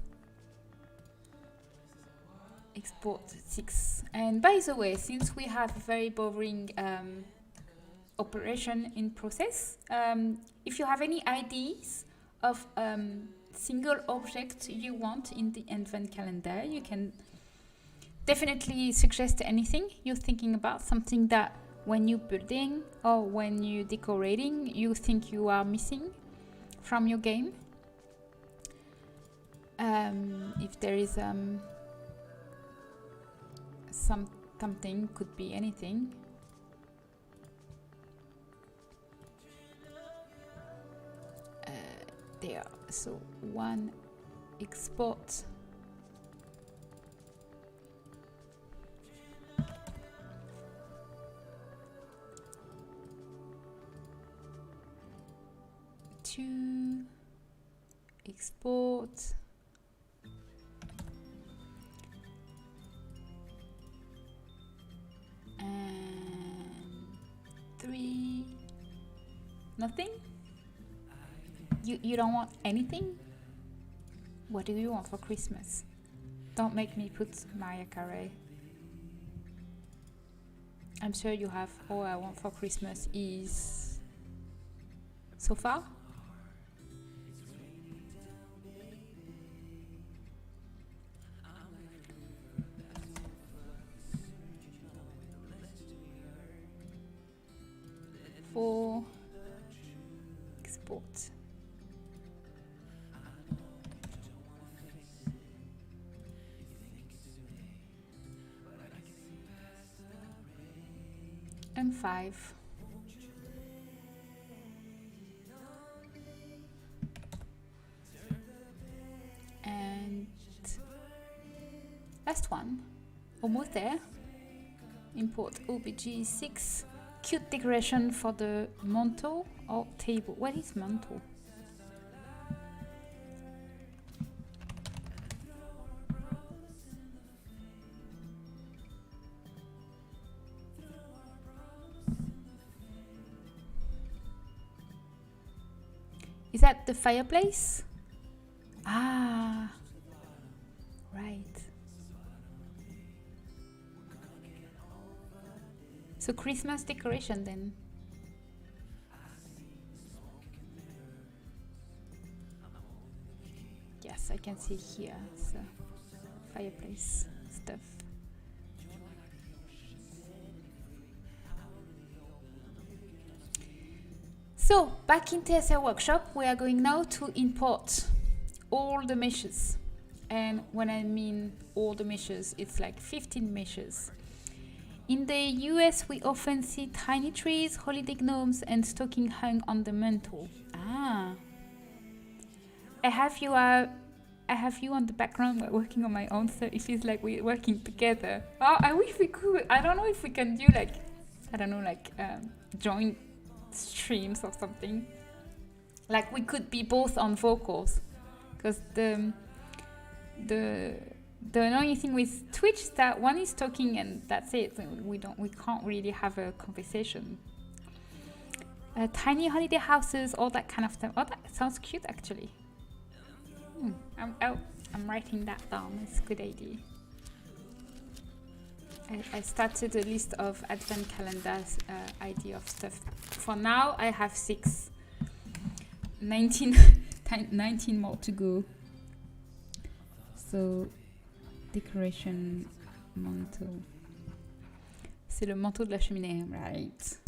Export 6. And by the way, since we have a very boring operation in process, if you have any ideas of single object you want in the advent calendar, you can definitely suggest anything you're thinking about, something that when you're building or when you're decorating you think you are missing from your game. If there is something, could be anything. There, so 1 export to export and 3. Nothing? You don't want anything? What do you want for Christmas? Don't make me put Modifier Array. I'm sure you have. All I want for Christmas is so far. For export. and 5. And last one, almost there. Import OBJ6. Cute decoration for the mantle or table. What is mantle? Is that the fireplace? Ah, right. So Christmas decoration then. Yes, I can see here. So fireplace stuff. So back in TSR workshop, we are going now to import all the meshes. And when I mean all the meshes, it's like 15 meshes. In the US, we often see tiny trees, holiday gnomes, and stocking hung on the mantle. Ah. I have you on the background. We're working on my own, so it feels like we're working together. Oh, I wish we could. I don't know if we can do like, I don't know, like joint streams or something. Like we could be both on vocals, because the annoying thing with Twitch is that one is talking and that's it. We can't really have a conversation. Tiny holiday houses, all that kind of stuff. Oh, that sounds cute actually. I'm writing that down. It's a good idea. I started a list of advent calendars idea of stuff. For now, I have 6. 19 more to go. So, decoration manteau. C'est le manteau de la cheminée, right?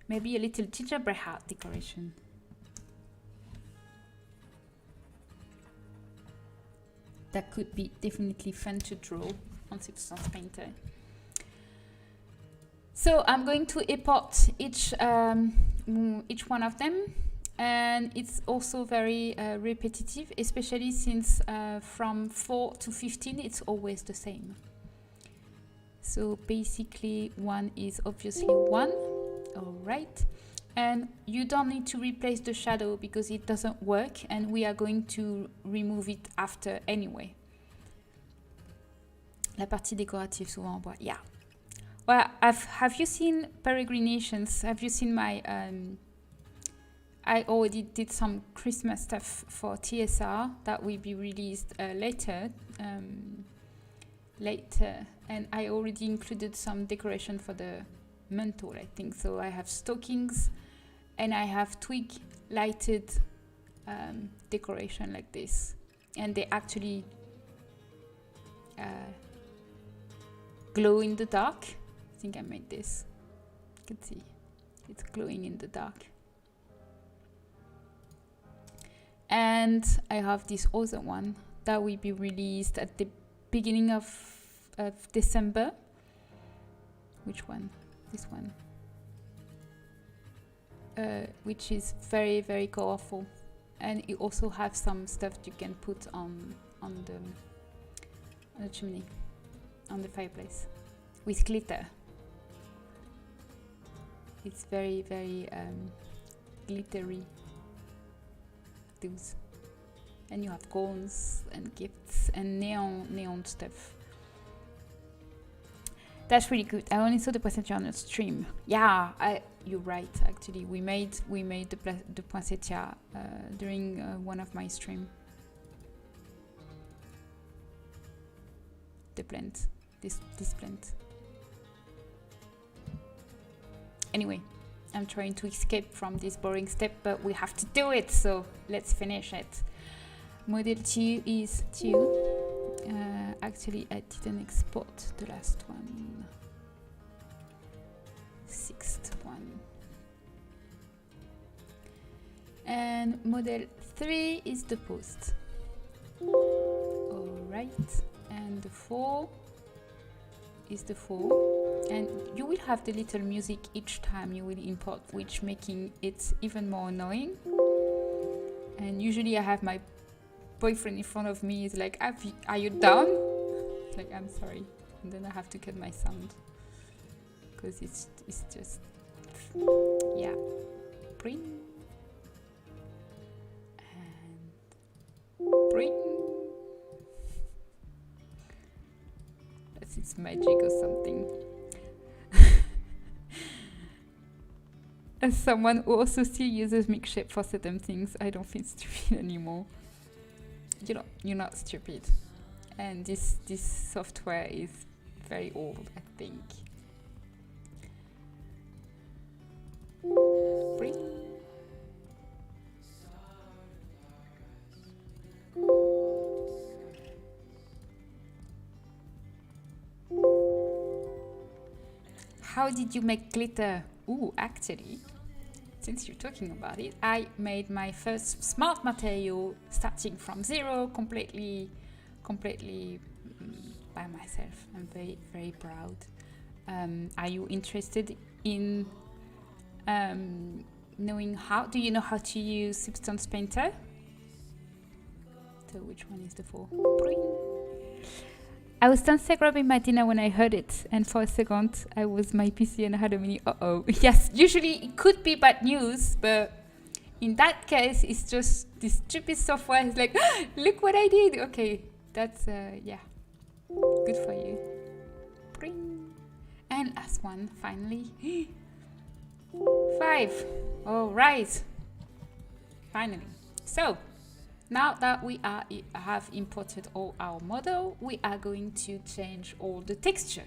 Maybe a little gingerbread house decoration. That could be definitely fun to draw on Substance Painter. So I'm going to import each one of them, and it's also very repetitive, especially since from 4 to 15 it's always the same. So basically 1 is obviously 1, all right, and you don't need to replace the shadow because it doesn't work, and we are going to remove it after anyway. La partie décorative souvent en bois, yeah. Well, have you seen peregrinations? Have you seen my I already did some Christmas stuff for TSR that will be released later, and I already included some decoration for the mantle, I think. So I have stockings, and I have twig lighted decoration like this, and they actually glow in the dark. I think I made this. You can see it's glowing in the dark. And I have this other one that will be released at the beginning of December. Which one? This one. Which is very, very colorful. And it also has some stuff you can put on the chimney, on the fireplace, with glitter. It's very, very glittery. Those. And you have cones and gifts and neon stuff. That's really good. I only saw the poinsettia on the stream. Yeah, you're right. Actually, we made the poinsettia during one of my stream. The plant, this plant. Anyway, I'm trying to escape from this boring step, but we have to do it. So let's finish it. Model 2 is 2. Actually, I didn't export the last one. 6th one. And model 3 is the post. All right. And the 4 is the 4, and you will have the little music each time you will import, which making it even more annoying. And usually I have my boyfriend in front of me, is like, are you done? Like, I'm sorry, and then I have to cut my sound because it's just, yeah, bring and bring. That's its magic or something. As someone who also still uses mix shape for certain things, I don't feel stupid anymore. You're not stupid. And this software is very old, I think. Bring. How did you make glitter? Ooh, actually, since you're talking about it, I made my first smart material starting from zero, completely by myself. I'm very, very proud. Are you interested in knowing how? Do you know how to use Substance Painter? So which one is the 4? I was downstairs grabbing my dinner when I heard it, and for a second I was my PC and I had a mini uh-oh. Yes, usually it could be bad news, but in that case it's just this stupid software is like, look what I did. Okay, that's yeah, good for you. Bring. And last one, finally. 5. All right, finally. So now that we have imported all our model, we are going to change all the texture.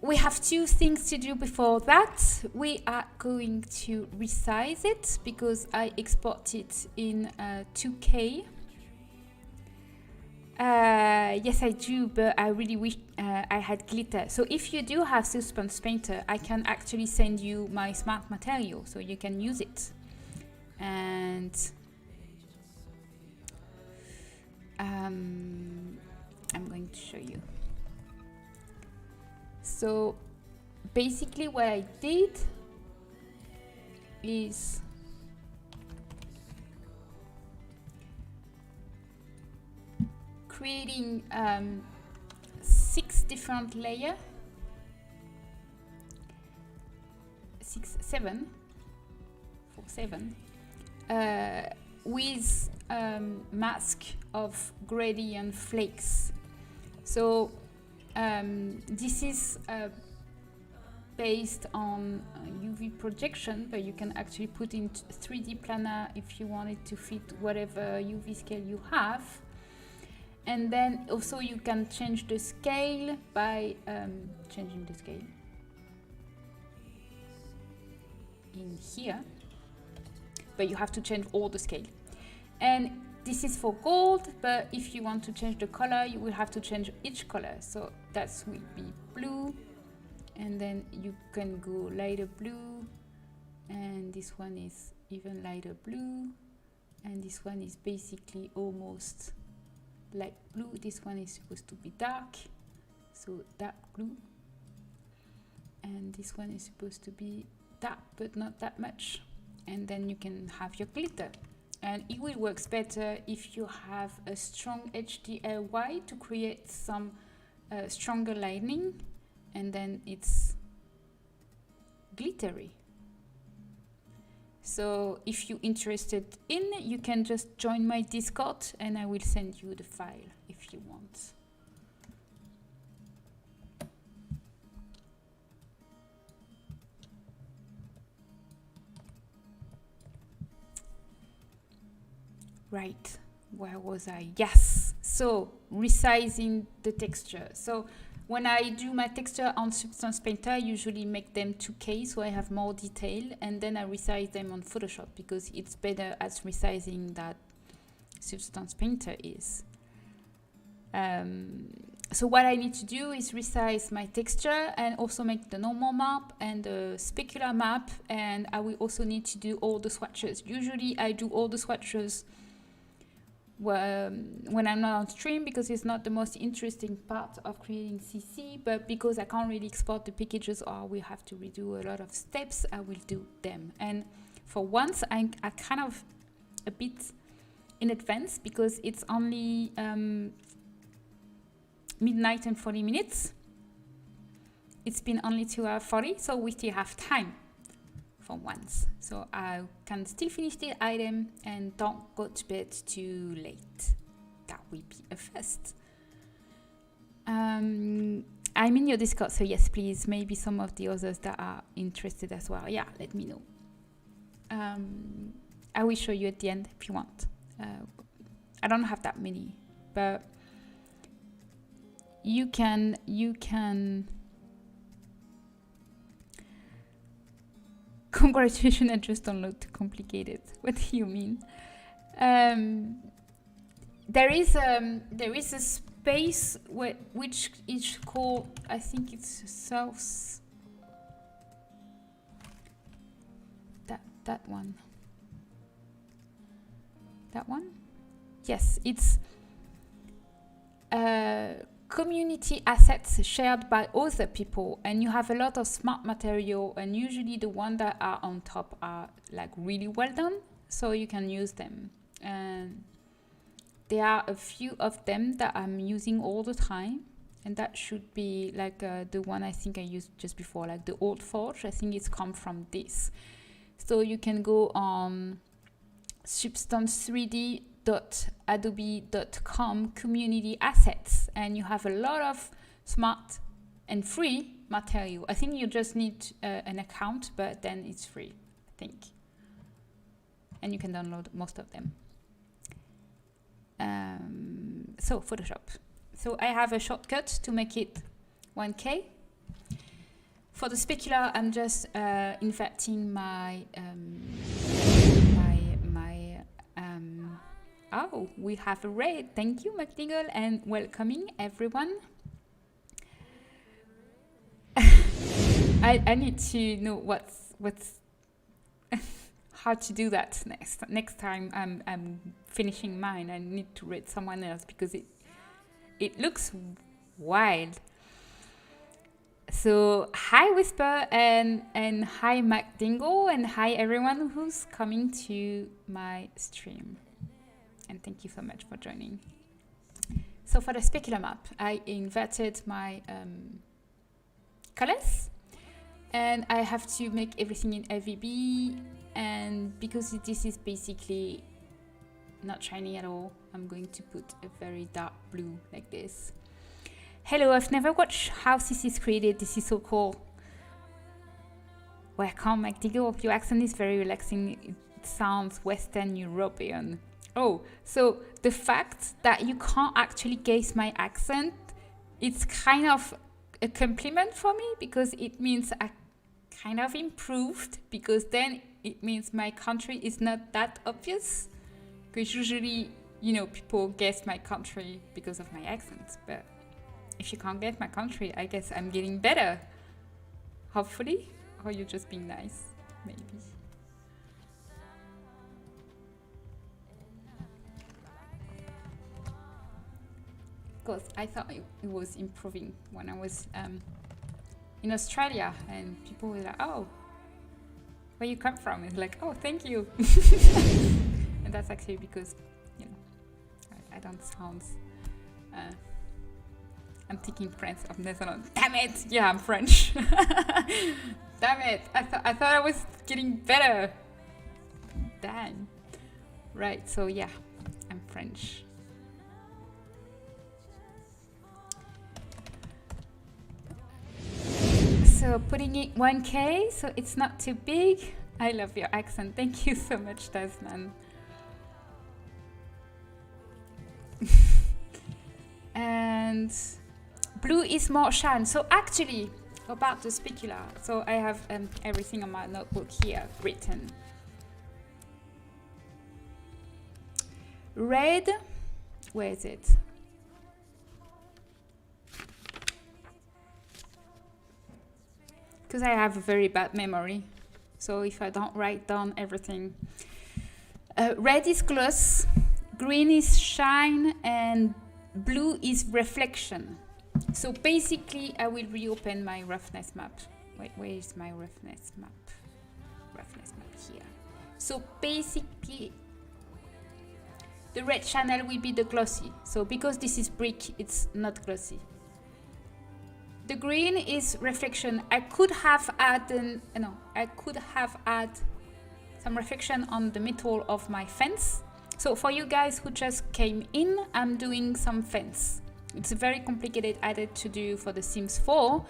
We have 2 things to do before that. We are going to resize it because I export it in 2K. Yes, I do, but I really wish I had glitter. So if you do have Substance Painter, I can actually send you my smart material so you can use it. And I'm going to show you. So basically what I did is creating 6 different layers, 7 with mask of gradient flakes. So this is based on UV projection, but you can actually put in 3D planner if you want it to fit whatever UV scale you have. And then also you can change the scale by changing the scale in here, but you have to change all the scale. And this is for gold, but if you want to change the color, you will have to change each color. So that will be blue, and then you can go lighter blue, and this one is even lighter blue, and this one is basically almost light blue. This one is supposed to be dark, so dark blue, and this one is supposed to be dark but not that much. And then you can have your glitter, and it will work better if you have a strong HDRY to create some stronger lighting, and then it's glittery. So if you're interested in, you can just join my Discord and I will send you the file if you want. Right, where was I? Yes, so resizing the texture. So when I do my texture on Substance Painter, I usually make them 2K so I have more detail, and then I resize them on Photoshop because it's better at resizing that Substance Painter is. So what I need to do is resize my texture and also make the normal map and the specular map, and I will also need to do all the swatches. Usually I do all the swatches when I'm not on stream, because it's not the most interesting part of creating CC, but because I can't really export the packages or we have to redo a lot of steps, I will do them. And for once, I kind of a bit in advance, because it's only midnight and 40 minutes. It's been only 2:40, so we still have time for once. So I can still finish the item and don't go to bed too late. That will be a first. I'm in your Discord, so yes, please. Maybe some of the others that are interested as well. Yeah, let me know. I will show you at the end if you want. I don't have that many, but you can. Congratulations, I just don't look too complicated. What do you mean? There is a space which is called, I think it's South. That one. That one? Yes, it's community assets shared by other people, and you have a lot of smart material, and usually the ones that are on top are like really well done, so you can use them. And there are a few of them that I'm using all the time, and that should be like the one I think I used just before, like the old Forge. I think it's come from this. So you can go on substance3d.adobe.com community assets, and you have a lot of smart and free material. I think you just need an account, but then it's free, I think. And you can download most of them. So Photoshop. So I have a shortcut to make it 1K. For the specular, I'm just inverting my oh, we have a raid. Thank you, McDougall, and welcoming everyone. I need to know what's how to do that next time I'm finishing mine. I need to read someone else because it looks wild. So hi Whisper and hi McDingle, and hi everyone who's coming to my stream. And thank you so much for joining. So for the specular map, I inverted my colors, and I have to make everything in RGB, and because this is basically not shiny at all, I'm going to put a very dark blue like this. Hello, I've never watched how this is created. This is so cool. Welcome, McDougall. Your accent is very relaxing. It sounds Western European. Oh, so the fact that you can't actually guess my accent, it's kind of a compliment for me, because it means I kind of improved, because then it means my country is not that obvious. Because usually, you know, people guess my country because of my accent, but if you can't get my country, I guess I'm getting better. Hopefully. Or you're just being nice. Maybe. Because I thought it was improving when I was in Australia, and people were like, oh, where you come from? It's like, oh, thank you. And that's actually because, you know, I don't sound... I'm thinking French of Netherlands. Damn it! Yeah, I'm French. Damn it! I thought I was getting better. Damn. Right. So yeah, I'm French. So putting it 1K, so it's not too big. I love your accent. Thank you so much, Tasman. And blue is more shine. So actually, about the specular, so I have everything on my notebook here written. Red, where is it? Because I have a very bad memory, so if I don't write down everything. Red is gloss, green is shine, and blue is reflection. So basically, I will reopen my roughness map. Wait, where is my roughness map? Roughness map here. So basically, the red channel will be the glossy. So because this is brick, it's not glossy. The green is reflection. I could have added some reflection on the metal of my fence. So for you guys who just came in, I'm doing some fence. It's a very complicated edit to do for The Sims 4,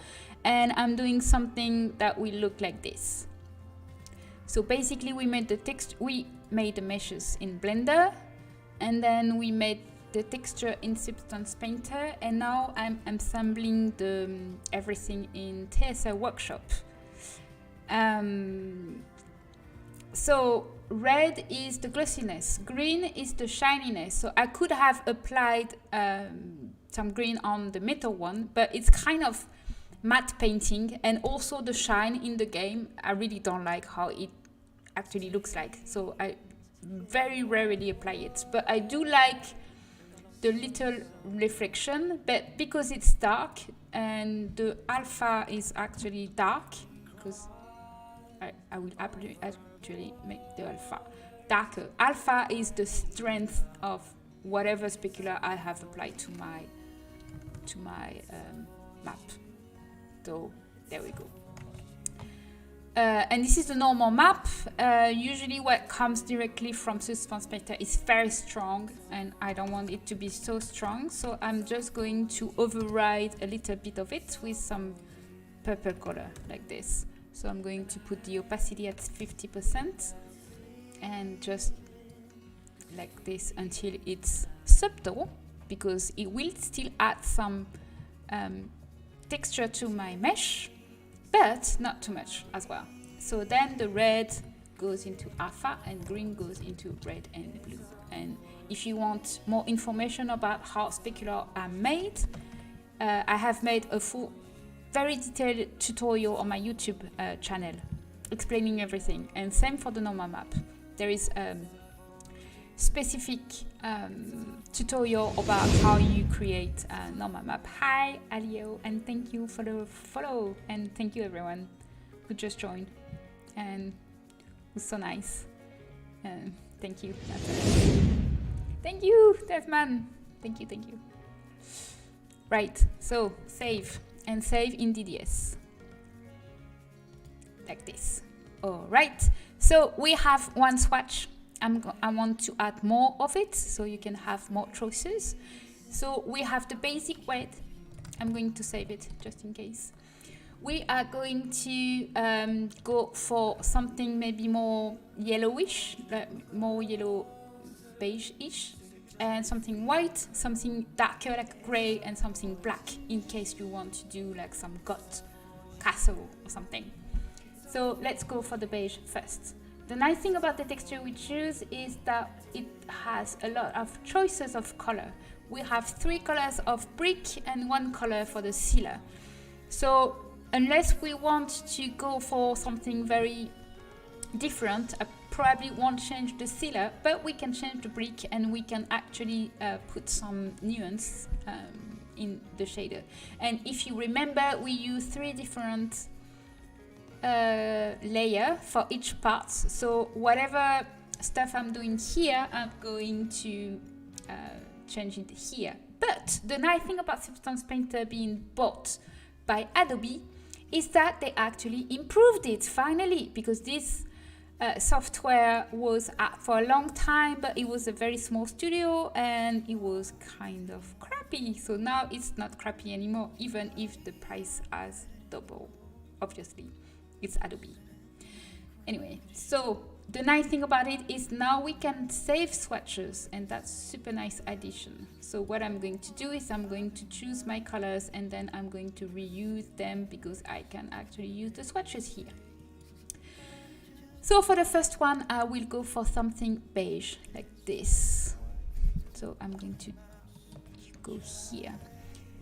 and I'm doing something that will look like this. So basically, we made the meshes in Blender, and then we made the texture in Substance Painter, and now I'm assembling everything in TSR Workshop. So red is the glossiness, green is the shininess. So I could have applied some green on the metal one, but it's kind of matte painting, and also the shine in the game, I really don't like how it actually looks like. So I very rarely apply it, but I do like the little reflection, but because it's dark and the alpha is actually dark, because I will actually make the alpha darker. Alpha is the strength of whatever specular I have applied to my map. So there we go. And this is the normal map. Usually what comes directly from Substance Painter is very strong, and I don't want it to be so strong, so I'm just going to override a little bit of it with some purple color like this. So I'm going to put the opacity at 50% and just like this until it's subtle, because it will still add some texture to my mesh, but not too much as well. So then the red goes into alpha and green goes into red and blue. And if you want more information about how specular are made, I have made a full, very detailed tutorial on my YouTube channel explaining everything. And same for the normal map. There is specific tutorial about how you create a normal map. Hi Alio, and thank you for the follow, and thank you everyone who just joined and was so nice. Thank you. Thank you, Desmond. Thank you. Right, so save and save in DDS like this. All right, so we have one swatch. I want to add more of it, so you can have more choices. So we have the basic red. I'm going to save it just in case. We are going to go for something maybe more yellowish, like more yellow beige-ish, and something white, something darker like gray, and something black in case you want to do like some goth castle or something. So let's go for the beige first. The nice thing about the texture we choose is that it has a lot of choices of color. We have 3 colors of brick and 1 color for the sealer. So unless we want to go for something very different, I probably won't change the sealer, but we can change the brick, and we can actually put some nuance in the shader. And if you remember, we use 3 different layer for each part. So whatever stuff I'm doing here, I'm going to change it here. But the nice thing about Substance Painter being bought by Adobe is that they actually improved it finally, because this software was out for a long time, but it was a very small studio and it was kind of crappy. So now it's not crappy anymore, even if the price has doubled, obviously. It's Adobe. Anyway, so the nice thing about it is now we can save swatches, and that's super nice addition. So what I'm going to do is I'm going to choose my colors, and then I'm going to reuse them because I can actually use the swatches here. So for the first one, I will go for something beige like this. So I'm going to go here.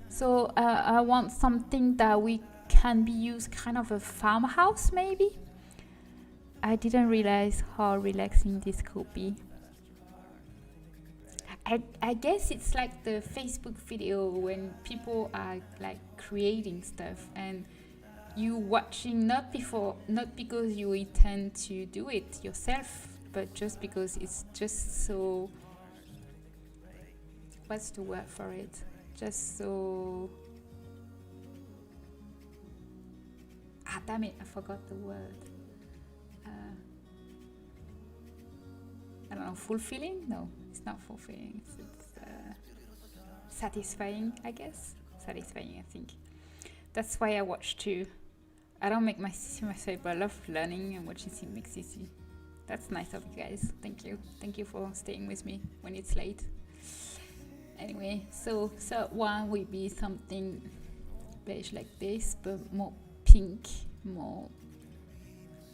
So I want something that we can be used kind of a farmhouse maybe. I didn't realize how relaxing this could be. I guess it's like the Facebook video when people are like creating stuff and you watching not because you intend to do it yourself, but just because it's just so, what's the word for it? Just so, damn it, I forgot the word. I don't know, fulfilling? No, it's not fulfilling. It's satisfying, I guess. Satisfying, I think. That's why I watch too. I don't make my CC myself, but I love learning and watching Sim make CC. That's nice of you guys. Thank you. Thank you for staying with me when it's late. Anyway, so third one will be something beige like this, but more pink, more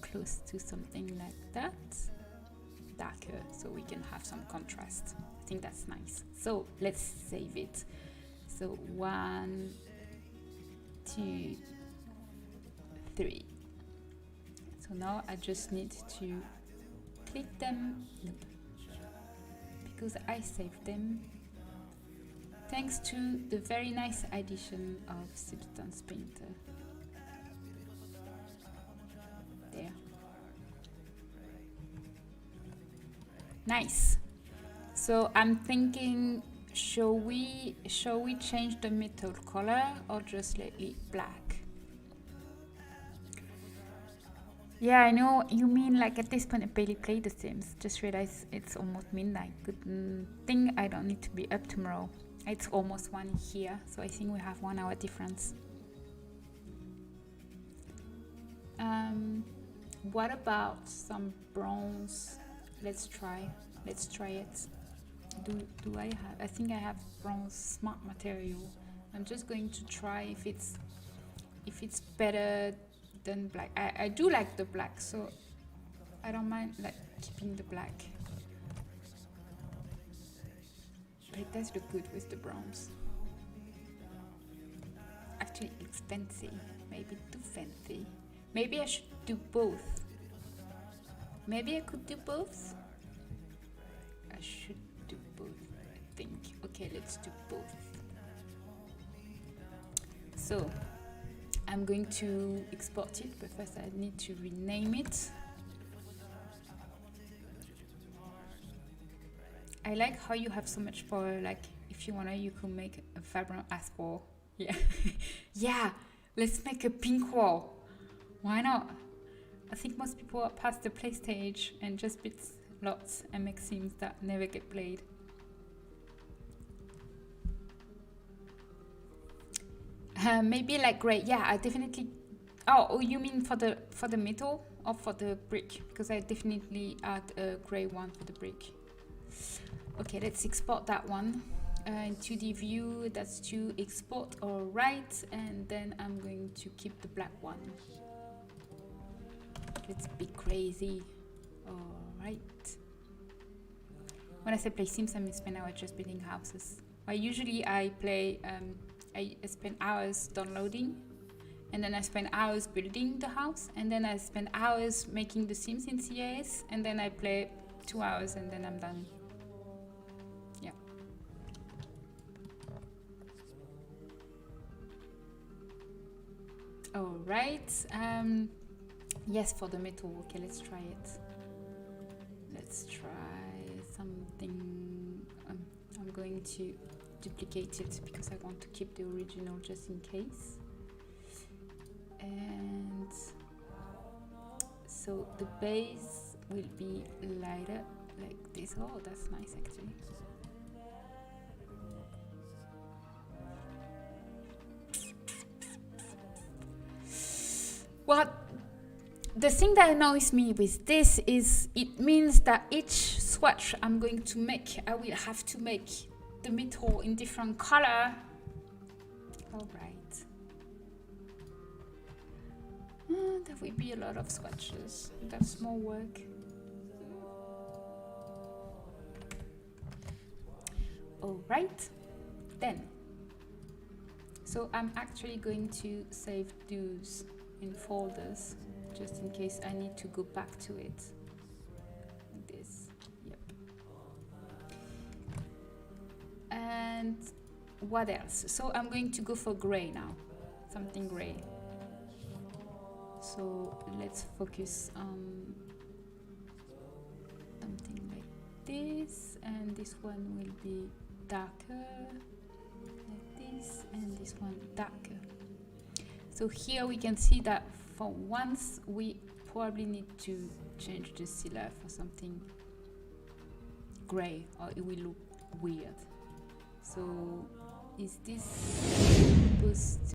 close to something like that. Darker, so we can have some contrast. I think that's nice. So let's save it. So 1, 2, 3. So now I just need to click them. Nope. Because I saved them. Thanks to the very nice addition of Substance Painter. There. Nice. So I'm thinking, shall we change the metal color or just let it black? Yeah, I know you mean like at this point I barely play The Sims. Just realized it's almost midnight. Good thing I don't need to be up tomorrow. It's almost 1 here, so I think we have 1 hour difference. What about some bronze? Let's try it. Do I have? I think I have bronze smart material. I'm just going to try if it's better than black. I do like the black, so I don't mind like keeping the black. But it does look good with the bronze. Actually, it's fancy. Maybe too fancy. Maybe I should do both. Maybe I could do both. I should do both, I think. Okay, let's do both. So I'm going to export it, but first I need to rename it. I like how you have so much power. Like if you wanna, you could make a vibrant ass wall. Yeah. Yeah, let's make a pink wall. Why not? I think most people are past the play stage and just beat lots and make sims that never get played. Maybe like gray. Yeah, I definitely. Oh, you mean for the metal or for the brick? Because I definitely add a gray one for the brick. Okay, let's export that one into the view. That's to export. All right, and then I'm going to keep the black one. Let's be crazy. All right. When I say play Sims, I mean spend hours just building houses. Usually I play. I spend hours downloading, and then I spend hours building the house, and then I spend hours making the Sims in CIS, and then I play 2 hours, and then I'm done. Yeah. All right. Yes, for the metal. Okay, let's try it. Let's try something. I'm going to duplicate it because I want to keep the original just in case. And so the base will be lighter like this. Oh, that's nice actually. Well, the thing that annoys me with this is it means that each swatch I'm going to make, I will have to make the metal in different color. All right. There will be a lot of swatches. That's more work. All right, then. So I'm actually going to save those in folders just in case I need to go back to it. Like this. Yep. And what else? So I'm going to go for gray now, something gray. So let's focus on something like this, and this one will be darker like this, and this one darker. So here we can see that for once we probably need to change the sealer for something gray, or it will look weird. So is this supposed